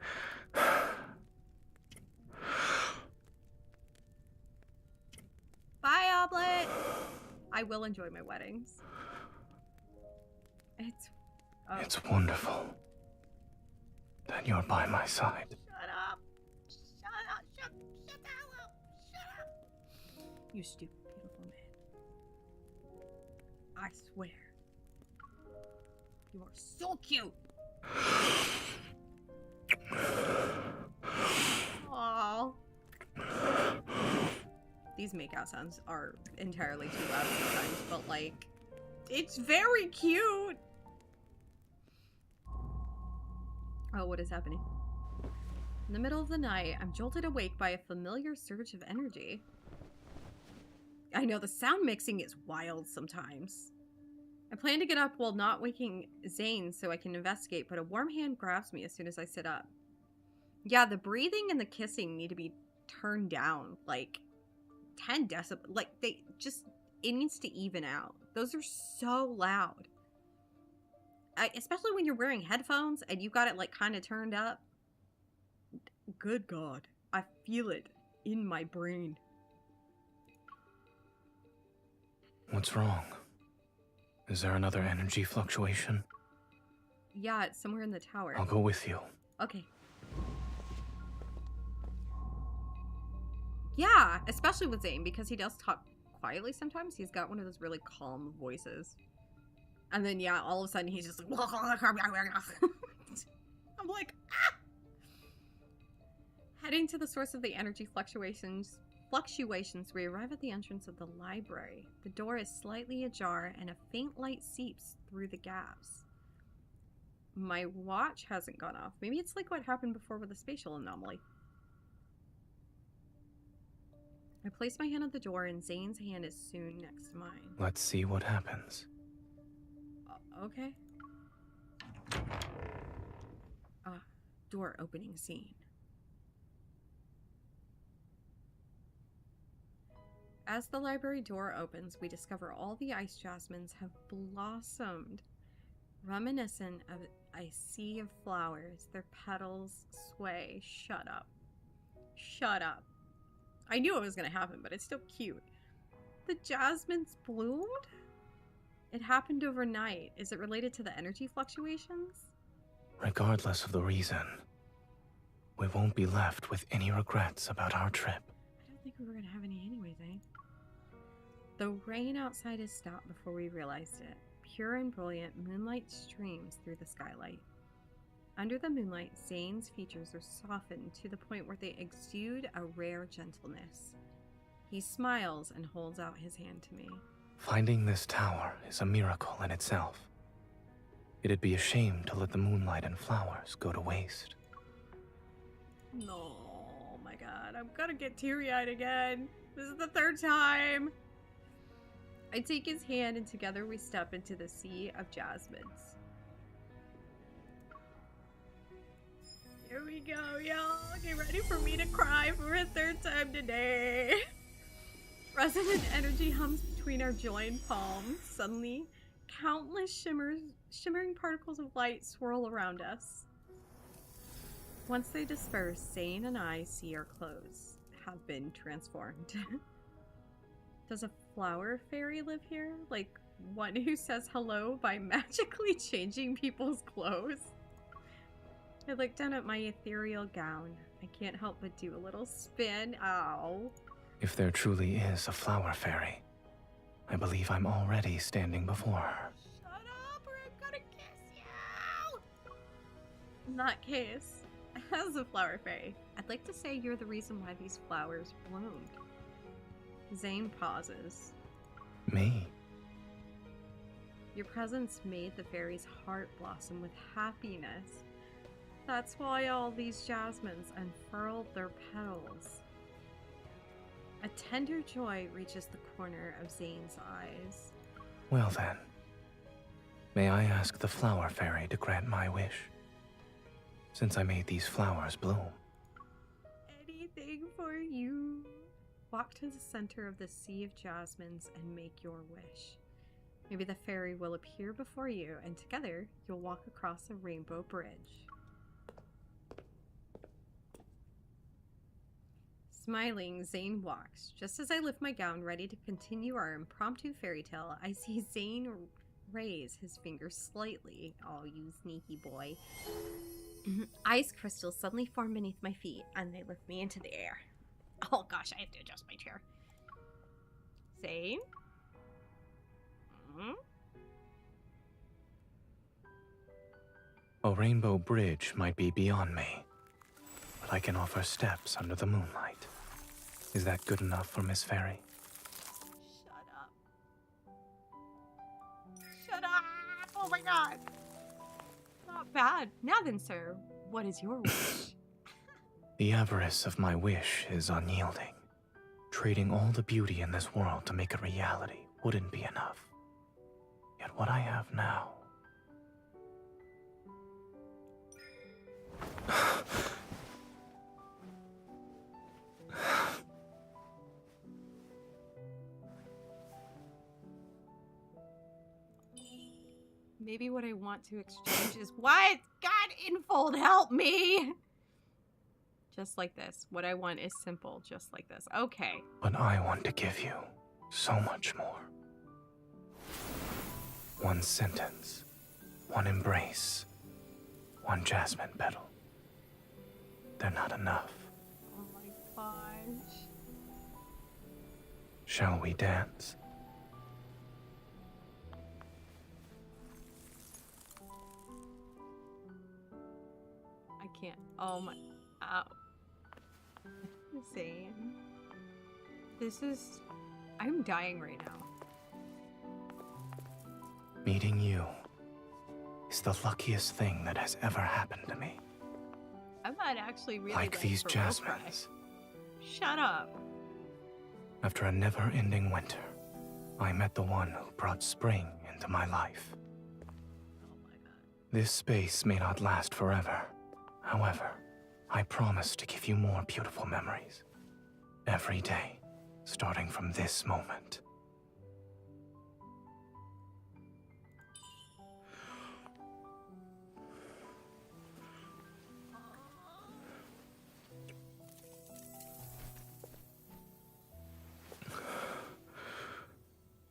Bye, Oblet! I will enjoy my weddings. It's wonderful that you're by my side. Shut up! Shut up! Shut the hell up! Shut up! You stupid, beautiful man. I swear. You are so cute! Aww. These makeout sounds are entirely too loud sometimes, but like, it's very cute! Oh, what is happening? In the middle of the night, I'm jolted awake by a familiar surge of energy. I know the sound mixing is wild sometimes. I plan to get up while not waking Zane so I can investigate, but a warm hand grabs me as soon as I sit up. Yeah, the breathing and the kissing need to be turned down, like 10 decibels. Like, it needs to even out. Those are so loud. Especially when you're wearing headphones and you got it like kind of turned up. Good God, I feel it in my brain. What's wrong? Is there another energy fluctuation? Yeah, it's somewhere in the tower. I'll go with you. Okay. Yeah, especially with Zane, because he does talk quietly sometimes. He's got one of those really calm voices. And then, yeah, all of a sudden he's just like... I'm like, ah! Heading to the source of the energy fluctuations, we arrive at the entrance of the library. The door is slightly ajar and a faint light seeps through the gaps. My watch hasn't gone off. Maybe it's like what happened before with the spatial anomaly. I place my hand on the door and Zane's hand is soon next to mine. Let's see what happens. Okay. Door opening scene. As the library door opens, we discover all the ice jasmines have blossomed. Reminiscent of a sea of flowers, their petals sway. Shut up. Shut up. I knew it was going to happen, but it's still cute. The jasmines bloomed? It happened overnight. Is it related to the energy fluctuations? Regardless of the reason, we won't be left with any regrets about our trip. I don't think we were going to have any anyways, eh? The rain outside has stopped before we realized it. Pure and brilliant, moonlight streams through the skylight. Under the moonlight, Zane's features are softened to the point where they exude a rare gentleness. He smiles and holds out his hand to me. Finding this tower is a miracle in itself. It'd be a shame to let the moonlight and flowers go to waste. No, oh my god, I'm gonna get teary-eyed again. This is the third time. I take his hand and together we step into the sea of jasmines. Here we go, y'all. Get ready for me to cry for a third time today. Resonant energy hums between our joined palms. Suddenly, countless shimmering particles of light swirl around us. Once they disperse, Zane and I see our clothes have been transformed. Does a flower fairy live here? Like one who says hello by magically changing people's clothes? I look down at my ethereal gown. I can't help but do a little spin. Ow. If there truly is a flower fairy, I believe I'm already standing before her. Shut up or I'm gonna kiss you! In that case, as a flower fairy, I'd like to say you're the reason why these flowers bloomed. Zane pauses. Me? Your presence made the fairy's heart blossom with happiness. That's why all these jasmines unfurled their petals. A tender joy reaches the corner of Zane's eyes. Well then, may I ask the flower fairy to grant my wish? Since I made these flowers bloom. Anything for you. Walk to the center of the sea of jasmines and make your wish. Maybe the fairy will appear before you, and together you'll walk across a rainbow bridge. Smiling, Zane walks. Just as I lift my gown, ready to continue our impromptu fairy tale, I see Zane raise his finger slightly. Oh, you sneaky boy. Ice crystals suddenly form beneath my feet, and they lift me into the air. Oh gosh, I have to adjust my chair. Zane? A rainbow bridge might be beyond me, but I can offer steps under the moonlight. Is that good enough for Miss Fairy? Shut up. Shut up! Oh my god! Not bad. Now then, sir, what is your wish? The avarice of my wish is unyielding. Trading all the beauty in this world to make a reality wouldn't be enough. Yet what I have now... Maybe what I want to exchange is what? God, Infold, help me! Just like this. What I want is simple, just like this. Okay. But I want to give you so much more. One sentence, one embrace, one jasmine petal. They're not enough. Oh my gosh. Shall we dance? I can't. Oh my. Ow. Zane. This is. I'm dying right now. Meeting you is the luckiest thing that has ever happened to me. I might actually really Like these for real cry. jasmines. Shut up. After a never-ending winter, I met the one who brought spring into my life. Oh my god. This space may not last forever. However, I promise to give you more beautiful memories. Every day, starting from this moment.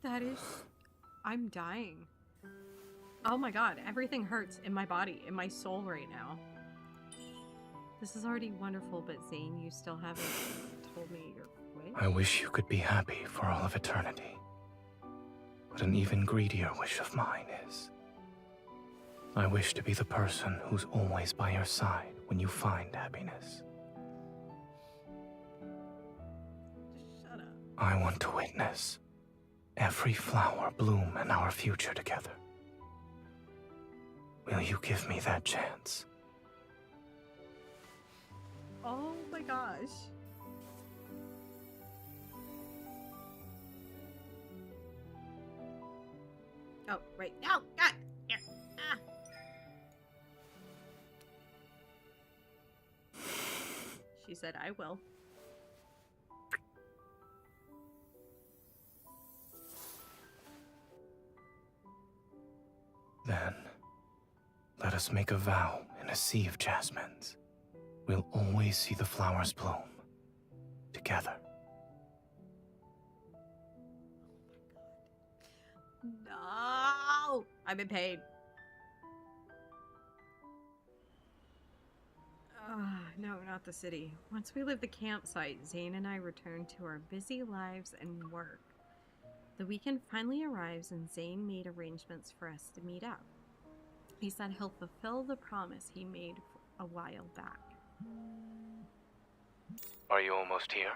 That is. I'm dying. Oh my god, everything hurts in my body, in my soul right now. This is already wonderful, but Zane, you still haven't told me your wish? I wish you could be happy for all of eternity. But an even greedier wish of mine is... I wish to be the person who's always by your side when you find happiness. Shut up. I want to witness every flower bloom in our future together. Will you give me that chance? Oh my gosh. Oh, right. No! God! Here. Ah. She said, I will. Then, let us make a vow in a sea of jasmines. We'll always see the flowers bloom together. No! I'm in pain. No, not the city. Once we leave the campsite, Zane and I return to our busy lives and work. The weekend finally arrives and Zane made arrangements for us to meet up. He said he'll fulfill the promise he made a while back. Are you almost here?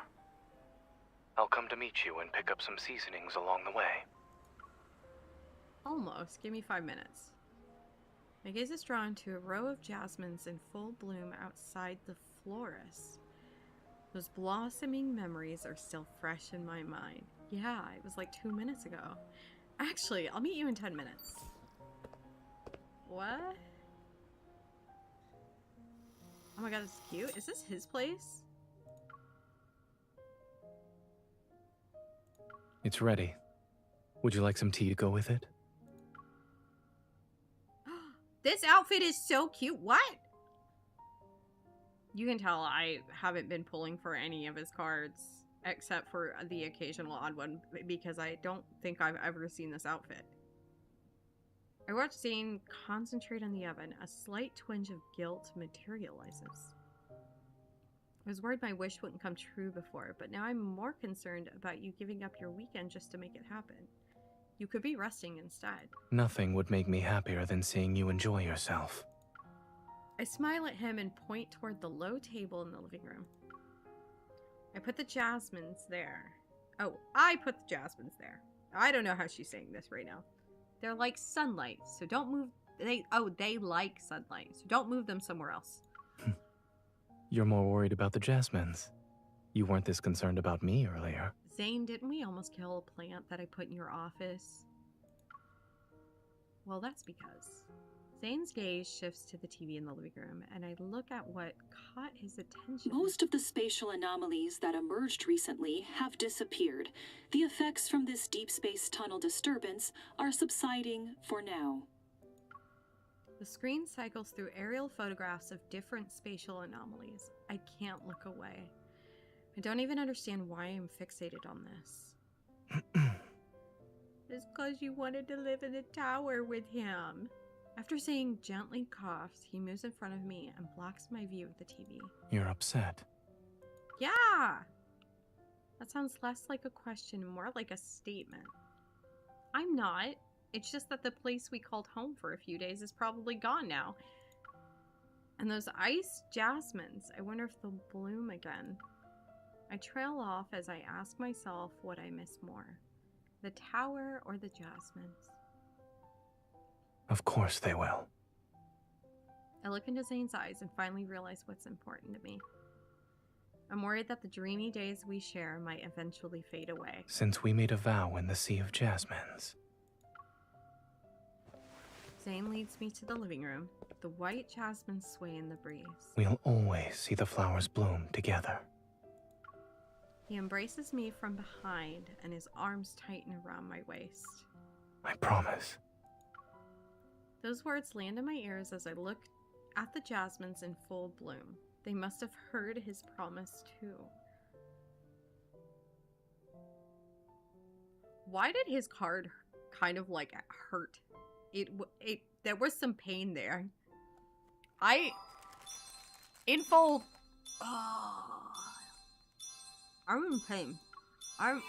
I'll come to meet you and pick up some seasonings along the way. Almost. Give me 5 minutes. My gaze is drawn to a row of jasmines in full bloom outside the florist. Those blossoming memories are still fresh in my mind. Yeah, it was like 2 minutes ago. Actually, I'll meet you in 10 minutes. What? Oh my god, it's cute. Is this his place? It's ready. Would you like some tea to go with it? This outfit is so cute. What? You can tell I haven't been pulling for any of his cards except for the occasional odd one because I don't think I've ever seen this outfit. I watched Zane concentrate on the oven. A slight twinge of guilt materializes. I was worried my wish wouldn't come true before, but now I'm more concerned about you giving up your weekend just to make it happen. You could be resting instead. Nothing would make me happier than seeing you enjoy yourself. I smile at him and point toward the low table in the living room. I put the jasmines there. Oh, I put the jasmines there. I don't know how she's saying this right now. They're like sunlight, so don't move. They like sunlight, so don't move them somewhere else. You're more worried about the jasmines. You weren't this concerned about me earlier. Zane, didn't we almost kill a plant that I put in your office? Well, that's because Zane's gaze shifts to the TV in the living room, and I look at what caught his attention. Most of the spatial anomalies that emerged recently have disappeared. The effects from this deep space tunnel disturbance are subsiding for now. The screen cycles through aerial photographs of different spatial anomalies. I can't look away. I don't even understand why I'm fixated on this. It's because you wanted to live in a tower with him. After saying gently coughs, he moves in front of me and blocks my view of the TV. You're upset. Yeah! That sounds less like a question, more like a statement. I'm not. It's just that the place we called home for a few days is probably gone now. And those ice jasmines, I wonder if they'll bloom again. I trail off as I ask myself what I miss more. The tower or the jasmines? Of course they will. I look into Zane's eyes and finally realize what's important to me. I'm worried that the dreamy days we share might eventually fade away. Since we made a vow in the Sea of Jasmines. Zane leads me to the living room. The white jasmines sway in the breeze. We'll always see the flowers bloom together. He embraces me from behind and his arms tighten around my waist. I promise. Those words land in my ears as I look at the jasmines in full bloom. They must have heard his promise too. Why did his card kind of like hurt? There was some pain there. In full. Oh, I'm in pain. I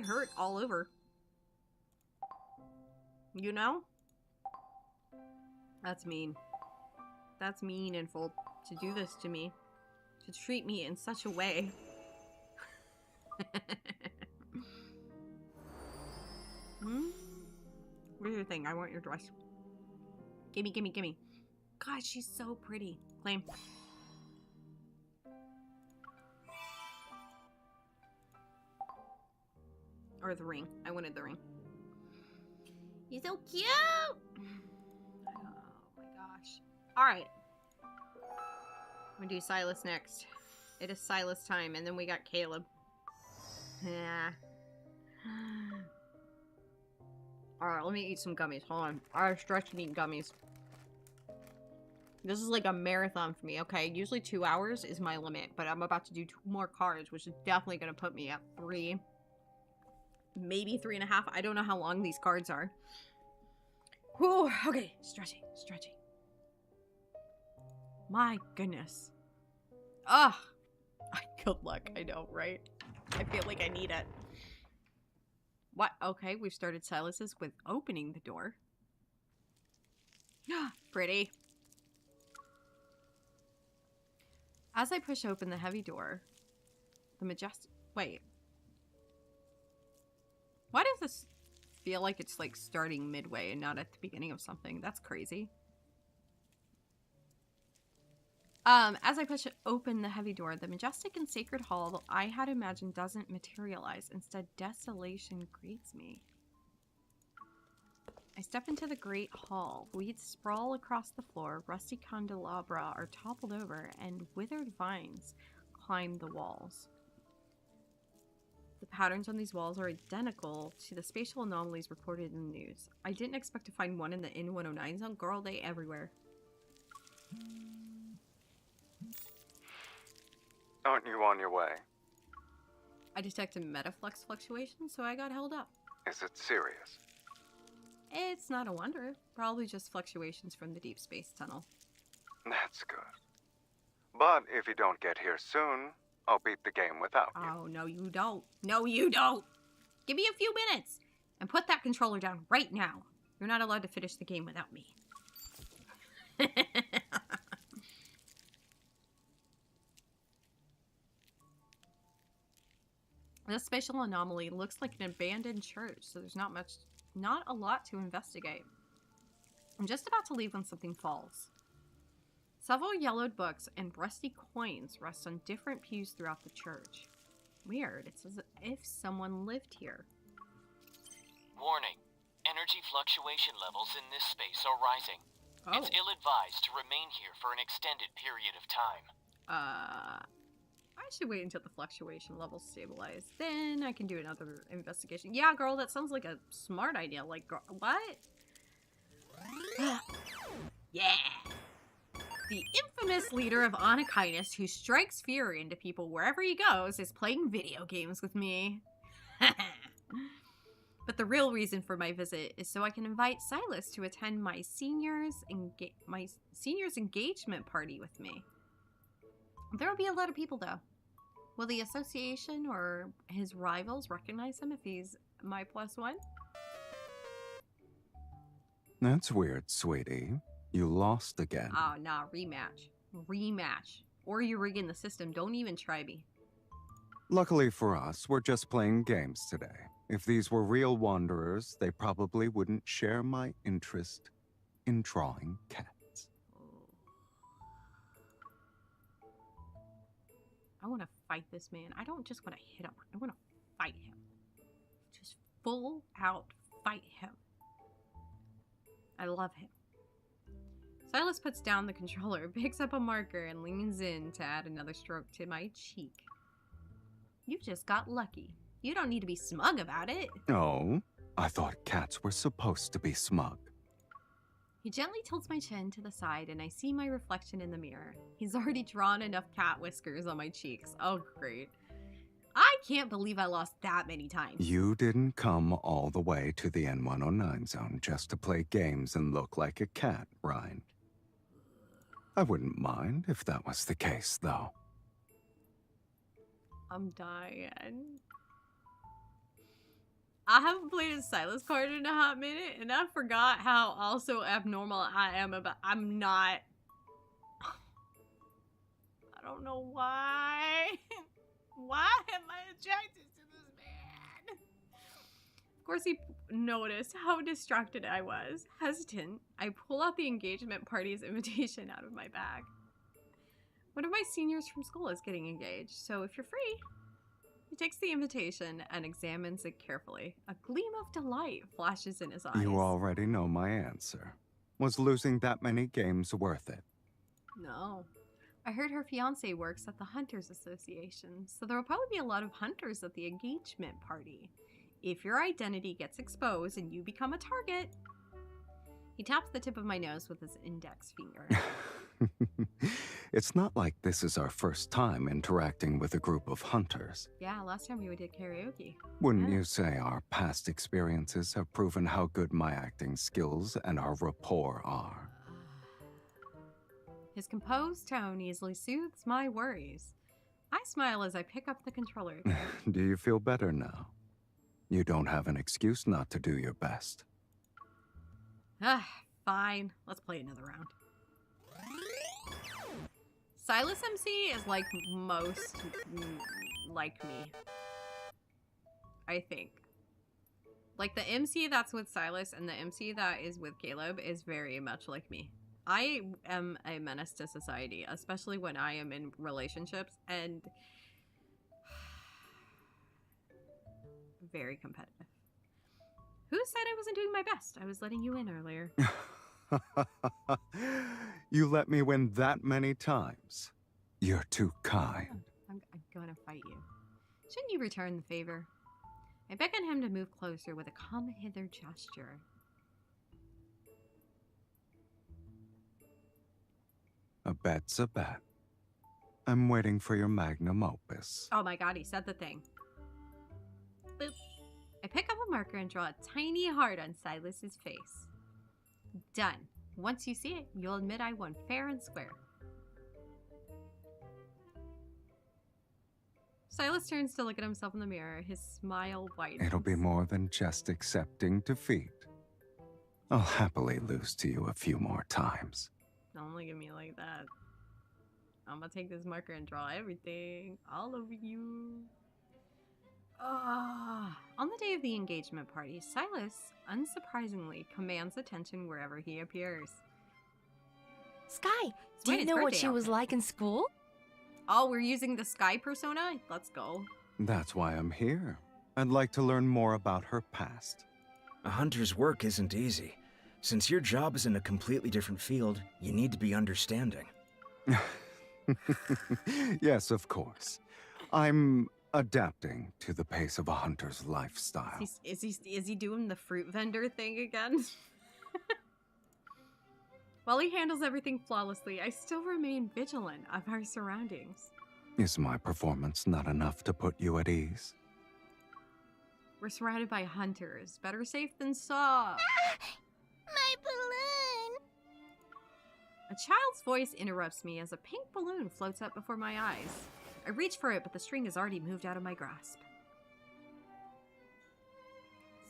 hurt all over. You know? That's mean. That's mean and full to do this to me. To treat me in such a way. Where's your thing? I want your dress. Gimme, gimme, gimme. God, she's so pretty. Claim. Or the ring. I wanted the ring. You're so cute! Oh my gosh. Alright. I'm gonna do Silas next. It is Silas time, and then we got Caleb. Yeah. Alright, let me eat some gummies. Hold on. I stretch and eat gummies. This is like a marathon for me. Okay, usually 2 hours is my limit, but I'm about to do 2 more cards, which is definitely gonna put me at 3. Maybe 3.5. I don't know how long these cards are. Whew, okay, stretching, stretching. My goodness. Ugh. Good luck, I know, right? I feel like I need it. What? Okay, we've started Silas's with opening the door. Pretty. As I push open the heavy door, the majestic... Wait. Why does this feel like it's like starting midway and not at the beginning of something? That's crazy. As I push open the heavy door, the majestic and sacred hall I had imagined doesn't materialize. Instead, desolation greets me. I step into the great hall. Weeds sprawl across the floor, rusty candelabra are toppled over, and withered vines climb the walls. The patterns on these walls are identical to the spatial anomalies reported in the news. I didn't expect to find one in the N109 zone. Girl, they everywhere. Aren't you on your way? I detected metaflux fluctuations, so I got held up. Is it serious? It's not a wonder. Probably just fluctuations from the deep space tunnel. That's good. But if you don't get here soon, I'll beat the game without you. Oh, no you don't. No you don't! Give me a few minutes! And put that controller down right now. You're not allowed to finish the game without me. This spatial anomaly looks like an abandoned church, so there's not a lot to investigate. I'm just about to leave when something falls. Several yellowed books and rusty coins rest on different pews throughout the church. Weird, it's as if someone lived here. Warning. Energy fluctuation levels in this space are rising. Oh. It's ill-advised to remain here for an extended period of time. I should wait until the fluctuation levels stabilize. Then I can do another investigation. Yeah, girl, that sounds like a smart idea. Like, what? Yeah. The infamous leader of Anakinus who strikes fear into people wherever he goes is playing video games with me. But the real reason for my visit is so I can invite Silas to attend my seniors engagement party with me. There will be a lot of people though. Will the association or his rivals recognize him if he's my +1? That's weird, sweetie. You lost again. Oh, nah, rematch. Rematch. Or you're rigging the system. Don't even try me. Luckily for us, we're just playing games today. If these were real wanderers, they probably wouldn't share my interest in drawing cats. I want to fight this man. I don't just want to hit him. I want to fight him. Just full out fight him. I love him. Silas puts down the controller, picks up a marker, and leans in to add another stroke to my cheek. You've just got lucky. You don't need to be smug about it. Oh, I thought cats were supposed to be smug. He gently tilts my chin to the side, and I see my reflection in the mirror. He's already drawn enough cat whiskers on my cheeks. Oh, great. I can't believe I lost that many times. You didn't come all the way to the N109 zone just to play games and look like a cat, Ryan. I wouldn't mind if that was the case, though. I'm dying. I haven't played a Silas card in a hot minute, and I forgot how also abnormal I am about. I'm not. I don't know why. Why am I attracted to this man? Of course, he noticed how distracted I was. Hesitant, I pull out the engagement party's invitation out of my bag. One of my seniors from school is getting engaged, so if you're free. He takes the invitation and examines it carefully. A gleam of delight flashes in his eyes. You already know my answer. Was losing that many games worth it? No. I heard her fiancé works at the Hunters Association, so there will probably be a lot of hunters at the engagement party. If your identity gets exposed and you become a target... He taps the tip of my nose with his index finger. It's not like this is our first time interacting with a group of hunters. Yeah, last time we did karaoke. Wouldn't you say our past experiences have proven how good my acting skills and our rapport are? His composed tone easily soothes my worries. I smile as I pick up the controller. Do you feel better now? You don't have an excuse not to do your best. Fine. Let's play another round. Silas MC is like most like me. I think. Like the MC that's with Silas and the MC that is with Caleb is very much like me. I am a menace to society, especially when I am in relationships, and very competitive. Who said I wasn't doing my best? I was letting you in earlier. You let me win that many times. You're too kind. I'm gonna fight you. Shouldn't you return the favor? I beckon him to move closer with a come hither gesture. A bet's a bet. I'm waiting for your magnum opus. Oh my god, he said the thing. Boop. I pick up a marker and draw a tiny heart on Silas's face. Done. Once you see it, you'll admit I won fair and square. Silas turns to look at himself in the mirror. His smile widens. It'll be more than just accepting defeat. I'll happily lose to you a few more times. Don't look at me like that. I'm gonna take this marker and draw everything all over you. On the day of the engagement party, Silas, unsurprisingly, commands attention wherever he appears. Sky, do you know what she was like in school? Oh, we're using the Sky persona? Let's go. That's why I'm here. I'd like to learn more about her past. A hunter's work isn't easy. Since your job is in a completely different field, you need to be understanding. Yes, of course. I'm adapting to the pace of a hunter's lifestyle. Is he doing the fruit vendor thing again? While he handles everything flawlessly, I still remain vigilant of our surroundings. Is my performance not enough to put you at ease? We're surrounded by hunters. Better safe than sorry. My balloon! A child's voice interrupts me as a pink balloon floats up before my eyes. I reach for it, but the string has already moved out of my grasp.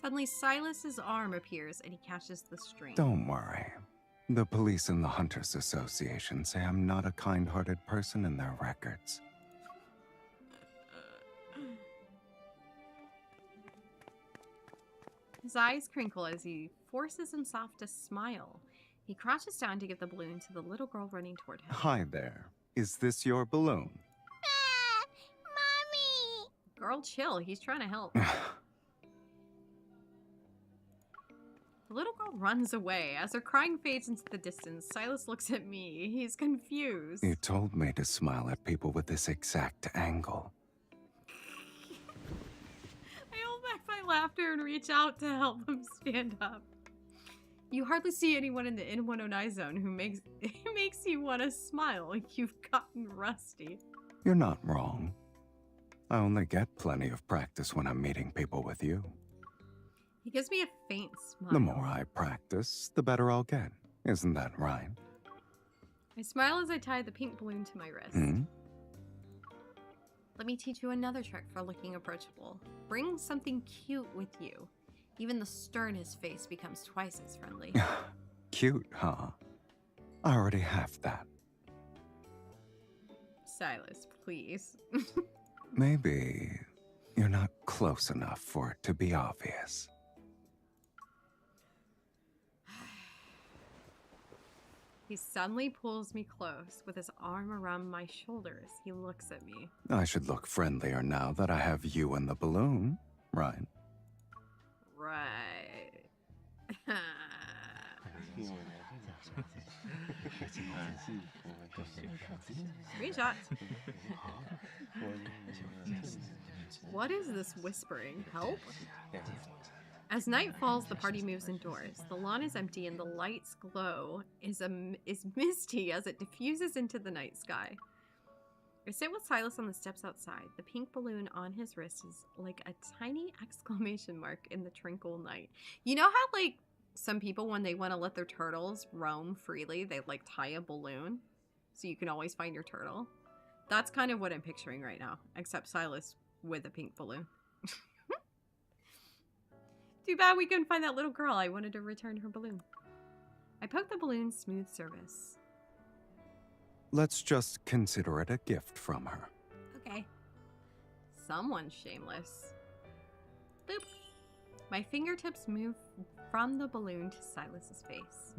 Suddenly, Silas's arm appears and he catches the string. Don't worry. The police and the Hunters Association say I'm not a kind-hearted person in their records. His eyes crinkle as he forces himself to smile. He crouches down to give the balloon to the little girl running toward him. Hi there. Is this your balloon? Ah! Mommy! Girl, chill. He's trying to help. The little girl runs away. As her crying fades into the distance, Silas looks at me. He's confused. You told me to smile at people with this exact angle. I hold back my laughter and reach out to help him stand up. You hardly see anyone in the N109 zone who makes you want to smile. You've gotten rusty. You're not wrong. I only get plenty of practice when I'm meeting people with you. He gives me a faint smile. The more I practice, the better I'll get. Isn't that right? I smile as I tie the pink balloon to my wrist. Hmm? Let me teach you another trick for looking approachable. Bring something cute with you. Even the sternest face becomes twice as friendly. Cute, huh? I already have that. Silas, please. Maybe you're not close enough for it to be obvious. He suddenly pulls me close with his arm around my shoulders. He looks at me. I should look friendlier now that I have you and the balloon, right? Right. Screenshot. What is this whispering? Help? As night falls, the party moves indoors. The lawn is empty and the light's glow is misty as it diffuses into the night sky. I sit with Silas on the steps outside. The pink balloon on his wrist is like a tiny exclamation mark in the tranquil night. You know how, like, some people, when they want to let their turtles roam freely, they, like, tie a balloon so you can always find your turtle? That's kind of what I'm picturing right now, except Silas with a pink balloon. Too bad we couldn't find that little girl. I wanted to return her balloon. I poked the balloon's smooth surface. Let's just consider it a gift from her. Okay. Someone's shameless. Boop. My fingertips move from the balloon to Silas's face.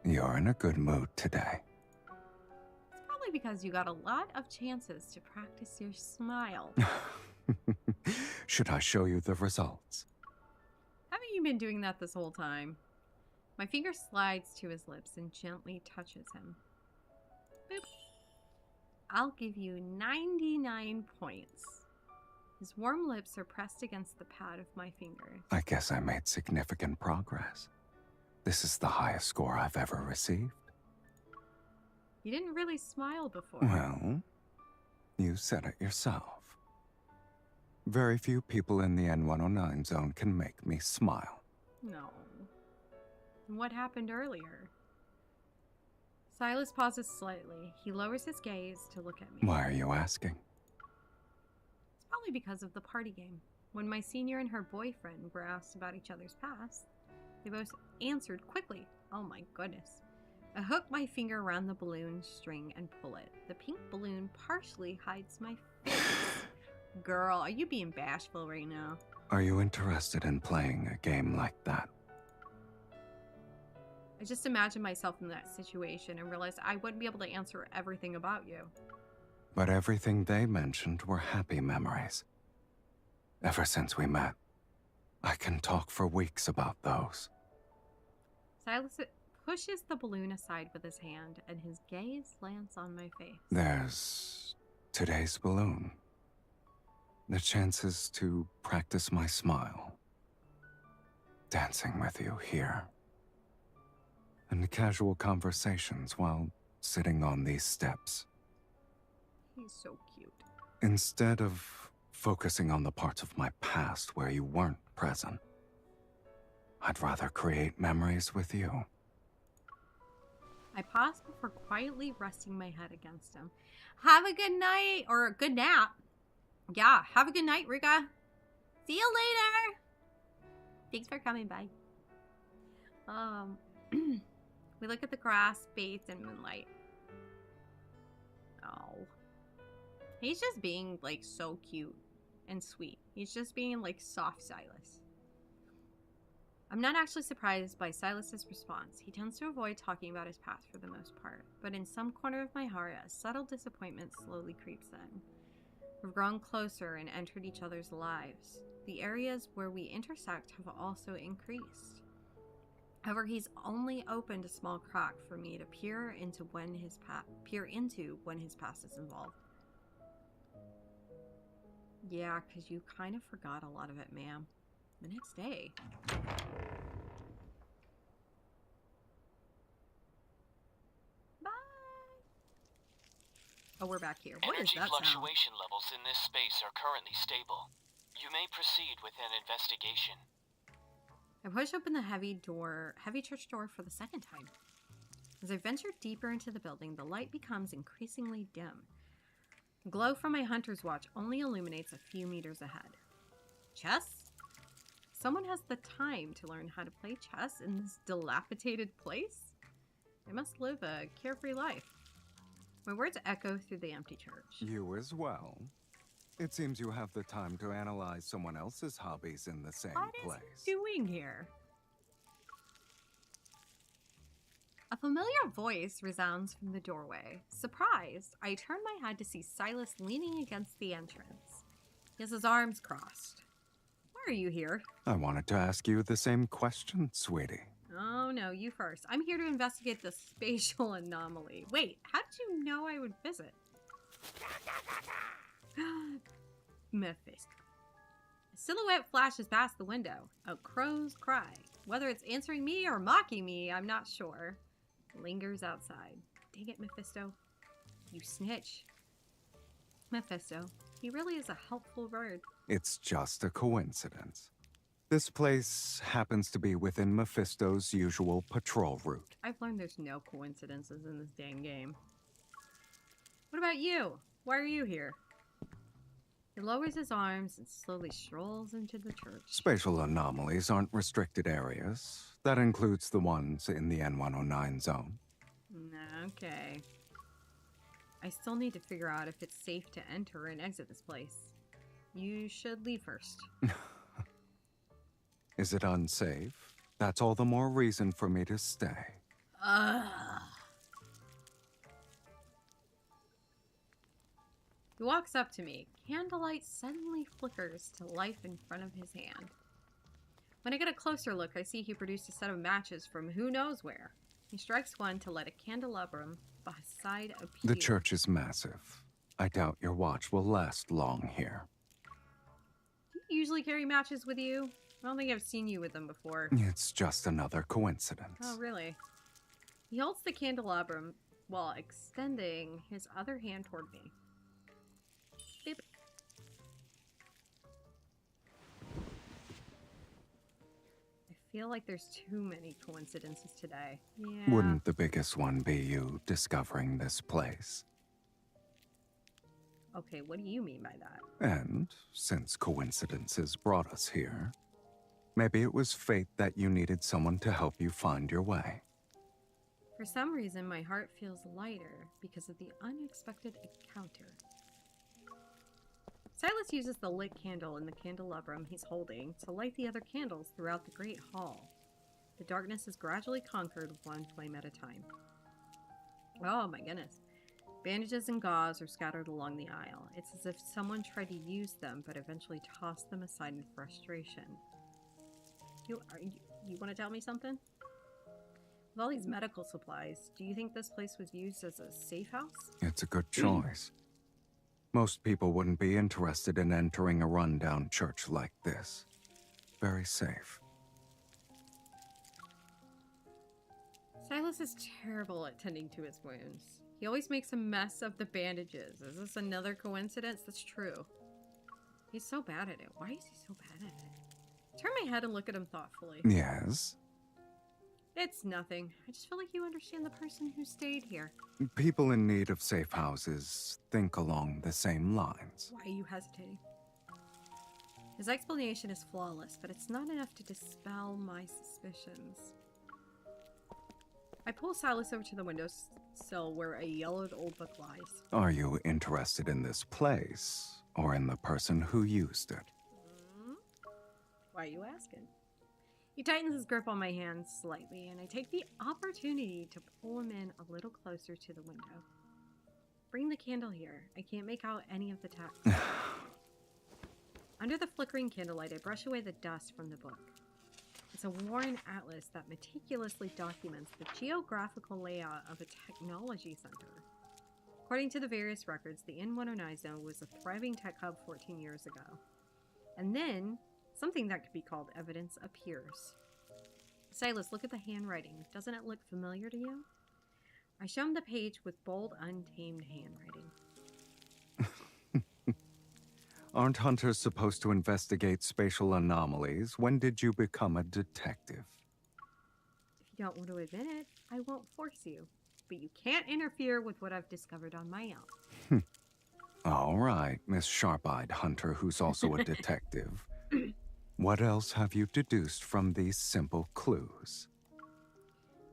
You're in a good mood today. It's probably because you got a lot of chances to practice your smile. Should I show you the results? Haven't you been doing that this whole time? My finger slides to his lips and gently touches him. Boop. I'll give you 99 points. His warm lips are pressed against the pad of my fingers. I guess I made significant progress. This is the highest score I've ever received. You didn't really smile before. Well, you said it yourself. Very few people in the N109 zone can make me smile. No. And what happened earlier? Silas pauses slightly. He lowers his gaze to look at me. Why are you asking? It's probably because of the party game. When my senior and her boyfriend were asked about each other's past, they both answered quickly. Oh my goodness. I hook my finger around the balloon string and pull it. The pink balloon partially hides my face. Girl, are you being bashful right now? Are you interested in playing a game like that? I just imagined myself in that situation and realized I wouldn't be able to answer everything about you. But everything they mentioned were happy memories. Ever since we met, I can talk for weeks about those. Silas pushes the balloon aside with his hand, and his gaze lands on my face. There's today's balloon. The chances to practice my smile. Dancing with you here. And casual conversations while sitting on these steps. He's so cute. Instead of focusing on the parts of my past where you weren't present. I'd rather create memories with you. I paused before quietly resting my head against him. Have a good night, or a good nap. Yeah, have a good night, Rika. See you later. Thanks for coming by. We look at the grass, bathed in moonlight. Oh. He's just being, like, so cute and sweet. He's just being, like, soft Silas. I'm not actually surprised by Silas's response. He tends to avoid talking about his past for the most part, but in some corner of my heart, a subtle disappointment slowly creeps in. We've grown closer and entered each other's lives. The areas where we intersect have also increased. However, he's only opened a small crack for me to peer into when his past is involved. Yeah, because you kind of forgot a lot of it, ma'am. The next day. Bye. Oh, we're back here. What is Energy that sound? fluctuation levels in this space are currently stable. You may proceed with an investigation. I push open the heavy church door for the second time. As I venture deeper into the building, the light becomes increasingly dim. The glow from my hunter's watch only illuminates a few meters ahead. Chess? Someone has the time to learn how to play chess in this dilapidated place? They must live a carefree life. My words echo through the empty church. You as well. It seems you have the time to analyze someone else's hobbies in the same place. What is he doing here? A familiar voice resounds from the doorway. Surprised, I turn my head to see Silas leaning against the entrance. He has his arms crossed. Why are you here? I wanted to ask you the same question, sweetie. Oh no, you first. I'm here to investigate the spatial anomaly. Wait, how did you know I would visit? Mephisto. A silhouette flashes past the window. A crow's cry. Whether it's answering me or mocking me, I'm not sure. Lingers outside. Dang it, Mephisto. You snitch. Mephisto. He really is a helpful bird. It's just a coincidence. This place happens to be within Mephisto's usual patrol route. I've learned there's no coincidences in this dang game. What about you? Why are you here? He lowers his arms and slowly strolls into the church. Spatial anomalies aren't restricted areas. That includes the ones in the N109 zone. Okay. I still need to figure out if it's safe to enter and exit this place. You should leave first. Is it unsafe? That's all the more reason for me to stay. He walks up to me. Candlelight suddenly flickers to life in front of his hand. When I get a closer look, I see he produced a set of matches from who knows where. He strikes one to let a candelabrum beside appear. The church is massive. I doubt your watch will last long here. Do you usually carry matches with you? I don't think I've seen you with them before. It's just another coincidence. Oh, really? He holds the candelabrum while extending his other hand toward me. Beep. I feel like there's too many coincidences today. Yeah. Wouldn't the biggest one be you discovering this place? Okay, what do you mean by that? And since coincidences brought us here, maybe it was fate that you needed someone to help you find your way. For some reason, my heart feels lighter because of the unexpected encounter. Silas uses the lit candle in the candelabrum he's holding to light the other candles throughout the Great Hall. The darkness is gradually conquered one flame at a time. Oh my goodness. Bandages and gauze are scattered along the aisle. It's as if someone tried to use them but eventually tossed them aside in frustration. You want to tell me something? With all these medical supplies, do you think this place was used as a safe house? It's a good choice. Most people wouldn't be interested in entering a rundown church like this. Very safe. Silas is terrible at tending to his wounds. He always makes a mess of the bandages. Is this another coincidence? That's true. He's so bad at it. Why is he so bad at it? Turn my head and look at him thoughtfully. Yes? It's nothing. I just feel like you understand the person who stayed here. People in need of safe houses think along the same lines. Why are you hesitating? His explanation is flawless, but it's not enough to dispel my suspicions. I pull Silas over to the windowsill where a yellowed old book lies. Are you interested in this place, or in the person who used it? Why are you asking? He tightens his grip on my hand slightly, and I take the opportunity to pull him in a little closer to the window. Bring the candle here. I can't make out any of the text. Under the flickering candlelight, I brush away the dust from the book. It's a worn atlas that meticulously documents the geographical layout of a technology center. According to the various records, the N109 zone was a thriving tech hub 14 years ago. And then, something that could be called evidence appears. Silas, look at the handwriting. Doesn't it look familiar to you? I show him the page with bold, untamed handwriting. Aren't hunters supposed to investigate spatial anomalies? When did you become a detective? If you don't want to admit it, I won't force you. But you can't interfere with what I've discovered on my own. All right, Miss Sharp-Eyed Hunter, who's also a detective. What else have you deduced from these simple clues?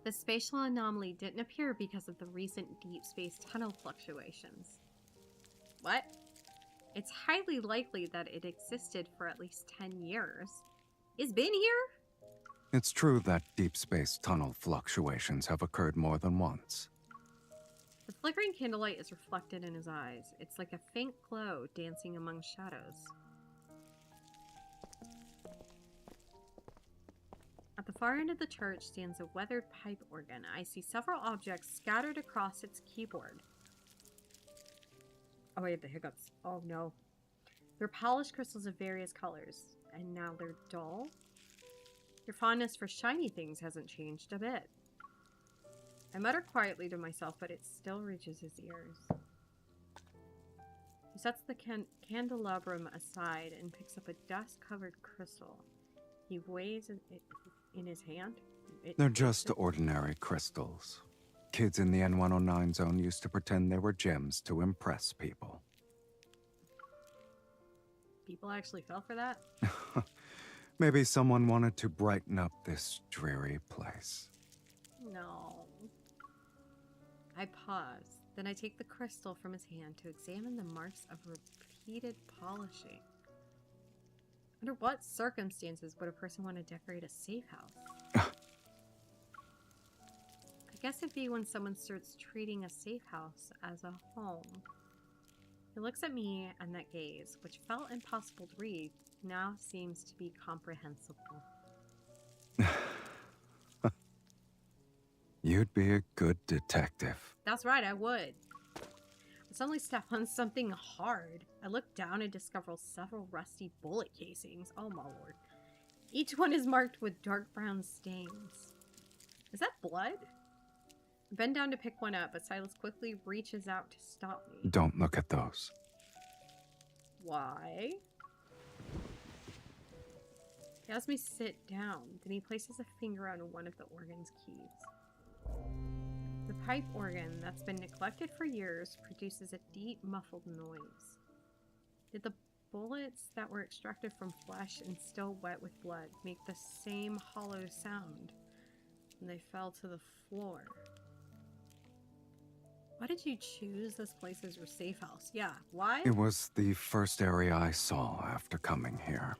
The spatial anomaly didn't appear because of the recent deep space tunnel fluctuations. What? It's highly likely that it existed for at least 10 years. It's been here? It's true that deep space tunnel fluctuations have occurred more than once. The flickering candlelight is reflected in his eyes. It's like a faint glow dancing among shadows. At the far end of the church stands a weathered pipe organ. I see several objects scattered across its keyboard. Oh, I have the hiccups. Oh, no. They're polished crystals of various colors, and now they're dull. Your fondness for shiny things hasn't changed a bit. I mutter quietly to myself, but it still reaches his ears. He sets the candelabrum aside and picks up a dust-covered crystal. He weighs it in his hand. They're just ordinary crystals. Kids in the N109 zone used to pretend they were gems to impress people. People actually fell for that? Maybe someone wanted to brighten up this dreary place. No. I pause. Then I take the crystal from his hand to examine the marks of repeated polishing. Under what circumstances would a person want to decorate a safe house? I guess it'd be when someone starts treating a safe house as a home. He looks at me, and that gaze, which felt impossible to read, now seems to be comprehensible. You'd be a good detective. That's right, I would. I suddenly step on something hard. I look down and discover several rusty bullet casings. Oh my lord. Each one is marked with dark brown stains. Is that blood? I bend down to pick one up, but Silas quickly reaches out to stop me. Don't look at those. Why? He has me sit down, then he places a finger on one of the organ's keys. The pipe organ that's been neglected for years produces a deep, muffled noise. Did the bullets that were extracted from flesh and still wet with blood make the same hollow sound when they fell to the floor? Why did you choose this place as your safe house? Yeah, why? It was the first area I saw after coming here.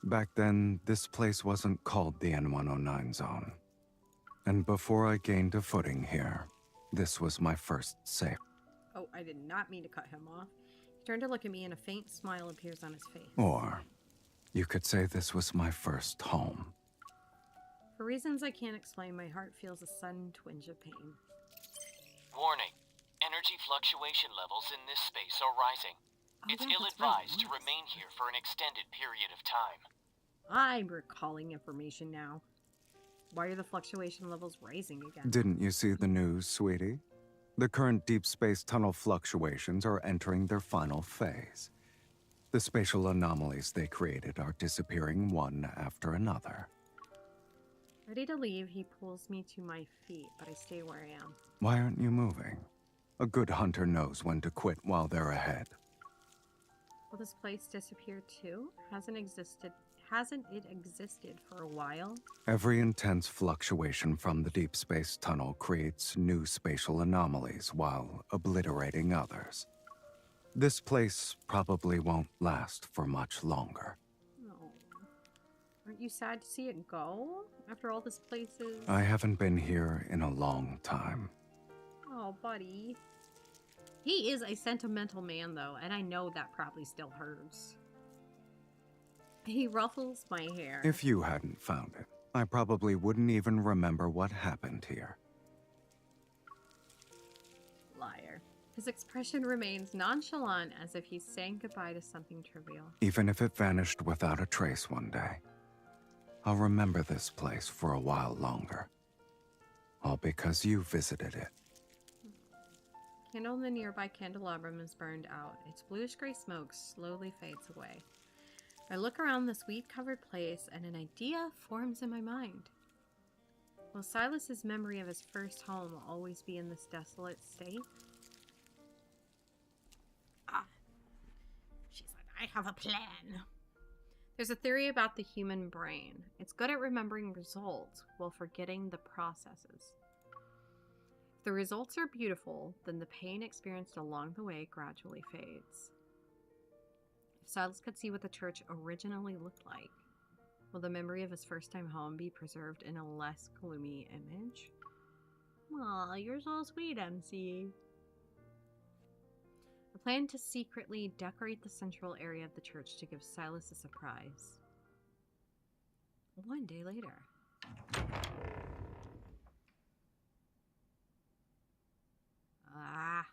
Back then, this place wasn't called the N109 zone. And before I gained a footing here, this was my first safe. Oh, I did not mean to cut him off. He turned to look at me and a faint smile appears on his face. Or, you could say this was my first home. For reasons I can't explain, my heart feels a sudden twinge of pain. Warning. Energy fluctuation levels in this space are rising. It's yeah, ill-advised right. to remain here for an extended period of time. I'm recalling information now. Why are the fluctuation levels rising again? Didn't you see the news, sweetie? The current deep space tunnel fluctuations are entering their final phase. The spatial anomalies they created are disappearing one after another. Ready to leave, he pulls me to my feet, but I stay where I am. Why aren't you moving? A good hunter knows when to quit while they're ahead. Will this place disappear too? Hasn't it existed for a while? Every intense fluctuation from the deep space tunnel creates new spatial anomalies while obliterating others. This place probably won't last for much longer. Oh. Aren't you sad to see it go? After all this place is... I haven't been here in a long time. Oh, buddy. He is a sentimental man, though, and I know that probably still hurts. He ruffles my hair. If you hadn't found it, I probably wouldn't even remember what happened here. Liar. His expression remains nonchalant, as if he's saying goodbye to something trivial. Even if it vanished without a trace one day, I'll remember this place for a while longer. All because you visited it. Candle in the nearby candelabrum is burned out. Its bluish-gray smoke slowly fades away. I look around this weed-covered place, and an idea forms in my mind. Will Silas's memory of his first home always be in this desolate state? She's like, I have a plan. There's a theory about the human brain. It's good at remembering results while forgetting the processes. If the results are beautiful, then the pain experienced along the way gradually fades. If Silas could see what the church originally looked like, will the memory of his first time home be preserved in a less gloomy image? Aw, you're so sweet, MC. I plan to secretly decorate the central area of the church to give Silas a surprise. One day later. Ah.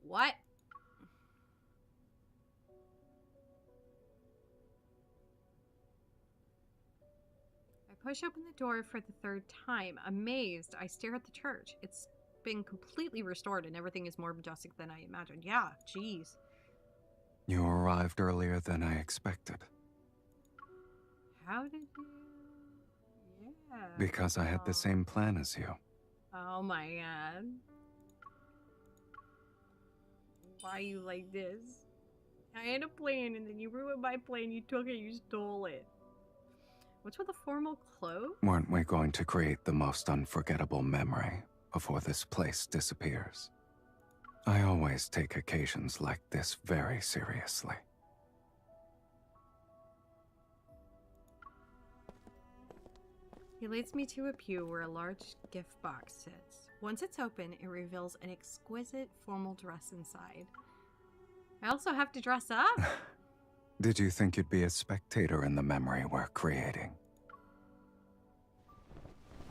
What? I push open the door for the third time. Amazed, I stare at the church. It's been completely restored and everything is more majestic than I imagined. Yeah, jeez. You arrived earlier than I expected. How did you... Yeah. Because I had the same plan as you. Oh my god. Why you like this? I had a plan and then you ruined my plan. You took it, you stole it. What's with the formal clothes? Weren't we going to create the most unforgettable memory before this place disappears? I always take occasions like this very seriously. He leads me to a pew where a large gift box sits. Once it's open, it reveals an exquisite formal dress inside. I also have to dress up? Did you think you'd be a spectator in the memory we're creating?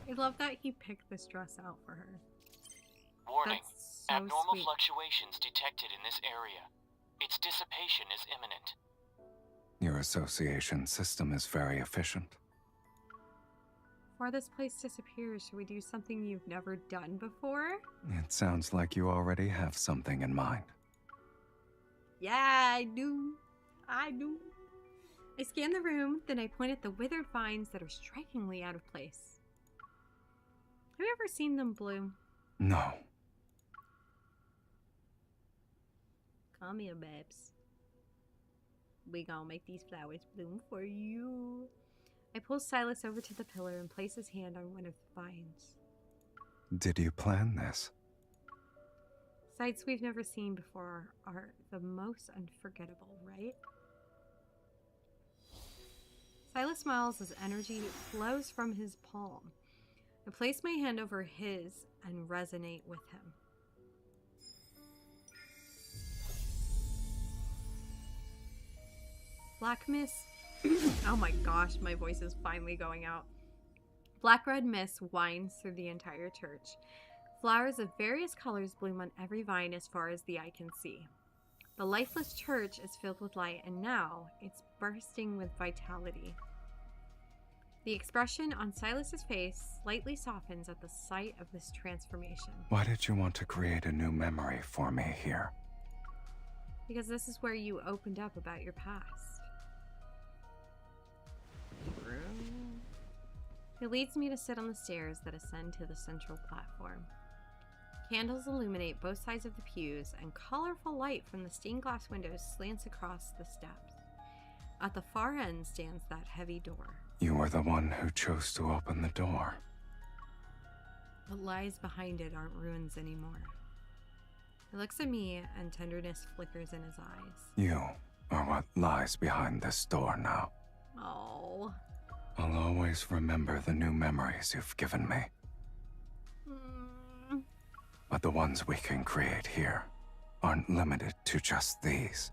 I love that he picked this dress out for her. Warning. That's so Abnormal sweet. fluctuations detected in this area. Its dissipation is imminent. Your association system is very efficient. Before this place disappears, should we do something you've never done before? It sounds like you already have something in mind. Yeah, I do. I do. I scan the room, then I point at the withered vines that are strikingly out of place. Have you ever seen them bloom? No. Come here, babes. We gonna make these flowers bloom for you. I pull Silas over to the pillar and place his hand on one of the vines. Did you plan this? Sights we've never seen before are the most unforgettable, right? Silas smiles as energy flows from his palm. I place my hand over his and resonate with him. Black mist. Oh my gosh, my voice is finally going out. Black-red mist winds through the entire church. Flowers of various colors bloom on every vine as far as the eye can see. The lifeless church is filled with light, and now it's bursting with vitality. The expression on Silas's face slightly softens at the sight of this transformation. Why did you want to create a new memory for me here? Because this is where you opened up about your past. True. It leads me to sit on the stairs that ascend to the central platform. Candles illuminate both sides of the pews, and colorful light from the stained glass windows slants across the steps. At the far end stands that heavy door. You were the one who chose to open the door. What lies behind it aren't ruins anymore. He looks at me, and tenderness flickers in his eyes. You are what lies behind this door now. Oh. I'll always remember the new memories you've given me. But the ones we can create here aren't limited to just these.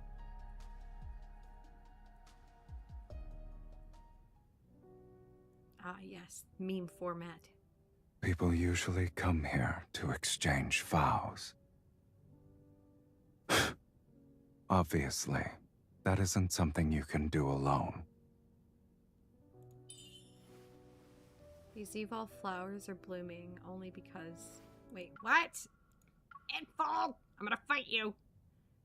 Ah, yes, meme format. People usually come here to exchange vows. Obviously, that isn't something you can do alone. These evolved flowers are blooming only because... Wait, what? Infall! I'm gonna fight you!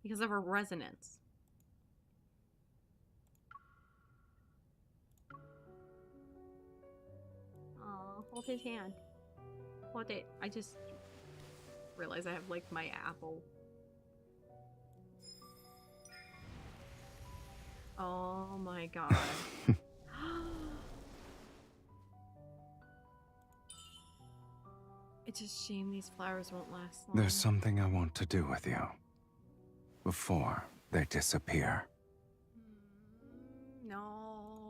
Because of her resonance. Aw, hold his hand. Hold it. I just realized I have, like, my apple. Oh my god. It's a shame these flowers won't last long. There's something I want to do with you. Before they disappear. No.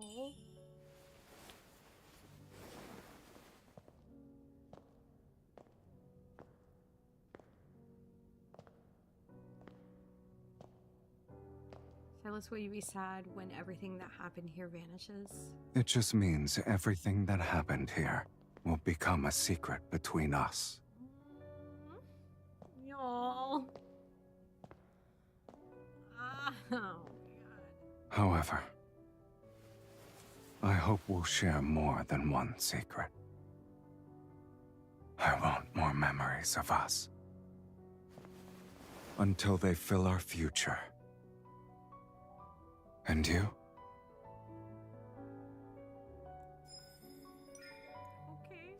Silas, will you be sad when everything that happened here vanishes? It just means everything that happened here will become a secret between us. Y'all. Oh my god. However, I hope we'll share more than one secret. I want more memories of us. Until they fill our future. And you? Okay.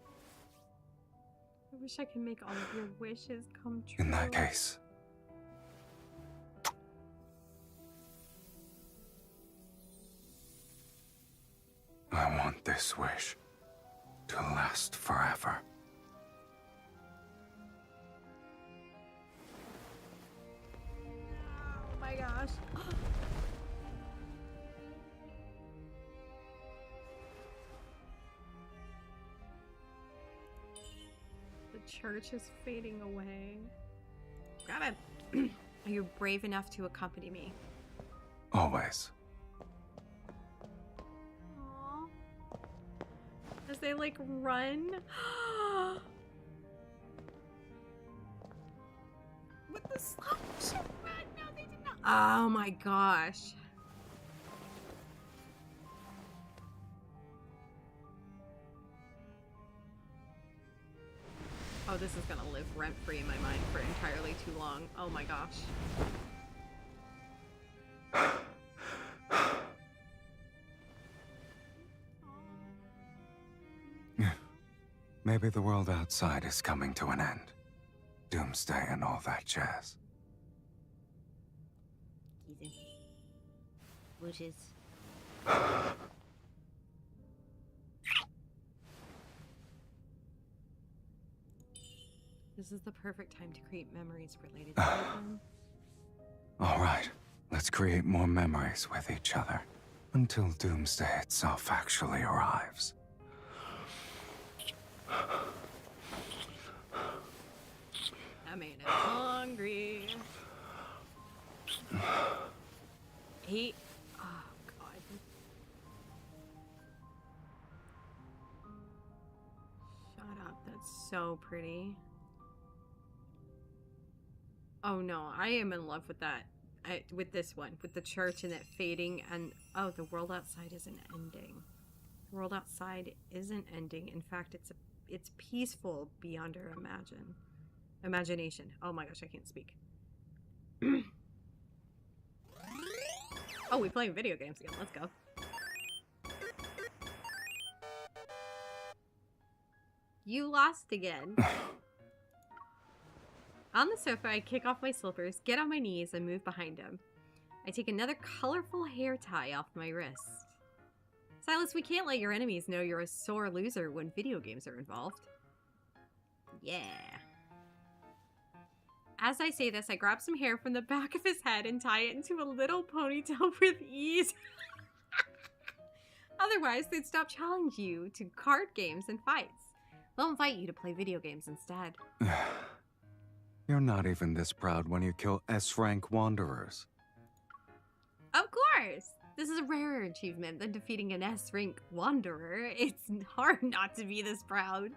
I wish I could make all of your wishes come true. In that case, I want this wish to last forever. Oh my gosh. The church is fading away. Grab it. Are you brave enough to accompany me? Always. Aww. As they like run. With the slow motion run. No, they did not. Oh my gosh. Oh, this is gonna live rent-free in my mind for entirely too long. Oh my gosh. Maybe the world outside is coming to an end. Doomsday and all that jazz. Wishes. This is the perfect time to create memories related to them. All right, let's create more memories with each other. Until Doomsday itself actually arrives. That made us hungry. He... Oh, God. Shut up. That's so pretty. Oh, no. I am in love with that. With this one. With the church and it fading. And, oh, the world outside isn't ending. The world outside isn't ending. In fact, it's peaceful beyond our imagination. Oh my gosh, I can't speak. Oh, we playing video games again. Let's go. You lost again. On the sofa, I kick off my slippers, get on my knees, and move behind him. I take another colorful hair tie off my wrist. Silas, we can't let your enemies know you're a sore loser when video games are involved. Yeah. As I say this, I grab some hair from the back of his head and tie it into a little ponytail with ease. Otherwise, they'd stop challenging you to card games and fights. They'll invite you to play video games instead. You're not even this proud when you kill S-rank wanderers. Of course! This is a rarer achievement than defeating an S-rank wanderer. It's hard not to be this proud.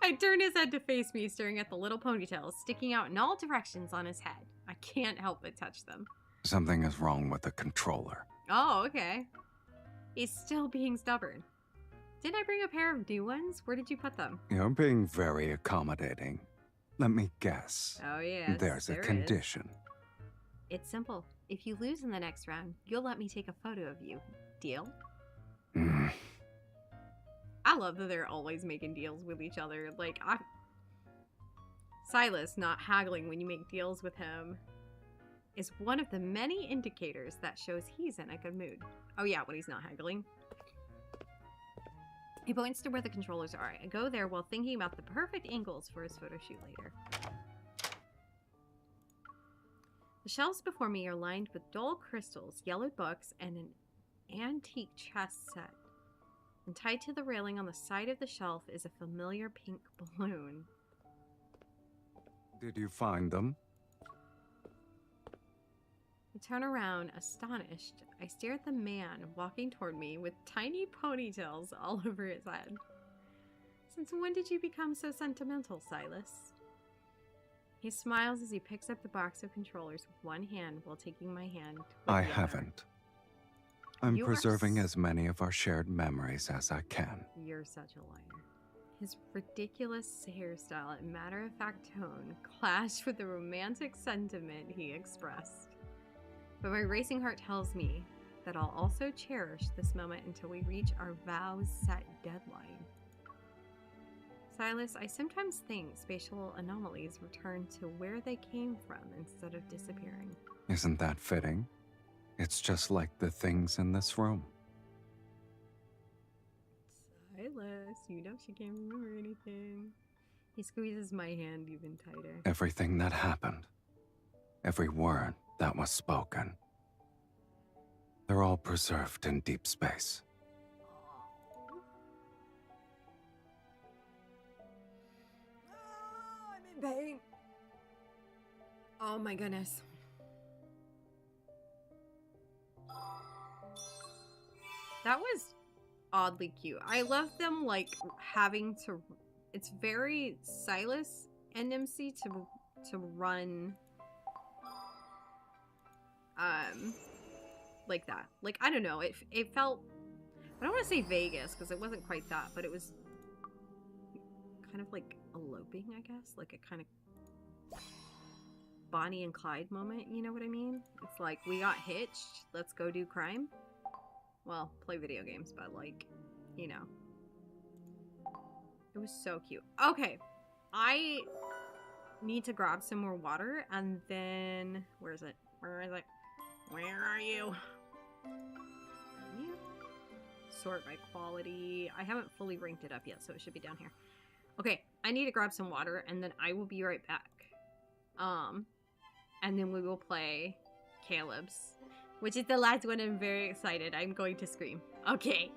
I turn his head to face me, staring at the little ponytails sticking out in all directions on his head. I can't help but touch them. Something is wrong with the controller. Oh, okay. He's still being stubborn. Didn't I bring a pair of new ones? Where did you put them? You're being very accommodating. Let me guess. Oh, yeah. There's a condition. It's simple. If you lose in the next round, you'll let me take a photo of you. Deal? I love that they're always making deals with each other. Like, Silas not haggling when you make deals with him is one of the many indicators that shows he's in a good mood. Oh yeah, when he's not haggling. He points to where the controllers are. I go there while thinking about the perfect angles for his photo shoot later. The shelves before me are lined with dull crystals, yellowed books, and an antique chess set. And tied to the railing on the side of the shelf is a familiar pink balloon. Did you find them? I turn around, astonished. I stare at the man walking toward me with tiny ponytails all over his head. Since when did you become so sentimental, Silas? He smiles as he picks up the box of controllers with one hand while taking my hand with I the other. haven't. I'm You are preserving as many of our shared memories as I can. You're such a liar. His ridiculous hairstyle and matter-of-fact tone clashed with the romantic sentiment he expressed. But my racing heart tells me that I'll also cherish this moment until we reach our vows set deadline. Silas, I sometimes think spatial anomalies return to where they came from instead of disappearing. Isn't that fitting? It's just like the things in this room. Silas, you know she can't remember anything. He squeezes my hand even tighter. Everything that happened. Every word that was spoken. They're all preserved in deep space. Oh, I'm in pain. Oh my goodness. That was oddly cute. I love them like having to. It's very Silas and MC to run. Like that. Like, I don't know. It felt. I don't want to say Vegas because it wasn't quite that, but it was kind of like eloping, I guess. Like a kind of Bonnie and Clyde moment. You know what I mean? It's like we got hitched. Let's go do crime. Well, play video games, but like, you know. It was so cute. Okay. I need to grab some more water and then... Where is it? Where is it? Where are you? Sort by quality. I haven't fully ranked it up yet, so it should be down here. Okay, I need to grab some water and then I will be right back. And then we will play Caleb's. Which is the last one. I'm very excited. I'm going to scream. Okay.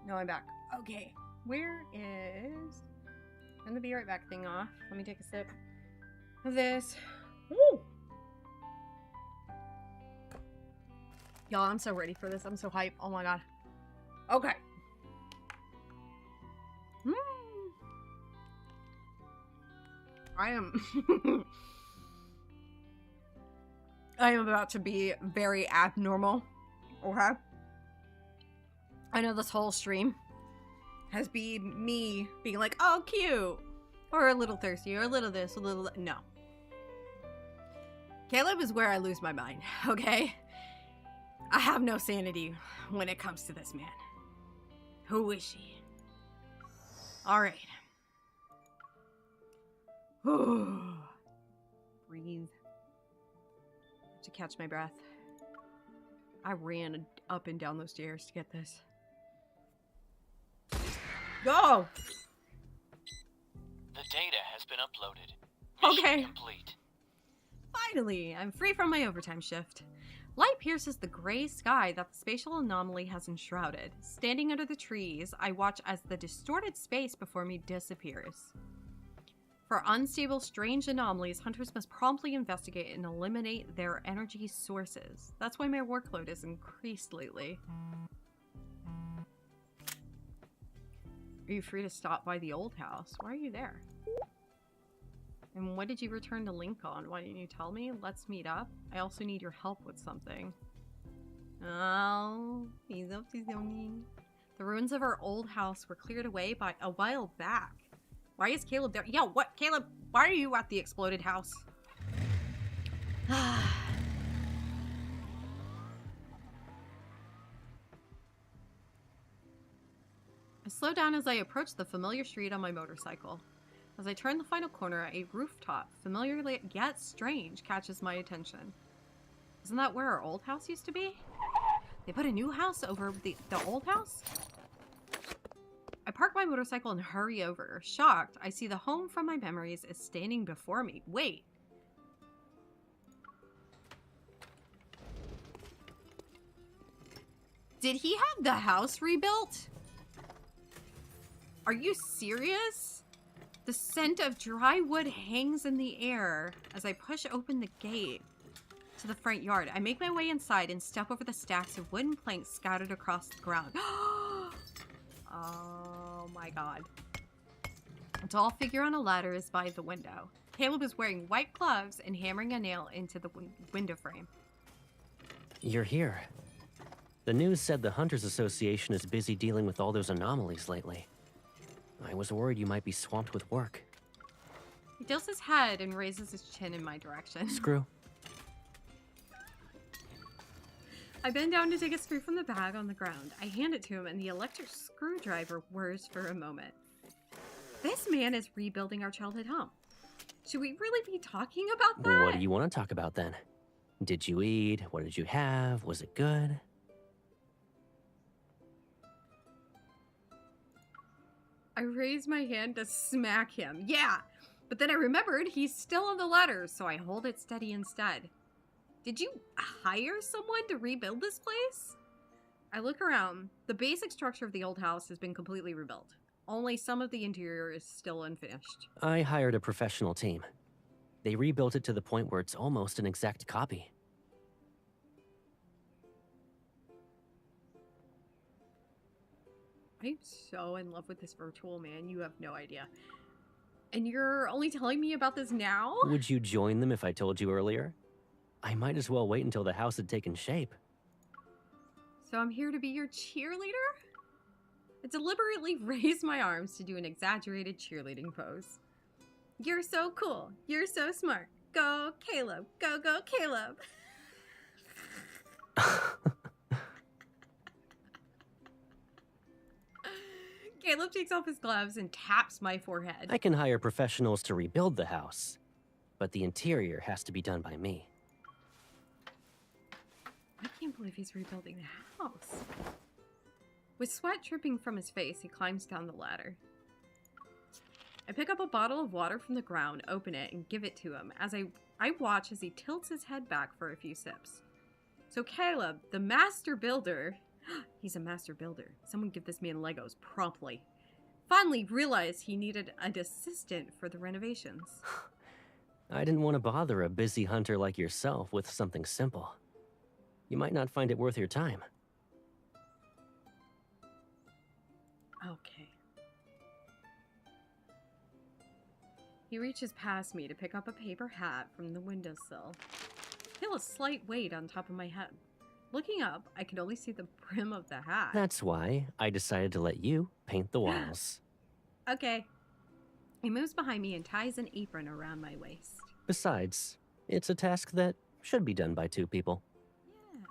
No, I'm back. Okay. Where is... Turn the be right back thing off. Let me take a sip of this. Woo! Y'all, I'm so ready for this. I'm so hyped. Oh my god. Okay. I am... I am about to be very abnormal. Okay? I know this whole stream has been me being like, oh, cute. Or a little thirsty, or a little this, a little... No. Caleb is where I lose my mind, okay? I have no sanity when it comes to this man. Who is she? Alright. Breathe. To catch my breath. I ran up and down those stairs to get this. Go! The data has been uploaded. Okay. Mission complete. Finally, I'm free from my overtime shift. Light pierces the gray sky that the spatial anomaly has enshrouded. Standing under the trees, I watch as the distorted space before me disappears. For unstable, strange anomalies, hunters must promptly investigate and eliminate their energy sources. That's why my workload has increased lately. Are you free to stop by the old house? Why are you there? And what did you return to Link on? Why didn't you tell me? Let's meet up. I also need your help with something. Oh, he's up to something. The ruins of our old house were cleared away by a while back. Why is Caleb there? Yo, what? Caleb, why are you at the exploded house? I slow down as I approach the familiar street on my motorcycle. As I turn the final corner, a rooftop, familiar yet strange, catches my attention. Isn't that where our old house used to be? They put a new house over the old house? I park my motorcycle and hurry over. Shocked, I see the home from my memories is standing before me. Wait. Did he have the house rebuilt? Are you serious? The scent of dry wood hangs in the air as I push open the gate to the front yard. I make my way inside and step over the stacks of wooden planks scattered across the ground. Oh my god. A tall figure on a ladder is by the window. Caleb is wearing white gloves and hammering a nail into the window frame. You're here. The news said the Hunters Association is busy dealing with all those anomalies lately. I was worried you might be swamped with work. He tilts his head and raises his chin in my direction. Screw. I bend down to take a screw from the bag on the ground. I hand it to him and the electric screwdriver whirs for a moment. This man is rebuilding our childhood home. Should we really be talking about that? What do you want to talk about then? Did you eat? What did you have? Was it good? I raised my hand to smack him. Yeah, but then I remembered he's still on the ladder, so I hold it steady instead. Did you hire someone to rebuild this place? I look around. The basic structure of the old house has been completely rebuilt. Only some of the interior is still unfinished. I hired a professional team. They rebuilt it to the point where it's almost an exact copy. I'm so in love with this virtual man, you have no idea. And you're only telling me about this now? Would you join them if I told you earlier? I might as well wait until the house had taken shape. So I'm here to be your cheerleader? I deliberately raise my arms to do an exaggerated cheerleading pose. You're so cool. You're so smart. Go, Caleb. Go, go, Caleb. Caleb takes off his gloves and taps my forehead. I can hire professionals to rebuild the house, but the interior has to be done by me. I can't believe he's rebuilding the house. With sweat dripping from his face, he climbs down the ladder. I pick up a bottle of water from the ground, open it, and give it to him as I watch as he tilts his head back for a few sips. So Caleb, the master builder, He's a master builder. Someone give this man Legos promptly. Finally realized he needed an assistant for the renovations. I didn't want to bother a busy hunter like yourself with something simple. You might not find it worth your time. Okay. He reaches past me to pick up a paper hat from the windowsill. I feel a slight weight on top of my head. Looking up, I can only see the brim of the hat. That's why I decided to let you paint the walls. Okay. He moves behind me and ties an apron around my waist. Besides, it's a task that should be done by 2 people. Yeah.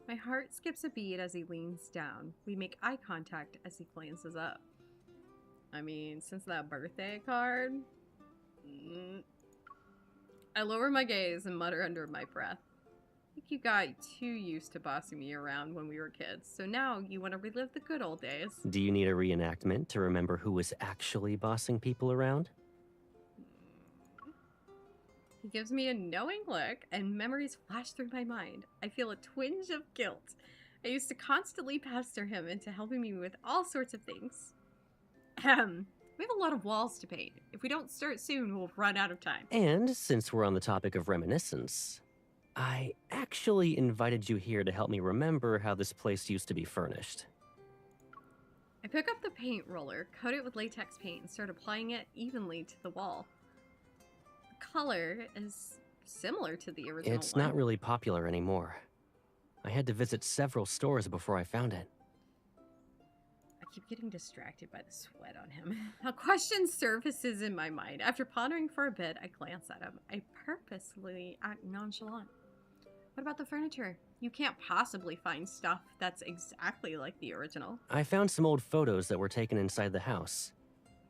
My heart skips a beat as he leans down. We make eye contact as he glances up. I mean, since that birthday card... I lower my gaze and mutter under my breath. I think you got too used to bossing me around when we were kids, so now you want to relive the good old days. Do you need a reenactment to remember who was actually bossing people around? He gives me a knowing look, and memories flash through my mind. I feel a twinge of guilt. I used to constantly pester him into helping me with all sorts of things. We have a lot of walls to paint. If we don't start soon, we'll run out of time. And since we're on the topic of reminiscence, I actually invited you here to help me remember how this place used to be furnished. I pick up the paint roller, coat it with latex paint, and start applying it evenly to the wall. The color is similar to the original It's one. not really popular anymore. I had to visit several stores before I found it. I keep getting distracted by the sweat on him. A question surfaces in my mind. After pondering for a bit, I glance at him. I purposely act nonchalant. What about the furniture? You can't possibly find stuff that's exactly like the original. I found some old photos that were taken inside the house.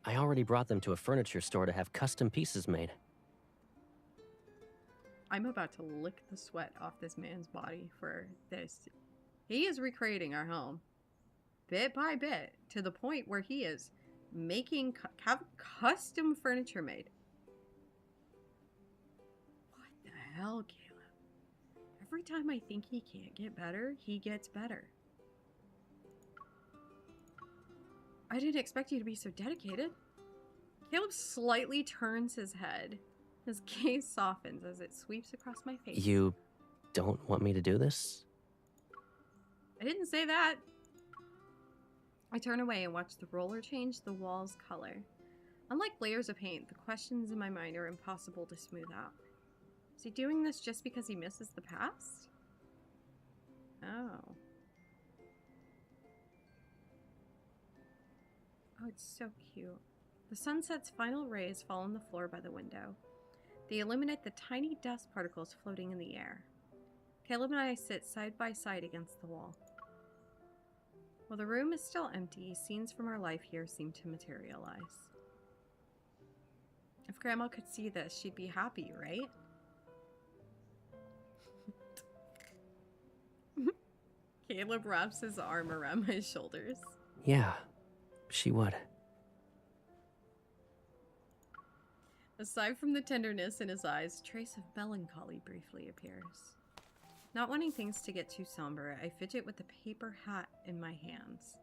I already brought them to a furniture store to have custom pieces made. I'm about to lick the sweat off this man's body for this. He is recreating our home, bit by bit, to the point where he is making custom furniture made. What the hell, Caleb? Every time I think he can't get better, he gets better. I didn't expect you to be so dedicated. Caleb slightly turns his head. His gaze softens as it sweeps across my face. You don't want me to do this? I didn't say that. I turn away and watch the roller change the wall's color. Unlike layers of paint, the questions in my mind are impossible to smooth out. Is he doing this just because he misses the past? Oh. Oh, it's so cute. The sunset's final rays fall on the floor by the window. They illuminate the tiny dust particles floating in the air. Caleb and I sit side by side against the wall. While the room is still empty, scenes from our life here seem to materialize. If Grandma could see this, she'd be happy, right? Caleb wraps his arm around my shoulders. Yeah, she would. Aside from the tenderness in his eyes, a trace of melancholy briefly appears. Not wanting things to get too somber, I fidget with the paper hat in my hands.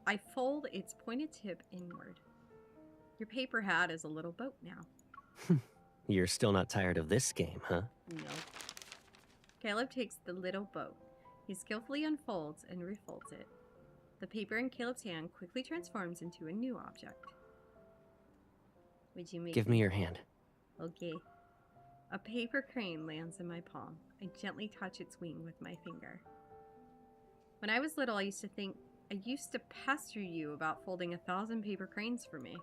I fold its pointed tip inward. Your paper hat is a little boat now. You're still not tired of this game, huh? No. Caleb takes the little boat. He skillfully unfolds and refolds it. The paper in Caleb's hand quickly transforms into a new object. Would you make Give me your hand. Okay. A paper crane lands in my palm. I gently touch its wing with my finger. When I was little, I used to pester you about folding 1,000 paper cranes for me.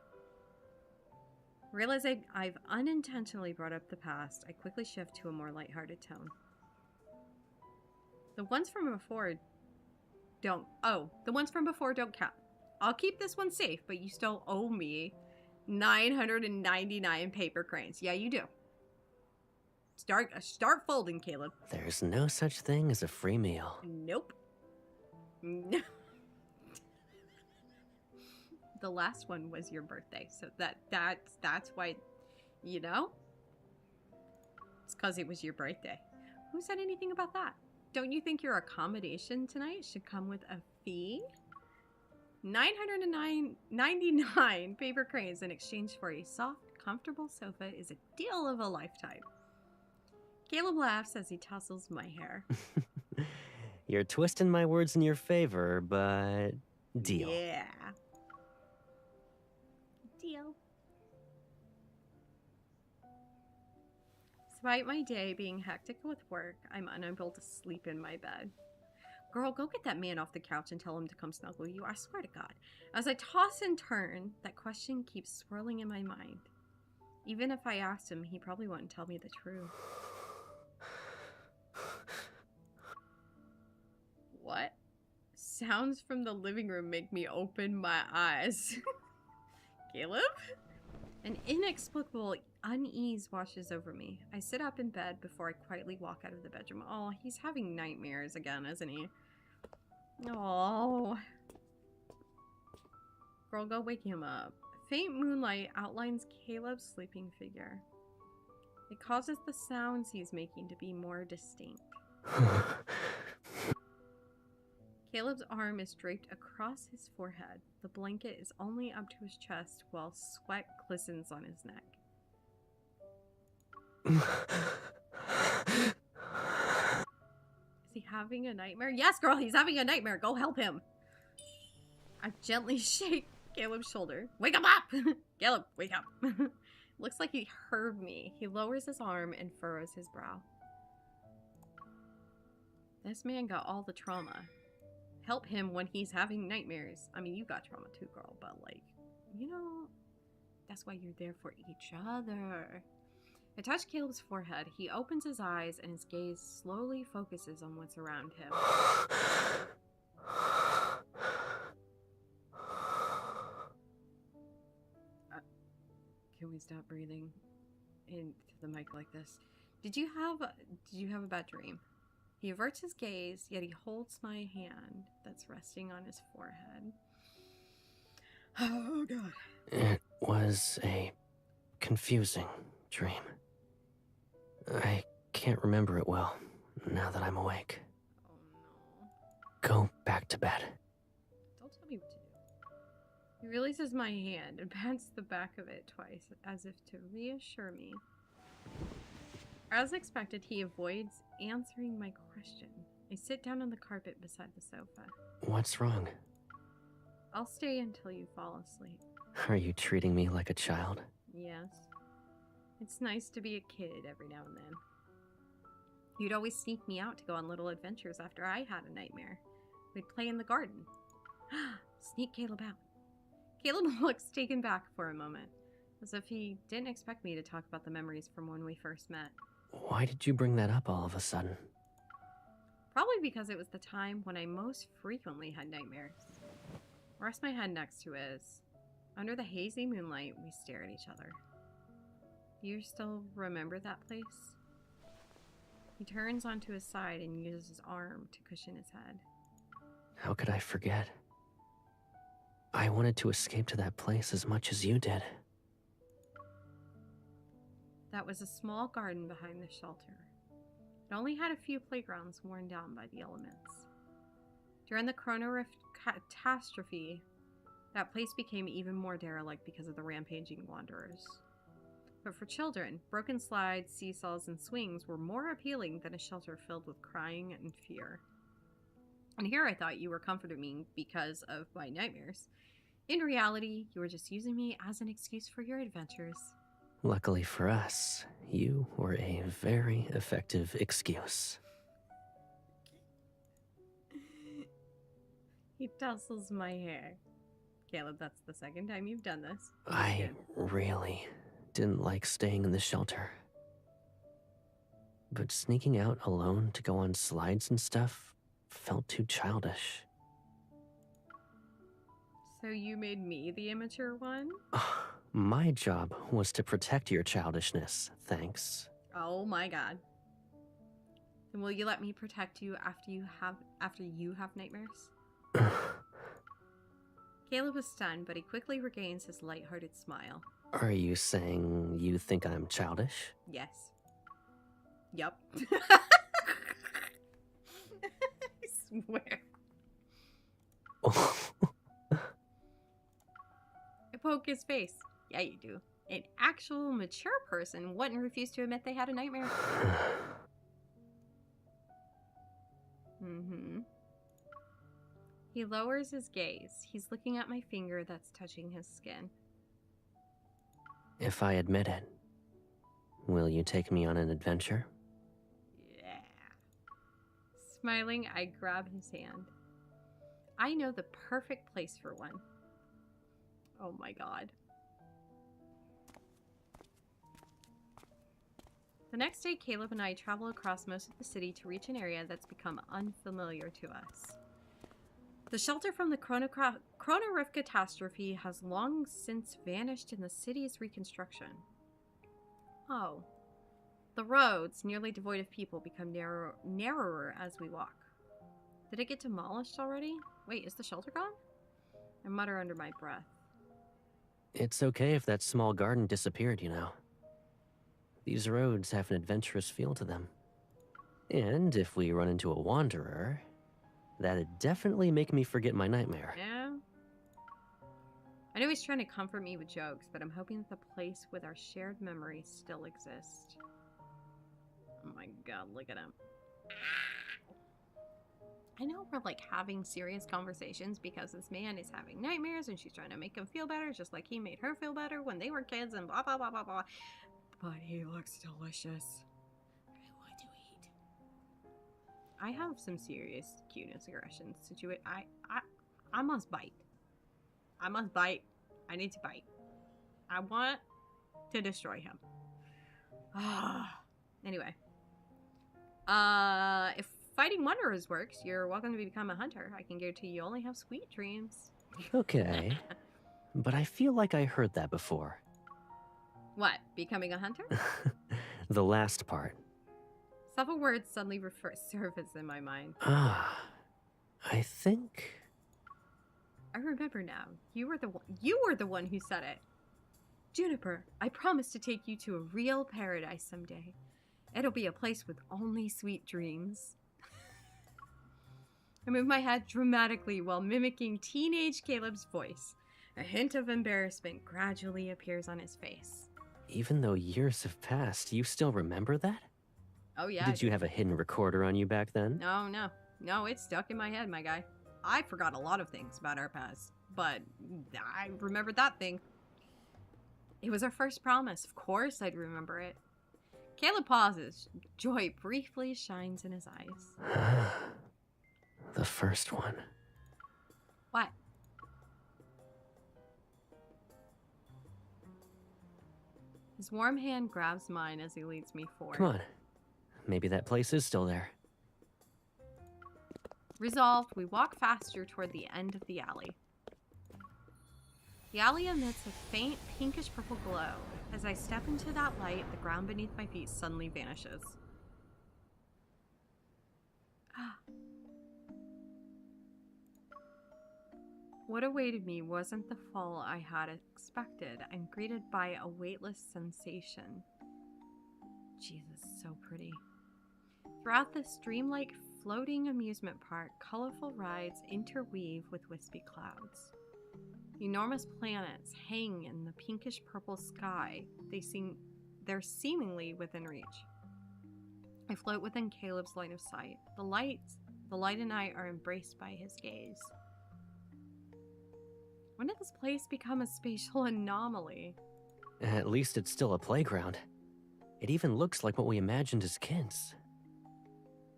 Realize I've unintentionally brought up the past, I quickly shift to a more lighthearted tone. The ones from before don't count. I'll keep this one safe, but you still owe me 999 paper cranes. Yeah, you do. Start folding, Caleb. There's no such thing as a free meal. Nope. No. The last one was your birthday, so that's why, you know? It's because it was your birthday. Who said anything about that? Don't you think your accommodation tonight should come with a fee? $999 paper cranes in exchange for a soft, comfortable sofa is a deal of a lifetime. Caleb laughs as he tussles my hair. You're twisting my words in your favor, but deal. Yeah. Deal. Despite my day being hectic with work, I'm unable to sleep in my bed. Girl, go get that man off the couch and tell him to come snuggle you. I swear to God. As I toss and turn, that question keeps swirling in my mind. Even if I asked him, he probably wouldn't tell me the truth. What? Sounds from the living room make me open my eyes. Caleb? An inexplicable unease washes over me. I sit up in bed before I quietly walk out of the bedroom. Oh, he's having nightmares again, isn't he? Oh. Girl, go wake him up. Faint moonlight outlines Caleb's sleeping figure. It causes the sounds he's making to be more distinct. Caleb's arm is draped across his forehead. The blanket is only up to his chest while sweat glistens on his neck. Is he having a nightmare? Yes, girl, he's having a nightmare. Go help him. I gently shake Caleb's shoulder. Wake him up! Caleb, wake up. Looks like he heard me. He lowers his arm and furrows his brow. This man got all the trauma. Help him when he's having nightmares. I mean, you got trauma too, girl, but like, you know, that's why you're there for each other. I touch Caleb's forehead. He opens his eyes and his gaze slowly focuses on what's around him. Can we stop breathing into the mic like this? Did you have a bad dream? He averts his gaze, yet he holds my hand that's resting on his forehead. Oh, God. It was a confusing dream. I can't remember it well, now that I'm awake. Oh, no. Go back to bed. Don't tell me what to do. He releases my hand and pats the back of it twice, as if to reassure me. As expected, he avoids answering my question. I sit down on the carpet beside the sofa. What's wrong? I'll stay until you fall asleep. Are you treating me like a child? Yes. It's nice to be a kid every now and then. You'd always sneak me out to go on little adventures after I had a nightmare. We'd play in the garden. Sneak Caleb out. Caleb looks taken back for a moment, as if he didn't expect me to talk about the memories from when we first met. Why did you bring that up all of a sudden? Probably because it was the time when I most frequently had nightmares. Rest my head next to his. Under the hazy moonlight, we stare at each other. Do you still remember that place? He turns onto his side and uses his arm to cushion his head. How could I forget? I wanted to escape to that place as much as you did. That was a small garden behind the shelter. It only had a few playgrounds worn down by the elements. During the Chrono Rift catastrophe, that place became even more derelict because of the rampaging wanderers. But for children, broken slides, seesaws, and swings were more appealing than a shelter filled with crying and fear. And here I thought you were comforting me because of my nightmares. In reality, you were just using me as an excuse for your adventures. Luckily for us, you were a very effective excuse. He tussles my hair. Caleb, that's the second time you've done this. I really didn't like staying in the shelter. But sneaking out alone to go on slides and stuff felt too childish. So you made me the immature one? My job was to protect your childishness, thanks. Oh my God. Then will you let me protect you after you have nightmares? Caleb was stunned, but he quickly regains his lighthearted smile. Are you saying you think I'm childish? Yes. Yup. swear. I poke his face. Yeah, you do. An actual mature person wouldn't refuse to admit they had a nightmare. He lowers his gaze. He's looking at my finger that's touching his skin. If I admit it, will you take me on an adventure? Yeah. Smiling, I grab his hand. I know the perfect place for one. Oh my god. The next day, Caleb and I travel across most of the city to reach an area that's become unfamiliar to us. The shelter from the Chrono Rift catastrophe has long since vanished in the city's reconstruction. Oh. The roads, nearly devoid of people, become narrower as we walk. Did it get demolished already? Wait, is the shelter gone? I mutter under my breath. It's okay if that small garden disappeared, you know. These roads have an adventurous feel to them. And if we run into a wanderer, that'd definitely make me forget my nightmare. Yeah. I know he's trying to comfort me with jokes, but I'm hoping that the place with our shared memories still exists. Oh my god, look at him. I know we're like having serious conversations because this man is having nightmares and she's trying to make him feel better, just like he made her feel better when they were kids and blah blah blah blah blah. But he looks delicious. I want to eat. I have some serious cuteness aggression situation. I must bite. I must bite. I need to bite. I want to destroy him. Anyway. If fighting wanderers works, you're welcome to become a hunter. I can guarantee you only have sweet dreams. Okay. But I feel like I heard that before. What? Becoming a hunter? The last part. Several words suddenly surface in my mind. I think... I remember now. You were the one who said it. Juniper, I promise to take you to a real paradise someday. It'll be a place with only sweet dreams. I move my head dramatically while mimicking teenage Caleb's voice. A hint of embarrassment gradually appears on his face. Even though years have passed, you still remember that? Oh yeah. Did you have a hidden recorder on you back then? No, it's stuck in my head, my guy. I forgot a lot of things about our past, but I remembered that thing. It was our first promise. Of course I'd remember it. Caleb pauses. Joy briefly shines in his eyes. The first one. What? His warm hand grabs mine as he leads me forward. Come on. Maybe that place is still there. Resolved, we walk faster toward the end of the alley. The alley emits a faint pinkish-purple glow. As I step into that light, the ground beneath my feet suddenly vanishes. What awaited me wasn't the fall I had expected. I'm greeted by a weightless sensation. Jesus, so pretty. Throughout this dreamlike floating amusement park, colorful rides interweave with wispy clouds. Enormous planets hang in the pinkish-purple sky. They're seemingly within reach. I float within Caleb's line of sight. The light and I are embraced by his gaze. When did this place become a spatial anomaly? At least it's still a playground. It even looks like what we imagined as kids.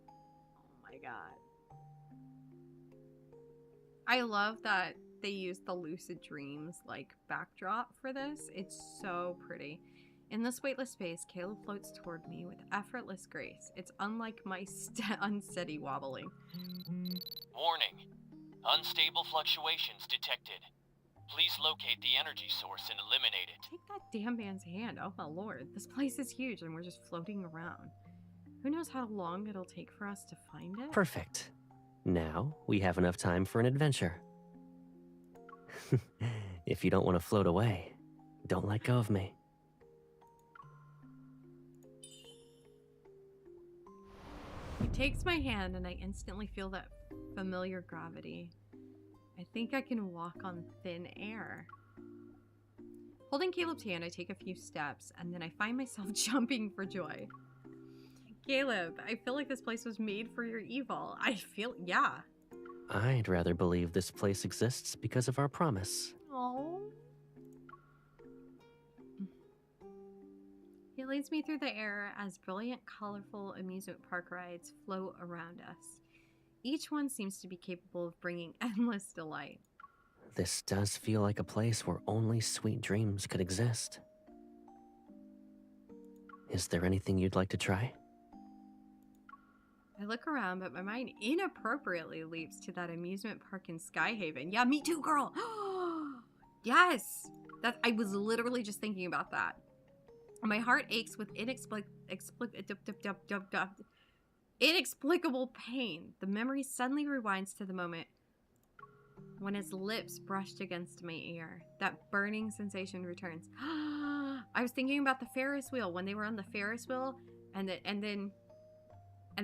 Oh my god. I love that they used the lucid dreams like backdrop for this. It's so pretty. In this weightless space, Caleb floats toward me with effortless grace. It's unlike my unsteady wobbling. Warning. Unstable fluctuations detected. Please locate the energy source and eliminate it. Take that damn man's hand. Oh my lord. This place is huge and we're just floating around. Who knows how long it'll take for us to find it? Perfect. Now we have enough time for an adventure. If you don't want to float away, don't let go of me. He takes my hand and I instantly feel that Familiar gravity. I think I can walk on thin air. Holding Caleb's hand, I take a few steps, and then I find myself jumping for joy. Caleb, I feel like this place was made for your evil. Yeah. I'd rather believe this place exists because of our promise. Oh. He leads me through the air as brilliant, colorful amusement park rides float around us. Each one seems to be capable of bringing endless delight. This does feel like a place where only sweet dreams could exist. Is there anything you'd like to try? I look around, but my mind inappropriately leaps to that amusement park in Skyhaven. Yeah, me too, girl. Yes, I was literally just thinking about that. My heart aches with inexplicable pain. The memory suddenly rewinds to the moment when his lips brushed against my ear. That burning sensation returns. I was thinking about the Ferris wheel, when they were on the Ferris wheel, and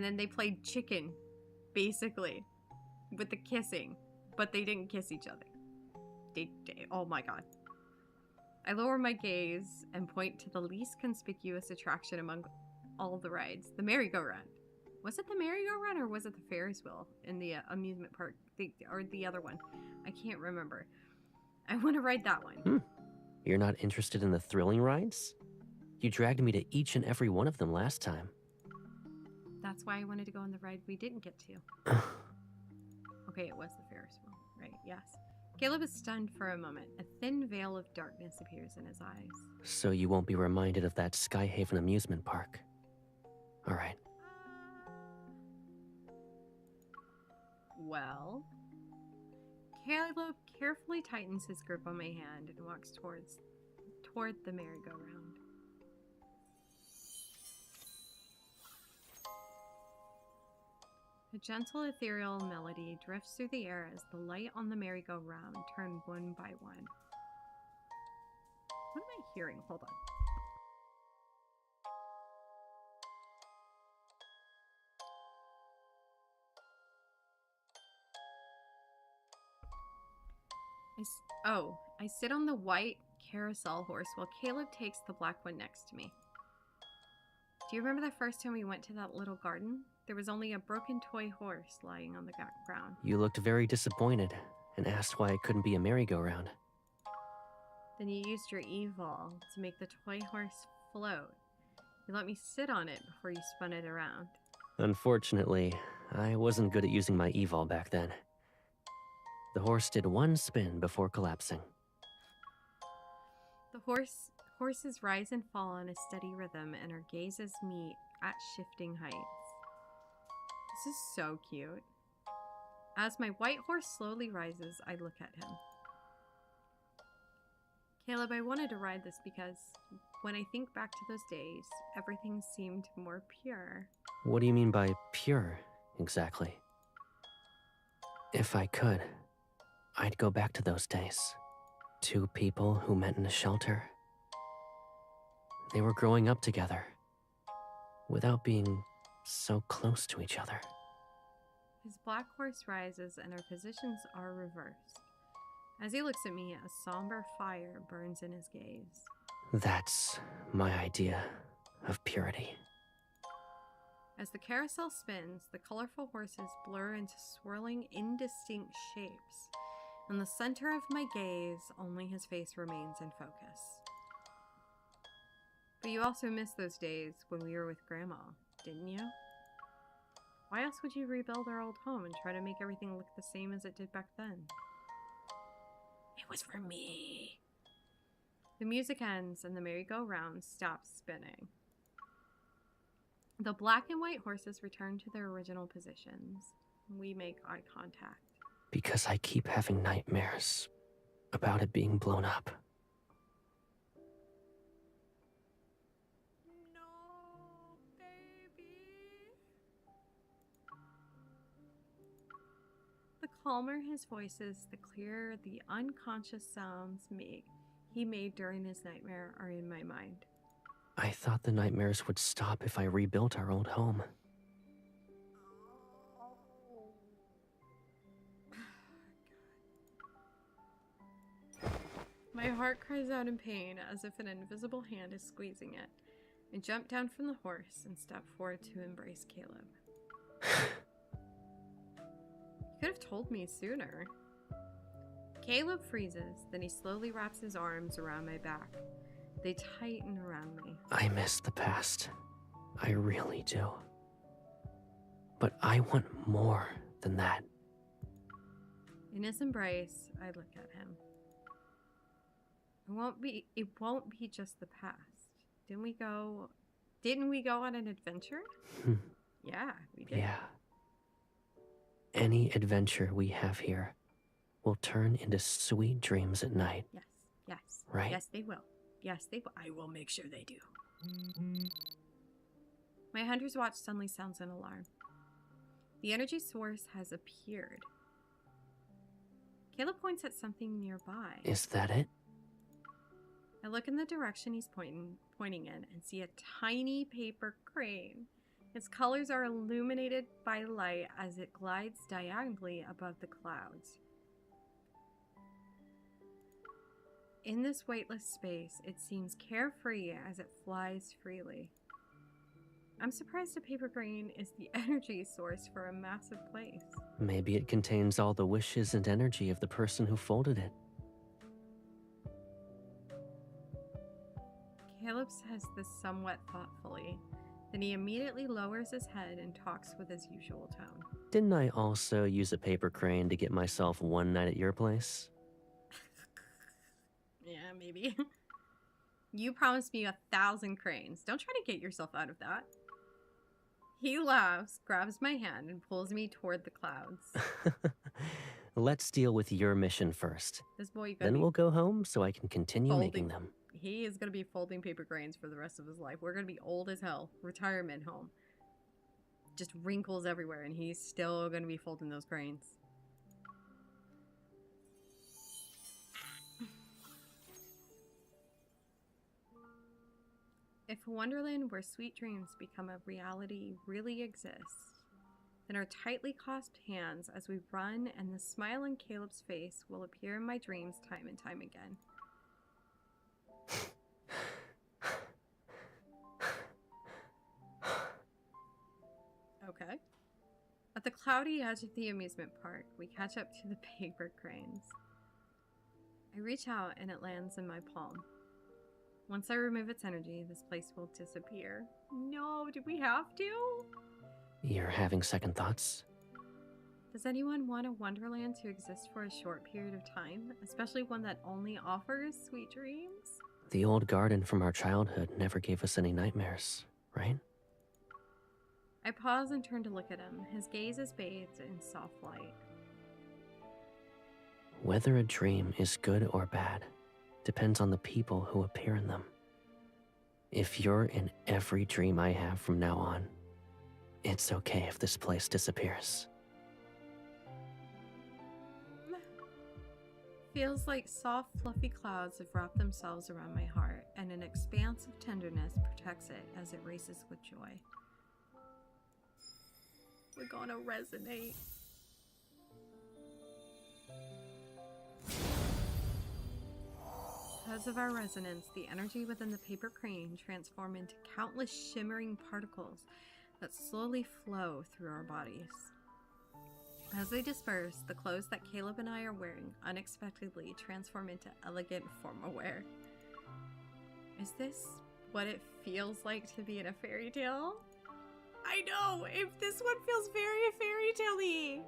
then they played chicken, basically, with the kissing, but they didn't kiss each other. Oh my god. I lower my gaze and point to the least conspicuous attraction among all the rides, the merry-go-round. Was it the merry-go-round or was it the Ferris wheel in the amusement park? Or the other one? I can't remember. I want to ride that one. You're not interested in the thrilling rides? You dragged me to each and every one of them last time. That's why I wanted to go on the ride we didn't get to. Okay, it was the Ferris wheel, right? Yes. Caleb is stunned for a moment. A thin veil of darkness appears in his eyes. So you won't be reminded of that Skyhaven amusement park. All right. Well, Caleb carefully tightens his grip on my hand and walks toward the merry-go-round. A gentle ethereal melody drifts through the air as the light on the merry-go-round turn one by one. What am I hearing? Hold on. I sit on the white carousel horse while Caleb takes the black one next to me. Do you remember the first time we went to that little garden? There was only a broken toy horse lying on the ground. You looked very disappointed and asked why it couldn't be a merry-go-round. Then you used your evil to make the toy horse float. You let me sit on it before you spun it around. Unfortunately, I wasn't good at using my evil back then. The horse did one spin before collapsing. The horses rise and fall on a steady rhythm, and our gazes meet at shifting heights. This is so cute. As my white horse slowly rises, I look at him. Caleb, I wanted to ride this because when I think back to those days, everything seemed more pure. What do you mean by pure, exactly? If I could, I'd go back to those days. Two people who met in a shelter. They were growing up together, without being so close to each other. His black horse rises and our positions are reversed. As he looks at me, a somber fire burns in his gaze. That's my idea of purity. As the carousel spins, the colorful horses blur into swirling, indistinct shapes. In the center of my gaze, only his face remains in focus. But you also miss those days when we were with Grandma, didn't you? Why else would you rebuild our old home and try to make everything look the same as it did back then? It was for me. The music ends and the merry-go-round stops spinning. The black and white horses return to their original positions. We make eye contact. Because I keep having nightmares about it being blown up. No, baby. The calmer his voice is, the clearer the unconscious sounds he made during his nightmare are in my mind. I thought the nightmares would stop if I rebuilt our old home. My heart cries out in pain as if an invisible hand is squeezing it. I jump down from the horse and step forward to embrace Caleb. You could have told me sooner. Caleb freezes, then he slowly wraps his arms around my back. They tighten around me. I miss the past. I really do. But I want more than that. In his embrace, I look at him. It won't be just the past. Didn't we go on an adventure? Yeah, we did. Yeah. Any adventure we have here will turn into sweet dreams at night. Yes. Right? Yes, they will. Yes, they will. I will make sure they do. My hunter's watch suddenly sounds an alarm. The energy source has appeared. Caleb points at something nearby. Is that it? I look in the direction he's pointing in and see a tiny paper crane. Its colors are illuminated by light as it glides diagonally above the clouds. In this weightless space, it seems carefree as it flies freely. I'm surprised a paper crane is the energy source for a massive place. Maybe it contains all the wishes and energy of the person who folded it. Caleb says this somewhat thoughtfully. Then he immediately lowers his head and talks with his usual tone. Didn't I also use a paper crane to get myself one night at your place? Yeah, maybe. You promised me 1,000 cranes. Don't try to get yourself out of that. He laughs, grabs my hand, and pulls me toward the clouds. Let's deal with your mission first. This boy Then we'll go home so I can continue making them. He is going to be folding paper cranes for the rest of his life. We're going to be old as hell. Retirement home. Just wrinkles everywhere, and he's still going to be folding those cranes. If a wonderland where sweet dreams become a reality really exists, then our tightly clasped hands as we run and the smile on Caleb's face will appear in my dreams time and time again. Okay. At the cloudy edge of the amusement park, we catch up to the paper cranes. I reach out and it lands in my palm. Once I remove its energy, this place will disappear. No, do we have to? You're having second thoughts? Does anyone want a wonderland to exist for a short period of time, especially one that only offers sweet dreams? The old garden from our childhood never gave us any nightmares, right? I pause and turn to look at him. His gaze is bathed in soft light. Whether a dream is good or bad depends on the people who appear in them. If you're in every dream I have from now on, it's okay if this place disappears. Feels like soft, fluffy clouds have wrapped themselves around my heart, and an expanse of tenderness protects it as it races with joy. We're gonna resonate. Because of our resonance, the energy within the paper crane transform into countless shimmering particles that slowly flow through our bodies. As they disperse, the clothes that Caleb and I are wearing unexpectedly transform into elegant formal wear. Is this what it feels like to be in a fairy tale? I know! If this one feels very fairy tale-y!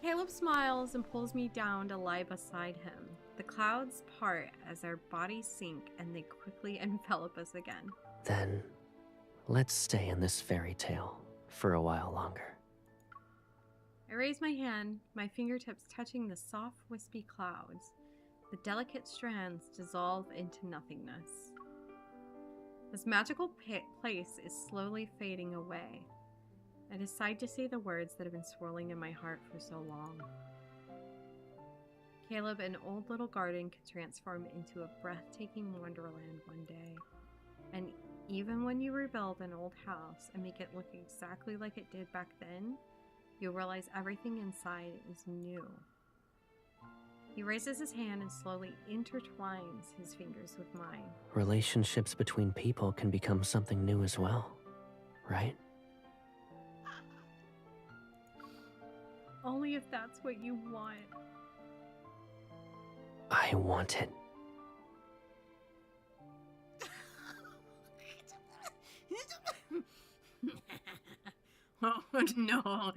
Caleb smiles and pulls me down to lie beside him. The clouds part as our bodies sink and they quickly envelop us again. Then, let's stay in this fairy tale for a while longer. I raise my hand, my fingertips touching the soft, wispy clouds. The delicate strands dissolve into nothingness. This magical place is slowly fading away. I decide to say the words that have been swirling in my heart for so long. Caleb, an old little garden could transform into a breathtaking wonderland one day. And even when you rebuild an old house and make it look exactly like it did back then, you'll realize everything inside is new. He raises his hand and slowly intertwines his fingers with mine. Relationships between people can become something new as well, right? Only if that's what you want. I want it. Oh no.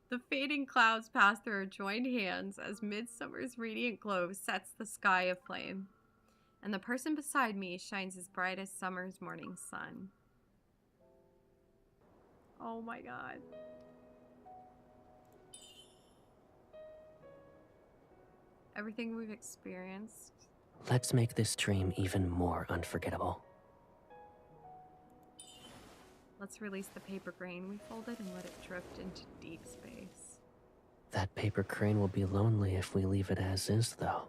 The fading clouds pass through our joined hands as midsummer's radiant glow sets the sky aflame, and the person beside me shines as bright as summer's morning sun. Oh my god. Everything we've experienced. Let's make this dream even more unforgettable. Let's release the paper grain we folded and let it drift into deep space. That paper crane will be lonely if we leave it as is, though.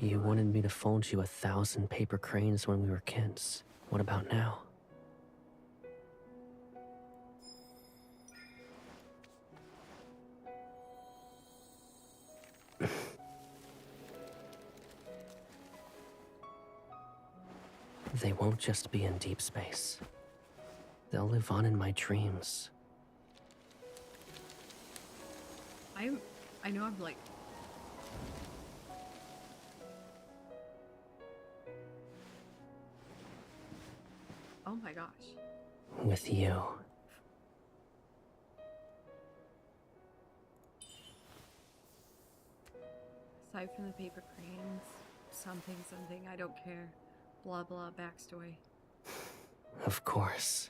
You wanted me to fold you 1,000 paper cranes when we were kids. What about now? They won't just be in deep space. They'll live on in my dreams. I know I'm like... Oh my gosh. With you. Aside from the paper cranes, something, I don't care. Blah blah backstory. Of course.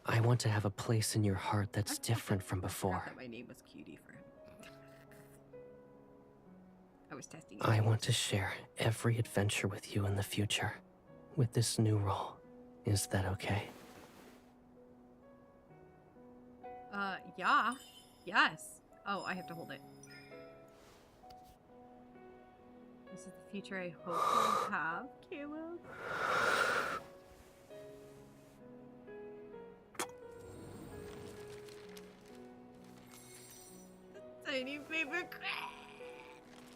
I want to have a place in your heart that's different from before. That my name was Cutie for him. I was testing. I want to share every adventure with you in the future. With this new role. Is that okay? Yeah. Yes. Oh, I have to hold it. This is the future I hope you'll have, Caleb. The tiny paper crane.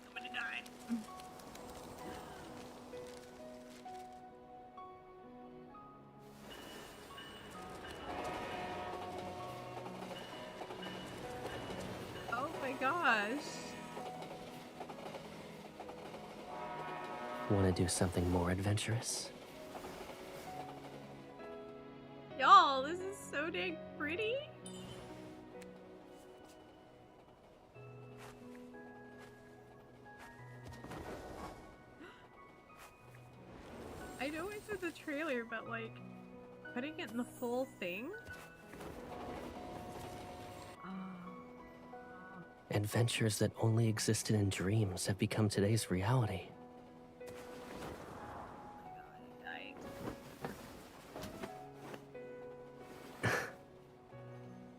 I'm gonna die. Oh my gosh. Want to do something more adventurous? Y'all, this is so dang pretty. I know it's in the trailer, but like, putting it in the full thing? Adventures that only existed in dreams have become today's reality.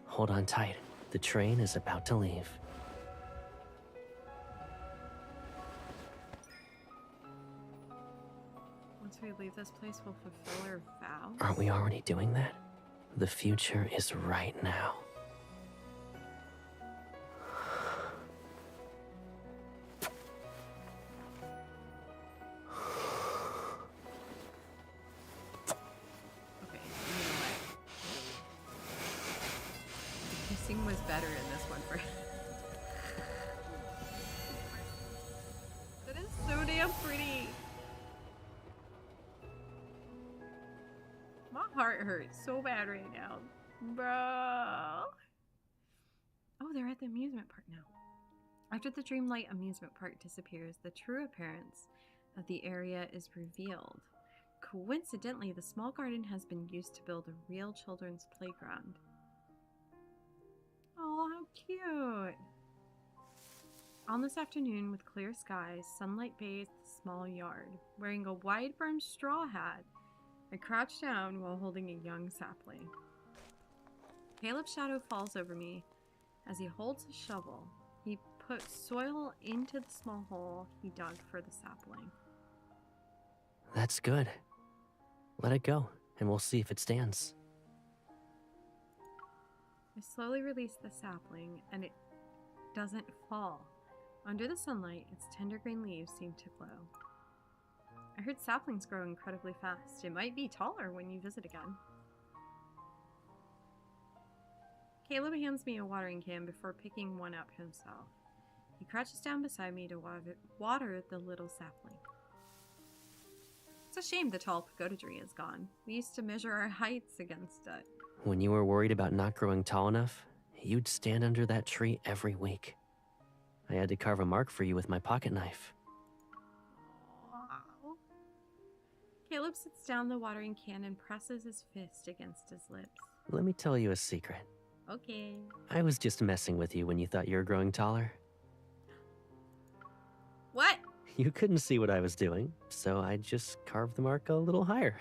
Hold on tight. The train is about to leave. Once we leave this place, we'll fulfill our vows. Aren't we already doing that? The future is right now. Okay, you know what? The kissing was better in this one for That is so damn pretty. My heart hurts so bad right now, bro. Oh, they're at the amusement park now. After the Dreamlight amusement park disappears, the true appearance of the area is revealed. Coincidentally, the small garden has been used to build a real children's playground. Oh, how cute! On this afternoon, with clear skies, sunlight bathed the small yard. Wearing a wide-brimmed straw hat, I crouch down while holding a young sapling. Caleb's shadow falls over me as he holds a shovel. He put soil into the small hole he dug for the sapling. That's good. Let it go, and we'll see if it stands. I slowly release the sapling, and it doesn't fall. Under the sunlight, its tender green leaves seem to glow. I heard saplings grow incredibly fast. It might be taller when you visit again. Caleb hands me a watering can before picking one up himself. He crouches down beside me to water the little sapling. It's a shame the tall pagoda tree is gone. We used to measure our heights against it. When you were worried about not growing tall enough, you'd stand under that tree every week. I had to carve a mark for you with my pocket knife. Wow. Caleb sits down the watering can and presses his fist against his lips. Let me tell you a secret. Okay. I was just messing with you when you thought you were growing taller. What? You couldn't see what I was doing, so I just carved the mark a little higher.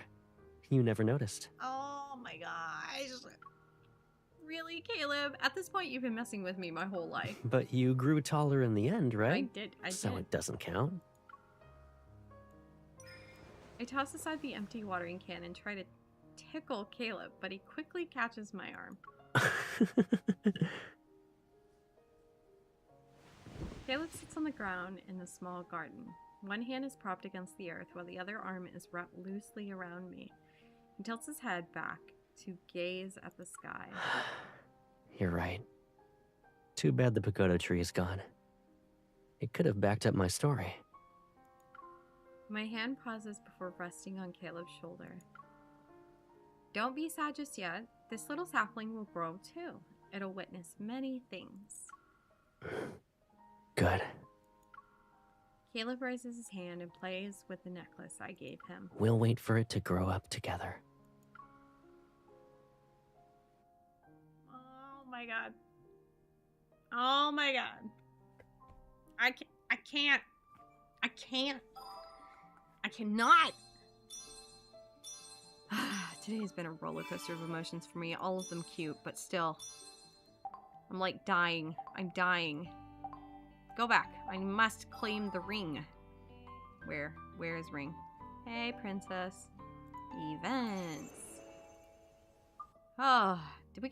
You never noticed. Oh my gosh. Really, Caleb? At this point, you've been messing with me my whole life. But you grew taller in the end, right? I did. So it doesn't count. I toss aside the empty watering can and try to tickle Caleb, but he quickly catches my arm. Caleb sits on the ground in the small garden. One hand is propped against the earth while the other arm is wrapped loosely around me. He tilts his head back to gaze at the sky. You're right. Too bad the pagoda tree is gone. It could have backed up my story. My hand pauses before resting on Caleb's shoulder. Don't be sad just yet. This little sapling will grow too. It'll witness many things. Good. Caleb raises his hand and plays with the necklace I gave him. We'll wait for it to grow up together. Oh my god. Oh my god. I cannot. Today has been a roller coaster of emotions for me. All of them cute, but still. I'm like dying. I'm dying. Go back. I must claim the ring. Where is ring? Hey, princess. Events. Oh, did I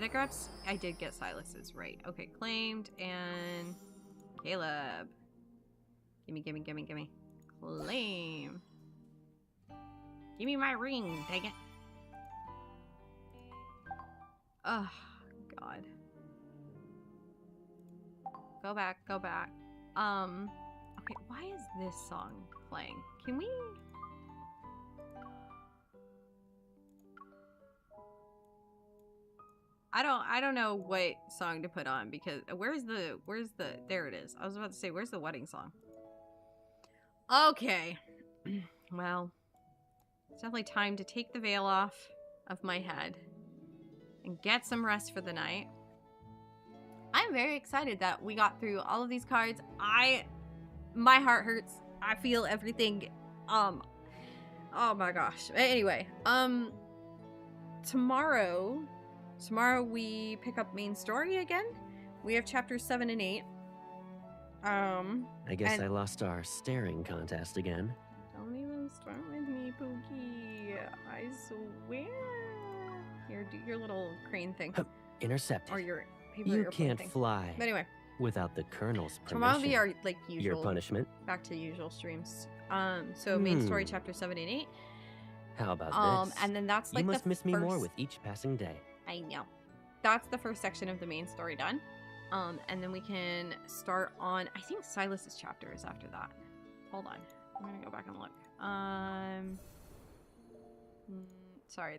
grab? I did get Silas's, right. Okay, claimed and Caleb. Gimme. Claim. Give me my ring, dang it. Oh, God. Go back. Okay, why is this song playing? Can we... I don't know what song to put on because where's the there it is. I was about to say, where's the wedding song? Okay. Well, it's definitely time to take the veil off of my head and get some rest for the night. I'm very excited that we got through all of these cards. My heart hurts. I feel everything. Oh my gosh. Anyway, tomorrow we pick up main story again. We have chapters 7 and 8. I guess I lost our staring contest again. Don't even start with me, Pookie. I swear. Here, do your little crane thing. Intercepted. Or your paper You airplane can't thing. fly. But anyway. Without the Colonel's permission. Tomorrow will be our, like, usual. Your punishment. Back to usual streams. So main story chapter 7 and 8. How about this? And then that's like you must the miss me more with each passing day. I know. That's the first section of the main story done. And then we can start on, I think Silas's chapter is after that. Hold on. I'm gonna go back and look. Sorry,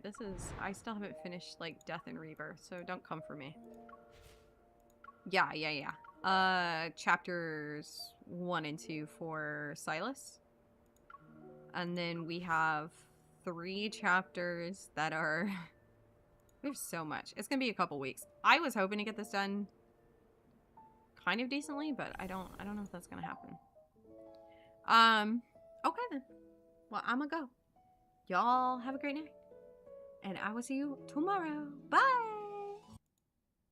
I still haven't finished, like, Death and Rebirth, so don't come for me. Yeah. Chapters 1 and 2 for Silas. And then we have 3 chapters that are... We have so much. It's gonna be a couple weeks. I was hoping to get this done kind of decently, but I don't know if that's gonna happen. Okay then. Well, I'ma go. Y'all have a great night. And I will see you tomorrow. Bye!